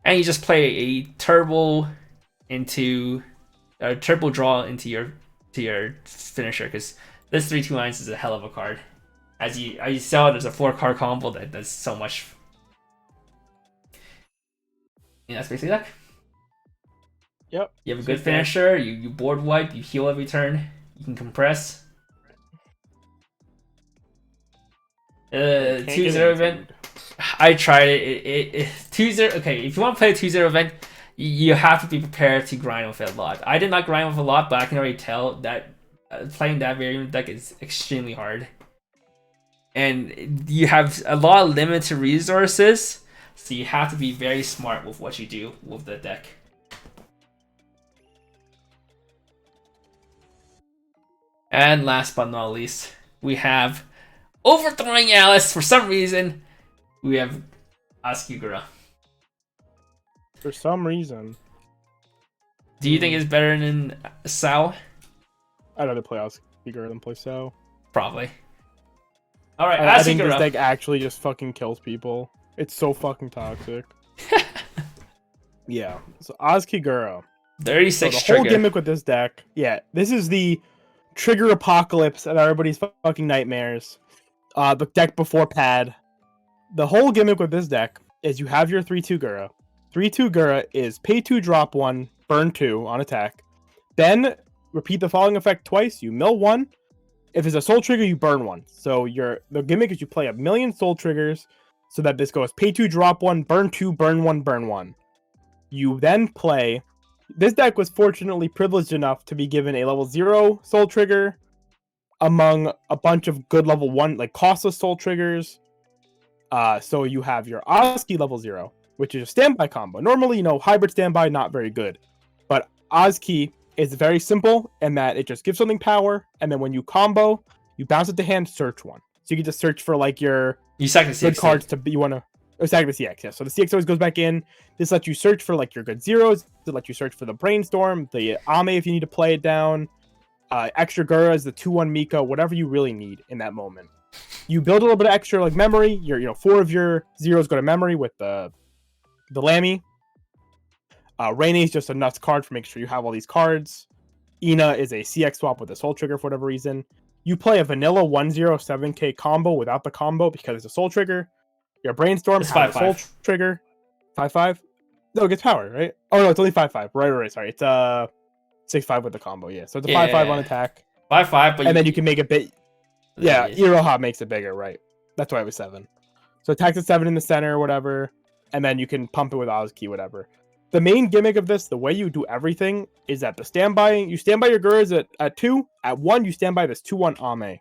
and you just play a turbo draw into your finisher, because this 3/2 lines is a hell of a card. As you saw, there's a 4-card combo that does so much. And that's basically that. Yep. You have a good finisher. You board wipe. You heal every turn. You can compress. 2/0 event. I tried it. 2/0. Okay, if you want to play a 2/0 event, you have to be prepared to grind with it a lot. I did not grind with a lot, but I can already tell that playing that variant deck is extremely hard. And you have a lot of limited resources, so you have to be very smart with what you do with the deck. And last but not least, we have overthrowing Alice. For some reason, we have Asukigura. For some reason. Do you think it's better than Sao? I'd rather play Asukigura than play Sao. Probably. Alright, I think this Asukigura. deck actually just fucking kills people. It's so fucking toxic. Yeah. So Asukigura. 36 the trigger. whole gimmick with this deck. Yeah, this is the trigger apocalypse of everybody's fucking nightmares. The deck before pad. The whole gimmick with this deck is you have your 3/2 Gura. 3/2 Gura is pay 2, drop 1, burn 2 on attack. Then repeat the following effect twice. You mill 1. If it's a soul trigger, you burn 1. So the gimmick is you play a million soul triggers so that this goes pay 2, drop 1, burn 2, burn 1, burn 1. You then play. This deck was fortunately privileged enough to be given a level 0 soul trigger among a bunch of good level 1, like costless soul triggers. So you have your Oski level 0, which is a standby combo. Normally, hybrid standby, not very good. But Oski is very simple in that it just gives something power, and then when you combo, you bounce it to hand, search 1. So you can just search for like your sack the CX good cards you want to. Sack the CX, yeah. So the CX always goes back in. This lets you search for like your good zeros. It lets you search for the Brainstorm, the Ame if you need to play it down. extra Guras, the 2/1 Miko, whatever you really need in that moment. You build a little bit of extra like memory. Your 4 of your zeros go to memory with the Lammy. Rainy is just a nuts card for making sure you have all these cards. Ina is a CX swap with a Soul Trigger for whatever reason. You play a vanilla 107k combo without the combo because it's a Soul Trigger. Your Brainstorm It's has a 5/5. Soul Trigger. 5/5? No, it gets power, right? Oh no, it's only 5/5. Right. Sorry, it's 6/5 with the combo. Yeah, so it's a 5/5 on attack. 5/5, but and then you can make it big. Yeah, There it is. Iroha makes it bigger, right? That's why it was 7. So attacks at 7 in the center or whatever, and then you can pump it with Ozki, whatever. The main gimmick of this, the way you do everything, is that you stand by your Guras at 2. At 1, you stand by this 2/1 Ame.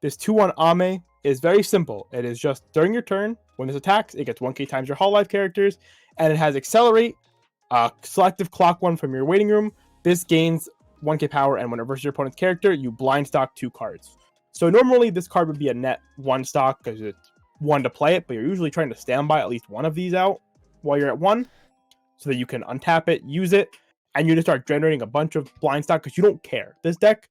This 2/1 Ame is very simple. It is just during your turn, when this attacks, it gets 1k times your Hololive characters, and it has Accelerate, Selective Clock 1 from your waiting room. This gains 1k power, and when it versus your opponent's character, you blind stock 2 cards. So normally this card would be a net 1 stock because it's 1 to play it, but you're usually trying to stand by at least one of these out while you're at 1 so that you can untap it, use it, and you just start generating a bunch of blind stock because you don't care. This deck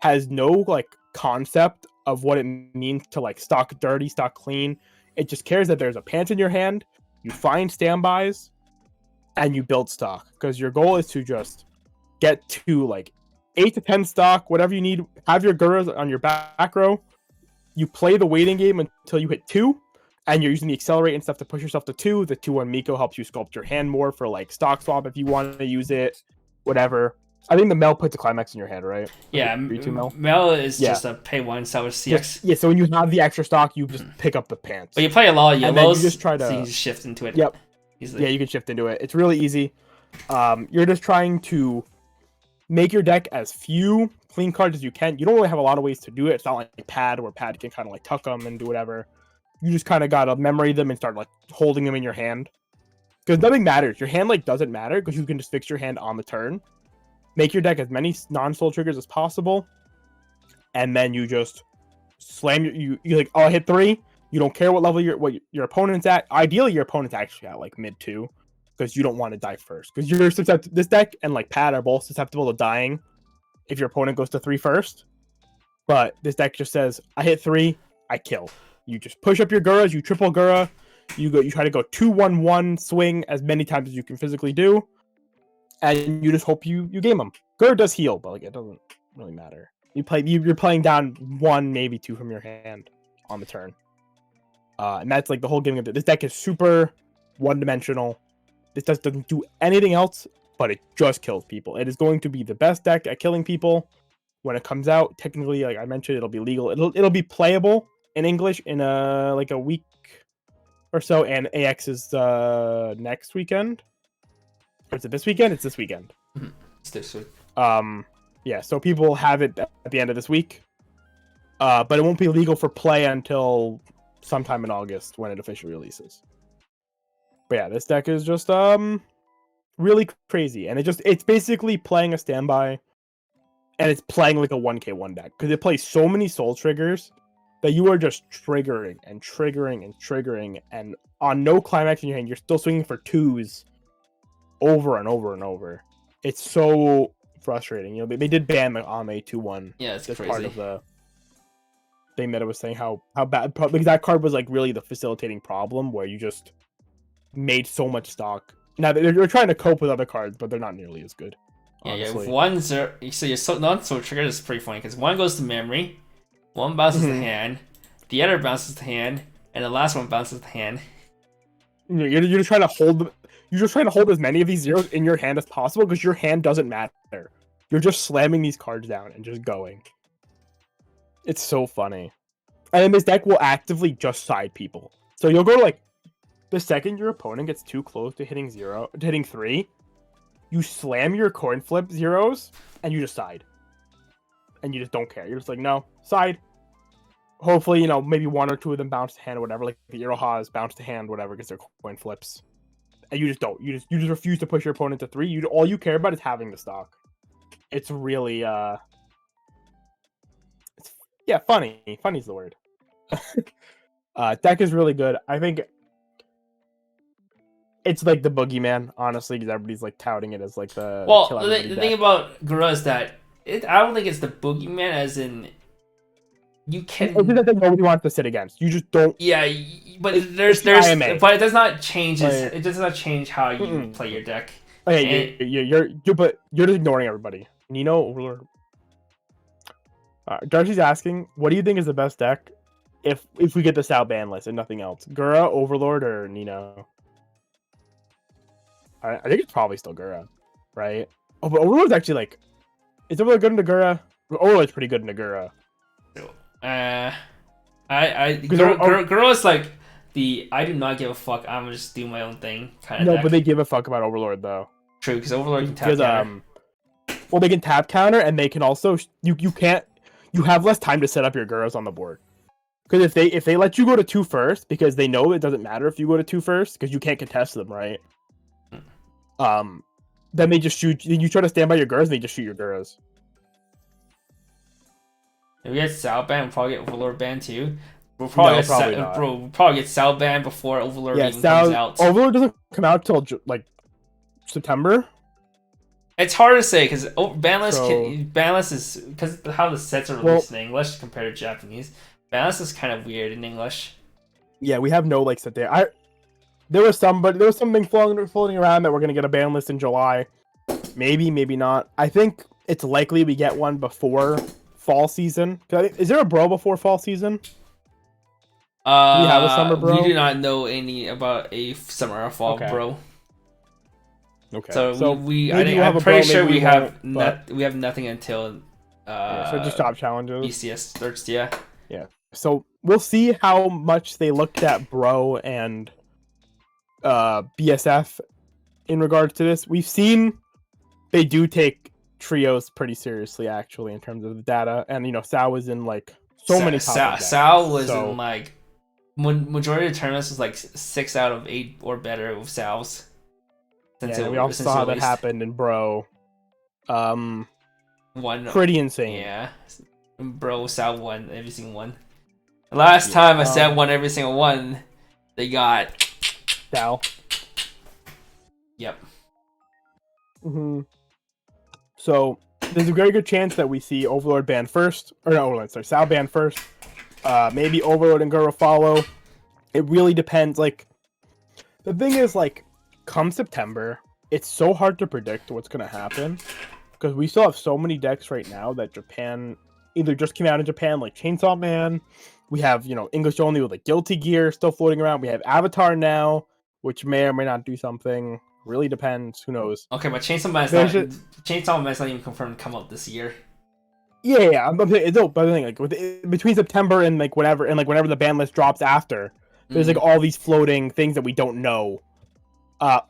has no like concept of what it means to like stock dirty, stock clean. It just cares that there's a pants in your hand, you find standbys, and you build stock because your goal is to just get to like 8 to 10 stock, whatever you need. Have your Guras on your back row. You play the waiting game until you hit 2, and you're using the Accelerate and stuff to push yourself to 2. The 2/1 Miko helps you sculpt your hand more for like stock swap if you want to use it, whatever. I think the Mel puts a climax in your hand, right? Yeah, 3/2 Mel. Mel is just a pay 1 sell with CX. Yeah, so when you have the extra stock, you just pick up the pants. But you play a lot of And yellows, then you just try to so you can shift into it. Yep. Easily. Yeah, you can shift into it. It's really easy. You're just trying to make your deck as few clean cards as you can. You don't really have a lot of ways to do it. It's not like Pad, where Pad can kind of like tuck them and do whatever. You just kind of gotta memory them and start like holding them in your hand. Because nothing matters. Your hand like doesn't matter because you can just fix your hand on the turn. Make your deck as many non-soul triggers as possible. And then you just slam you like, oh, I hit 3. You don't care what level your opponent's at. Ideally, your opponent's actually at like mid 2. Because you don't want to die first. Because you're susceptible. This deck and like Pad are both susceptible to dying if your opponent goes to 3 first. But this deck just says, I hit 3, I kill. You just push up your Guras, you triple Gura, you try to go 2/1/1 swing as many times as you can physically do, and you just hope you game them. Gura does heal, but like it doesn't really matter. You're playing down 1, maybe 2 from your hand on the turn. And that's like the whole game of it. This deck is super one-dimensional. This doesn't do anything else, but it just kills people. It is going to be the best deck at killing people when it comes out. Technically, like I mentioned, it'll be legal. It'll be playable in English in a week or so, and AX is next weekend. Or is it this weekend? It's this weekend. It's this week. Yeah, so people will have it at the end of this week. But it won't be legal for play until sometime in August when it officially releases. But yeah, this deck is just really crazy, and it's basically playing a standby, and it's playing like a 1k1 deck because it plays so many soul triggers that you are just triggering and triggering and triggering, and on no climax in your hand, you're still swinging for 2s over and over and over. It's so frustrating. You know, they did ban the Ame 2/1. Yeah, it's That's crazy. part of the thing that it was saying how bad, because that card was like really the facilitating problem where you just made so much stock. Now they're trying to cope with other cards, but they're not nearly as good. Honestly. Yeah, one zero. So your non-soul trigger is pretty funny because 1 goes to memory, 1 bounces the hand, the other bounces the hand, and the last one bounces the hand. You're just trying to hold them. You're just trying to hold as many of these zeros in your hand as possible because your hand doesn't matter. You're just slamming these cards down and just going. It's so funny. And then this deck will actively just side people. So you'll go like the second your opponent gets too close to hitting 3, you slam your coin flip zeros and you just side. And you just don't care. You're just like, no, side. Hopefully, you know, maybe 1 or 2 of them bounce to hand or whatever. Like the Irohas bounce to hand, whatever, because they're coin flips. And you just don't. You just refuse to push your opponent to 3. All you care about is having the stock. It's really funny. Funny's the word. Deck is really good. I think it's like the boogeyman, honestly, because everybody's like touting it as like the Well, the thing about Gura is that I don't think it's the boogeyman, as in you can. It's just that nobody wants to sit against. You just don't. Yeah, but It's there's, IMA. but it does not change. Like, It does not change how you play your deck. Okay, but you're just ignoring everybody. Nino, Overlord. Darcy's asking, what do you think is the best deck if we get the Sal ban list and nothing else? Gura, Overlord, or Nino? I think it's probably still Gura, right? Oh, but Overlord's actually like, is Overlord good in Gura? Overlord's pretty good in Gura. Girl is like the I do not give a fuck. I'm gonna just do my own thing kind of. No, deck. but they give a fuck about Overlord though. True, because Overlord can tap counter. Well, they can tap counter, and they can also you have less time to set up your Guras on the board. Because if they let you go to 2 first, because they know it doesn't matter if you go to 2 first, because you can't contest them, right? Then they just shoot. You try to stand by your Guras, and they just shoot your Guras. If we get Sal ban, we'll probably get Overlord ban too. We'll probably get Sal ban before Overlord even comes out. Overlord doesn't come out till like September. It's hard to say because banlist is because how the sets are released in English compared to Japanese. Banlist is kind of weird in English. Yeah, we have no like set there. There was something floating around that we're gonna get a ban list in July. Maybe not. I think it's likely we get one before fall season. Is there a bro before fall season? Do we have a summer bro? We do not know any about a summer or fall bro. Okay. So I'm pretty sure we have nothing until so just top challenges. BCS starts, yeah. Yeah. So we'll see how much they looked at bro and BSF in regards to this. We've seen they do take trios pretty seriously actually in terms of the data, and Sal was in like many Sal was in like majority of tournaments was like 6 out of 8 or better with Sal's. We also saw how that happened in bro. Pretty insane. Yeah, bro, Sal won every single one. Last time a Sal won every single one, they got Sal. Yep. So there's a very good chance that we see Overlord ban first, or no, Overlord, sorry, Sal ban first. Maybe Overlord and Gura follow. It really depends. Like, the thing is, like, come September, it's so hard to predict what's gonna happen because we still have so many decks right now that Japan either just came out in Japan, like Chainsaw Man. We have English only with like Guilty Gear still floating around. We have Avatar now, which may or may not do something. Really depends. Who knows? Okay, but Chainsaw Man's not even confirmed to come out this year. Yeah. I'm saying, but the thing, like between September and like whenever the ban list drops after, there's like all these floating things that we don't know.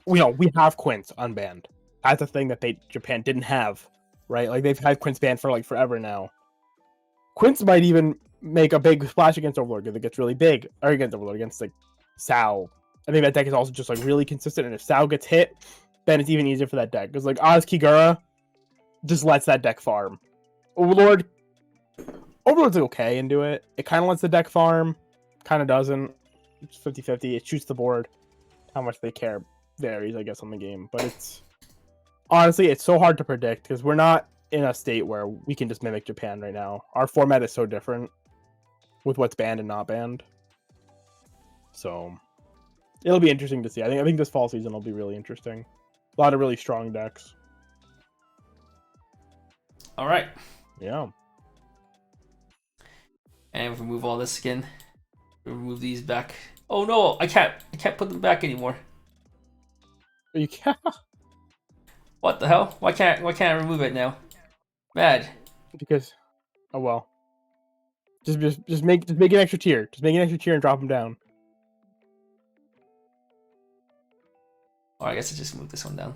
We have Quince unbanned. That's a thing that Japan didn't have, right? Like they've had Quince banned for like forever now. Quince might even make a big splash against Overlord because it gets really big, or against Overlord, against like Sal. I think that deck is also just like really consistent, and if Sal gets hit, then it's even easier for that deck. Because like Oz Kigura just lets that deck farm. Overlord's like okay into it. It kind of lets the deck farm, kind of doesn't. It's 50-50. It shoots the board. How much they care varies, I guess, on the game. But it's so hard to predict because we're not in a state where we can just mimic Japan right now. Our format is so different with what's banned and not banned. So it'll be interesting to see. I think this fall season will be really interesting. A lot of really strong decks. All right. Yeah. And if we remove all this again, remove these back. Oh no, I can't put them back anymore. You can't. What the hell? Why can't I remove it now? Mad. Because, oh well. Just make an extra tier. Just make an extra tier and drop them down. Or I guess I just move this one down.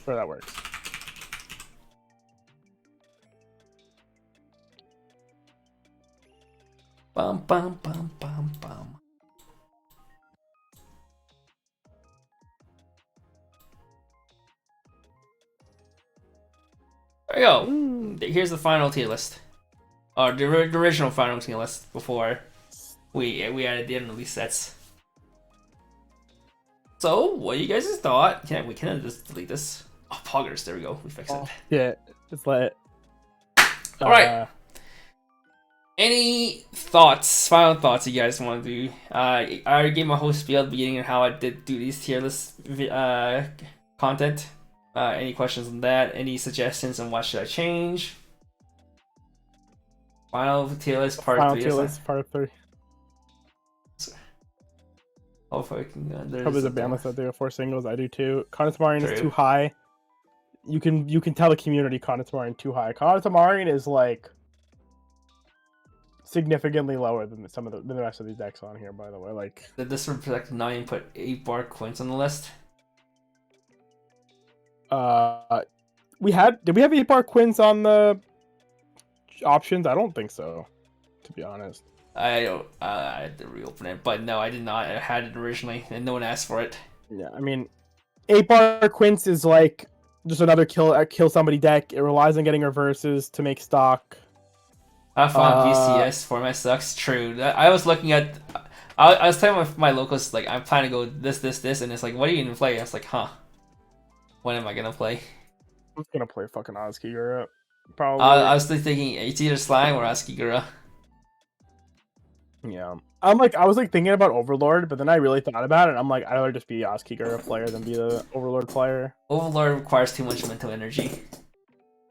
Sure, that works. Bum bum bum bum bum. There we go. Ooh. Here's the final tier list. The original final tier list before we added the unreleased sets. So, what you guys thought? We can just delete this. Oh, poggers. There we go. We fixed it. Yeah, it's lit. All right. Any thoughts, final thoughts you guys want to do? I already gave my whole spiel at the beginning of how I did do these tier list content. Any questions on that? Any suggestions on what should I change? Final tier list part 3. Final tier list part 3. Hopefully I can. Probably the band list out there for singles. I do too. Conatamarin is too high. You can tell the community Conatamarin too high. Conatamarin is like significantly lower than than the rest of these decks on here. By the way, like did this reflect 9 put 8 bar Quince on the list? Did we have 8 bar Quince on the options? I don't think so, to be honest. I had to reopen it, but no, I did not. I had it originally, and no one asked for it. Yeah, I mean, 8 bar Quince is like just another kill somebody deck. It relies on getting reverses to make stock. I found BCS format sucks. True. I was looking at. I was telling my locals like I'm planning to go this, and it's like, what are you gonna play? I was like, huh. When am I gonna play? I'm gonna play fucking Ozkigura. Probably. I was thinking it's either Slime or Ozkigura. Yeah. I was thinking about Overlord, but then I really thought about it, and I'm like, I'd rather just be Ozkigura player than be the Overlord player. Overlord requires too much mental energy.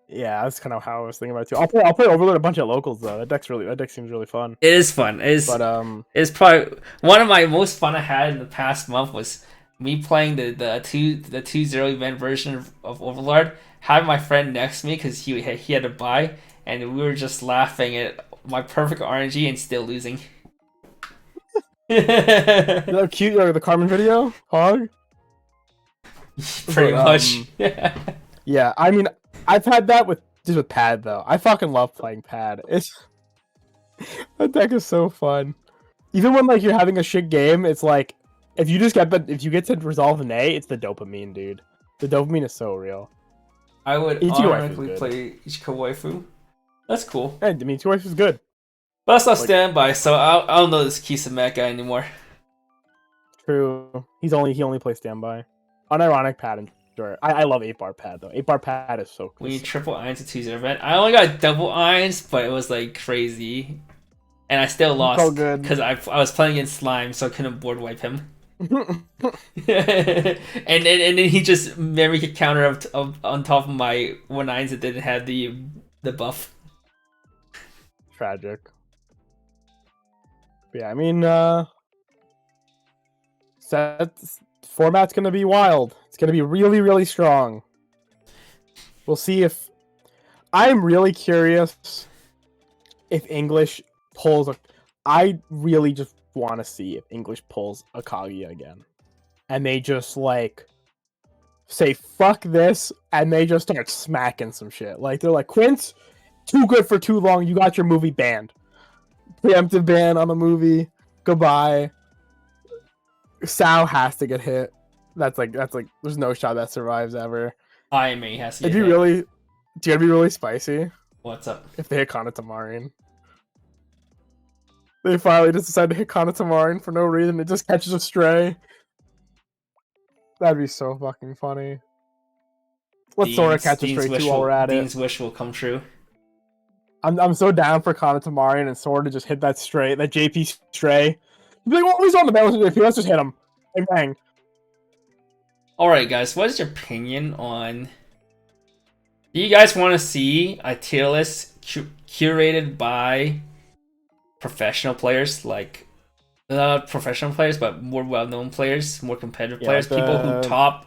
Yeah, that's kind of how I was thinking about it too. I'll play Overlord a bunch of locals though. That deck seems really fun. It is fun. It's probably one of my most fun I had in the past month was me playing the 2-0 event version of Overlord. Having my friend next to me because he had to buy, and we were just laughing at my perfect RNG and still losing. How cute, the Carmen video, Hog. Pretty much. Yeah, I mean, I've had that with Pad though. I fucking love playing Pad. That deck is so fun. Even when like you're having a shit game, it's like if you get to resolve an A, it's the dopamine, dude. The dopamine is so real. I would automatically play Ichika Waifu. That's cool. Hey, I mean, Ichika Waifu is good. But that's not standby, so I don't know this Kisame guy anymore. True. He only plays standby. Unironic Pad and sure. I love 8 bar Pad though. 8 bar Pad is so cool. We need triple irons to 2-0 event. I only got double irons, but it was like crazy. And I still lost because I was playing against Slime, so I couldn't board wipe him. and then he just memory could counter up on top of my 1-9s that didn't have the buff. Tragic. Yeah, I mean, format's gonna be wild. It's gonna be really, really strong. We'll see if I'm really curious if English pulls. I really just want to see if English pulls a Kaguya again, and they just like say fuck this, and they just start smacking some shit. Like they're like, Quince, too good for too long. You got your movie banned. Preemptive ban on the movie. Goodbye. Sao has to get hit. That's like there's no shot that survives ever. IMA has to get hit. Do you be really spicy? What's up? If they hit Kanatamarin. They finally just decide to hit Kanatamarin for no reason. It just catches a stray. That'd be so fucking funny. Let's Sora catch a stray too while we're at it. Dean's wish will come true. I'm so down for Kanatamarin and Sora to just hit that stray, that JP stray. Be like, oh, he's on the balance of JP. Let's just hit him. Bang bang. Alright guys, what is your opinion on... Do you guys want to see a tier list curated by professional players? Like, not professional players, but more well-known players, more competitive players, people who top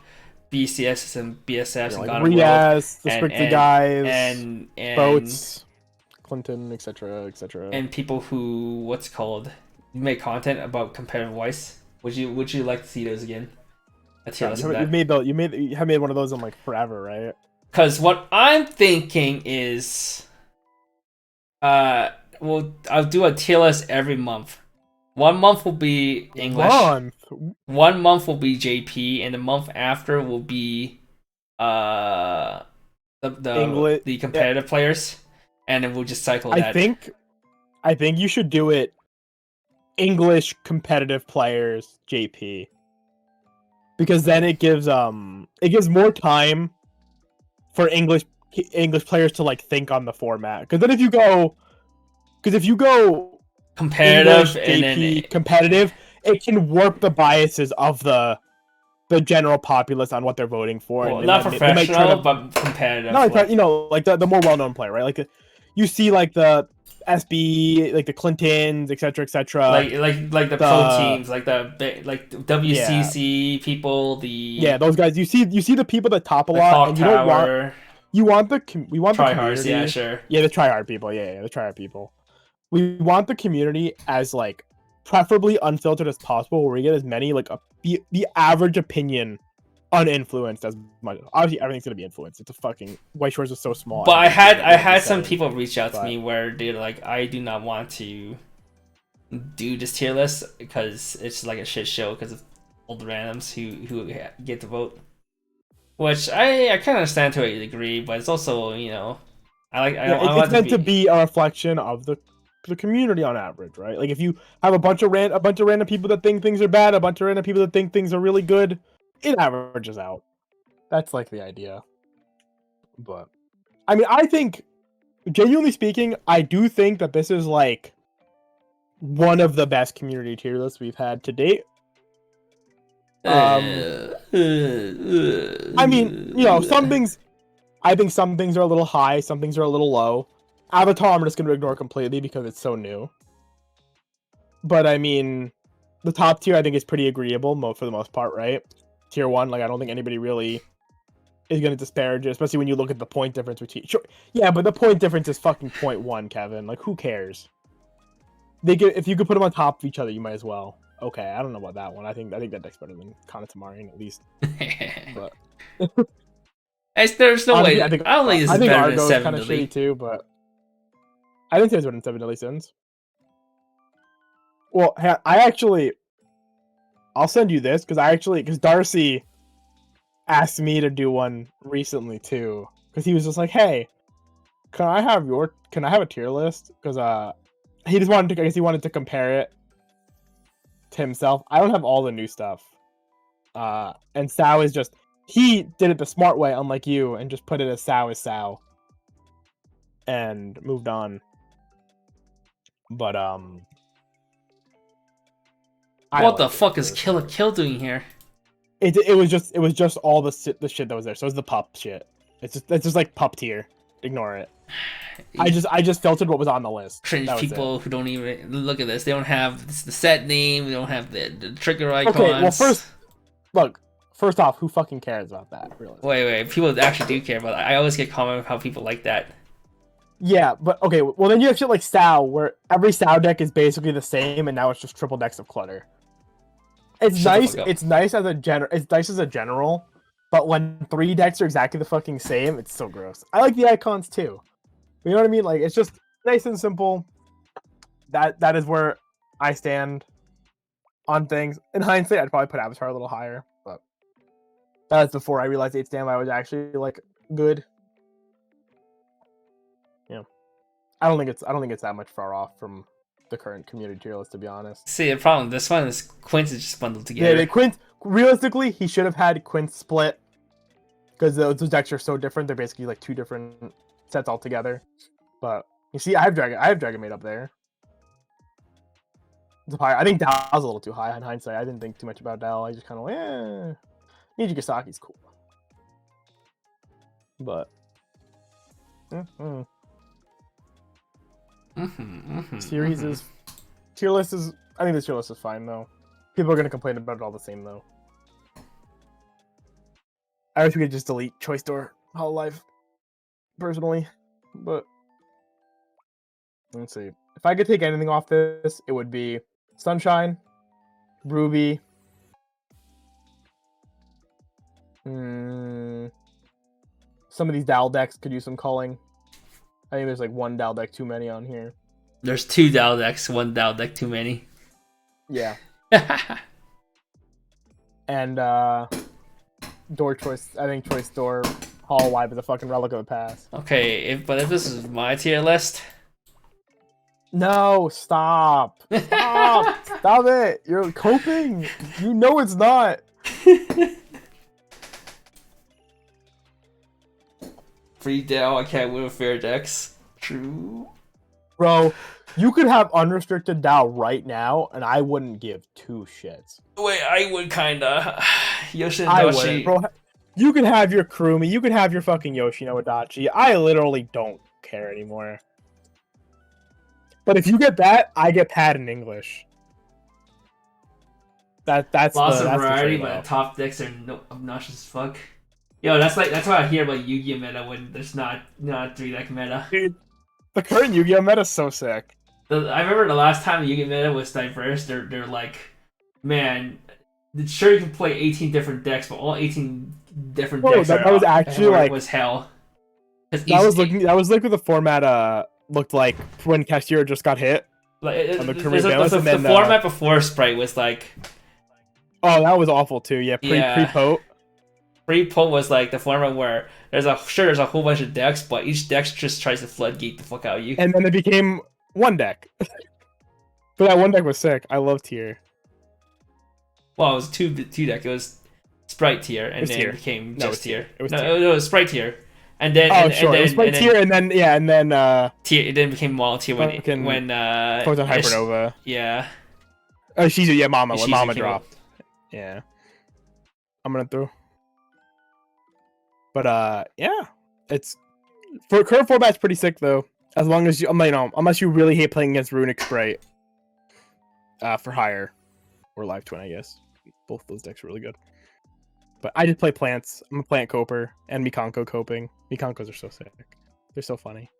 BCS and BSFs and God of War. Riaz, the Scripted guys, and Boats, Clinton, etc., etc. And people who, make content about competitive Weiss. Would you like to see those again? You have made one of those in like forever, right? Because what I'm thinking is, I'll do a tier list every month. 1 month will be English. 1 month will be JP, and the month after will be the competitive players, and then we'll just cycle that. I think you should do it English competitive players JP, because then it gives more time for English players to like think on the format. Because then if you go competitive English, JP, competitive, it can warp the biases of the general populace on what they're voting for. well, And not they might try professional, to, but competitive. no, like, you know, like the more well-known player, right? Like you see like the SB, like the Clintons, etc., etc. like the pro teams, like the WCC people, those guys. You see the people that top a the lot, clock and you tower, don't want we want the tryhards, community. yeah, sure. Yeah, the tryhard people. Yeah, the tryhard people. We want the community as like preferably unfiltered as possible, where we get as many like the average opinion uninfluenced as much. Obviously, everything's gonna be influenced. It's a fucking White Shores is so small. But I had some people reach out to me where they're like, I do not want to do this tier list because it's like a shit show because of all the randoms who get to vote. Which I kind of understand to a degree, but it's also, you know, it's meant to be a reflection of the community on average, right? Like if you have a bunch of random people that think things are bad, a bunch of random people that think things are really good, it averages out. That's like the idea. But I mean, I think, genuinely speaking, I do think that this is like one of the best community tier lists we've had to date. I mean, you know, I think some things are a little high, some things are a little low. Avatar, I'm just going to ignore completely because it's so new. But I mean, the top tier I think is pretty agreeable for the most part, right? Tier 1, like I don't think anybody really is going to disparage it, especially when you look at the point difference between. Sure, yeah, but the point difference is fucking 0.1, Kevin. Like, who cares? If you could put them on top of each other, you might as well. Okay, I don't know about that one. I think that deck's better than Kanatamarian at least. But there's no way. I don't think this is better than 7 kind of shitty too, but I think there's better than 7 Deadly Sins. Well, I'll send you this because Darcy asked me to do one recently too, because he was just like, "Hey, can I have a tier list?" Because he just wanted to. I guess he wanted to compare it to himself. I don't have all the new stuff. And Sao is just he did it the smart way, unlike you, and just put it as Sao, and moved on. But what the fuck is Kill doing here? It was just all the shit that was there. So it's the pup shit. It's just like pup tier. Ignore it. I just filtered what was on the list. Cringe people who don't even look at this. They don't have the set name. They don't have the trigger icons. Okay, well first off, who fucking cares about that? Really? Wait. People actually do care about that. I always get comments how people like that. Yeah, but okay. Well, then you have shit like Sao, where every Sao deck is basically the same, and now it's just triple decks of clutter. It's nice. It's nice as a general, but when 3 decks are exactly the fucking same, it's so gross. I like the icons too. You know what I mean? Like, it's just nice and simple. That is where I stand on things. In hindsight, I'd probably put Avatar a little higher, but that's before I realized 8 standby was actually like good. Yeah, I don't think it's that much far off from the current community tier list, to be honest. See, the problem this one is Quint is just bundled together. Yeah, Quint. Realistically, he should have had Quint split because those decks are so different. They're basically like 2 different sets altogether. But you see, I have Dragon Maid up there. It's high. I think Dal's a little too high in hindsight. I didn't think too much about Dal. I just kind of went, Nijigasaki's cool. But series is tier list is. I think the tier list is fine though. People are gonna complain about it all the same though. I wish we could just delete Choice Door Hololive, personally, but let's see. If I could take anything off this, it would be Sunshine, Ruby. Some of these Dal decks could use some culling. I think there's like 1 Dal deck too many on here. There's 2 Dal decks, 1 Dal deck too many. Yeah. And Door Choice. I think Choice Door Hololive is a fucking relic of the past. Okay, but if this is my tier list. No, stop. Stop it. You're coping. You know it's not. Free Dell, I can't win with fair decks. True. Bro, you could have unrestricted Dow right now, and I wouldn't give two shits. Wait, I would kinda. Yoshi and I Dashi. wouldn't, bro. You can have your Kurumi, you can have your fucking Yoshino Adachi. I literally don't care anymore. But if you get that, I get Pad in English. That's Lots the, of that's variety, the but trade-off. top decks are obnoxious as fuck. Yo, that's what I hear about Yu-Gi-Oh meta when there's not 3-deck meta. Dude, the current Yu-Gi-Oh meta is so sick. I remember the last time the Yu-Gi-Oh meta was diverse. They're like, man, sure you can play 18 different decks, but all 18 different decks that was actually like was hell. That was like what the format looked like when Cashier just got hit. Like, On the the format before Sprite was like, oh, that was awful too. Yeah, pre-Pote. Pre-Pote was like the format where there's a whole bunch of decks, but each deck just tries to floodgate the fuck out of you. And then it became one deck. But that one deck was sick. I love tier. Well, it was two deck. It was Sprite tier, and then it became just tier. It was Sprite tier, and then it was Sprite tier, and then tier. It then became mono tier when Poison Hypernova. Yeah. Oh, Shizu, yeah, Mama. When Shizu Mama dropped. Yeah. I'm gonna throw. But yeah, it's for current format's pretty sick though. As long as unless you really hate playing against Runic Sprite. For higher, or Live Twin, I guess. Both those decks are really good. But I just play plants. I'm a plant coper and Mikanko coping. Mikankos are so sick. They're so funny.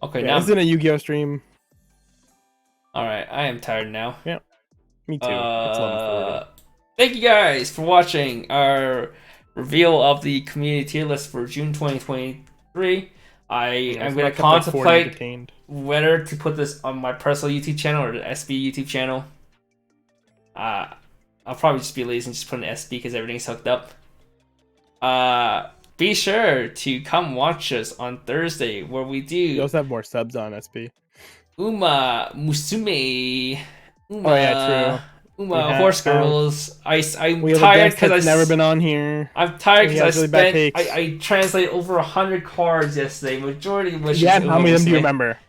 Okay, yeah, now this isn't a Yu-Gi-Oh stream. All right, I am tired now. Yeah, me too. It's 11:40. Thank you guys for watching our reveal of the community tier list for June 2023. I am going to contemplate whether to put this on my personal YouTube channel or the SB YouTube channel. I'll probably just be lazy and just put an SB because everything's hooked up. Be sure to come watch us on Thursday where we do. You also have more subs on SB. Uma Musume. Oh yeah, true. Uma Horse Girls. I'm we tired because I've never been on here. I'm tired because really I translated over 100 cards yesterday. Majority of which how many of them do you remember?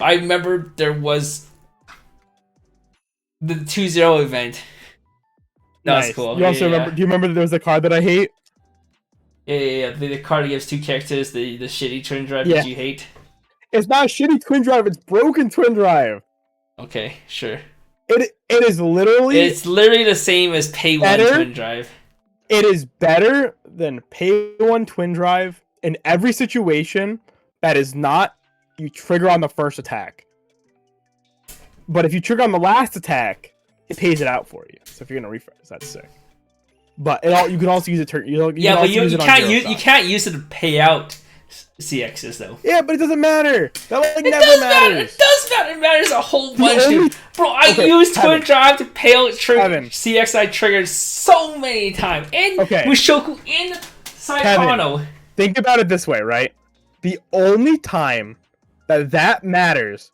I remember there was the 2-0 event. That was cool. You also remember? Do you remember there was a card that I hate? Yeah. The card that gives 2 characters. The shitty twin drive that you hate. It's not a shitty twin drive. It's broken twin drive. Okay, sure. It is literally. It's literally the same as pay 1 twin drive. It is better than pay 1 twin drive in every situation that is not you trigger on the first attack. But if you trigger on the last attack, it pays it out for you. So if you're gonna refresh, that's sick. But you can also use it. But you can't use it to pay out CXs though. Yeah, but it doesn't matter. That never matters. It does matter. It matters a whole bunch, dude. Bro, I used Twin Drive to pay out CX I triggered so many times. And Mushoku in Saikano. Think about it this way, right? The only time that matters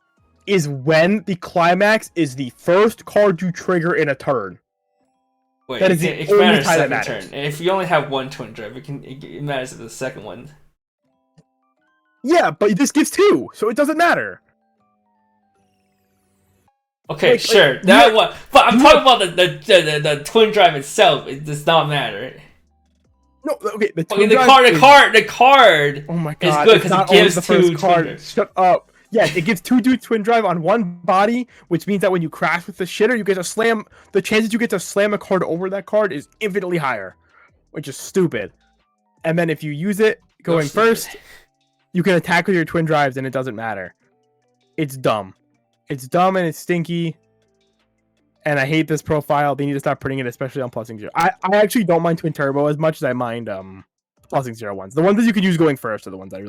is when the climax is the first card you trigger in a turn. Wait, that is the only time that matters. Turn. If you only have 1 twin drive, it matters if the second one. Yeah, but this gives 2, so it doesn't matter. Okay, sure. That one, but I'm talking about the twin drive itself. It does not matter. No, okay. The card. Oh my god! Is good because it gives the first card. Shut up. Yes, it gives 2 twin drive on 1 body, which means that when you crash with the shitter, you get to slam. The chances you get to slam a card over that card is infinitely higher, which is stupid. And then if you use it going first, you can attack with your twin drives, and it doesn't matter. It's dumb. It's dumb and it's stinky. And I hate this profile. They need to stop putting it, especially on Plusing 0. I actually don't mind Twin Turbo as much as I mind Plusing 0 ones. The ones that you could use going first are the ones I really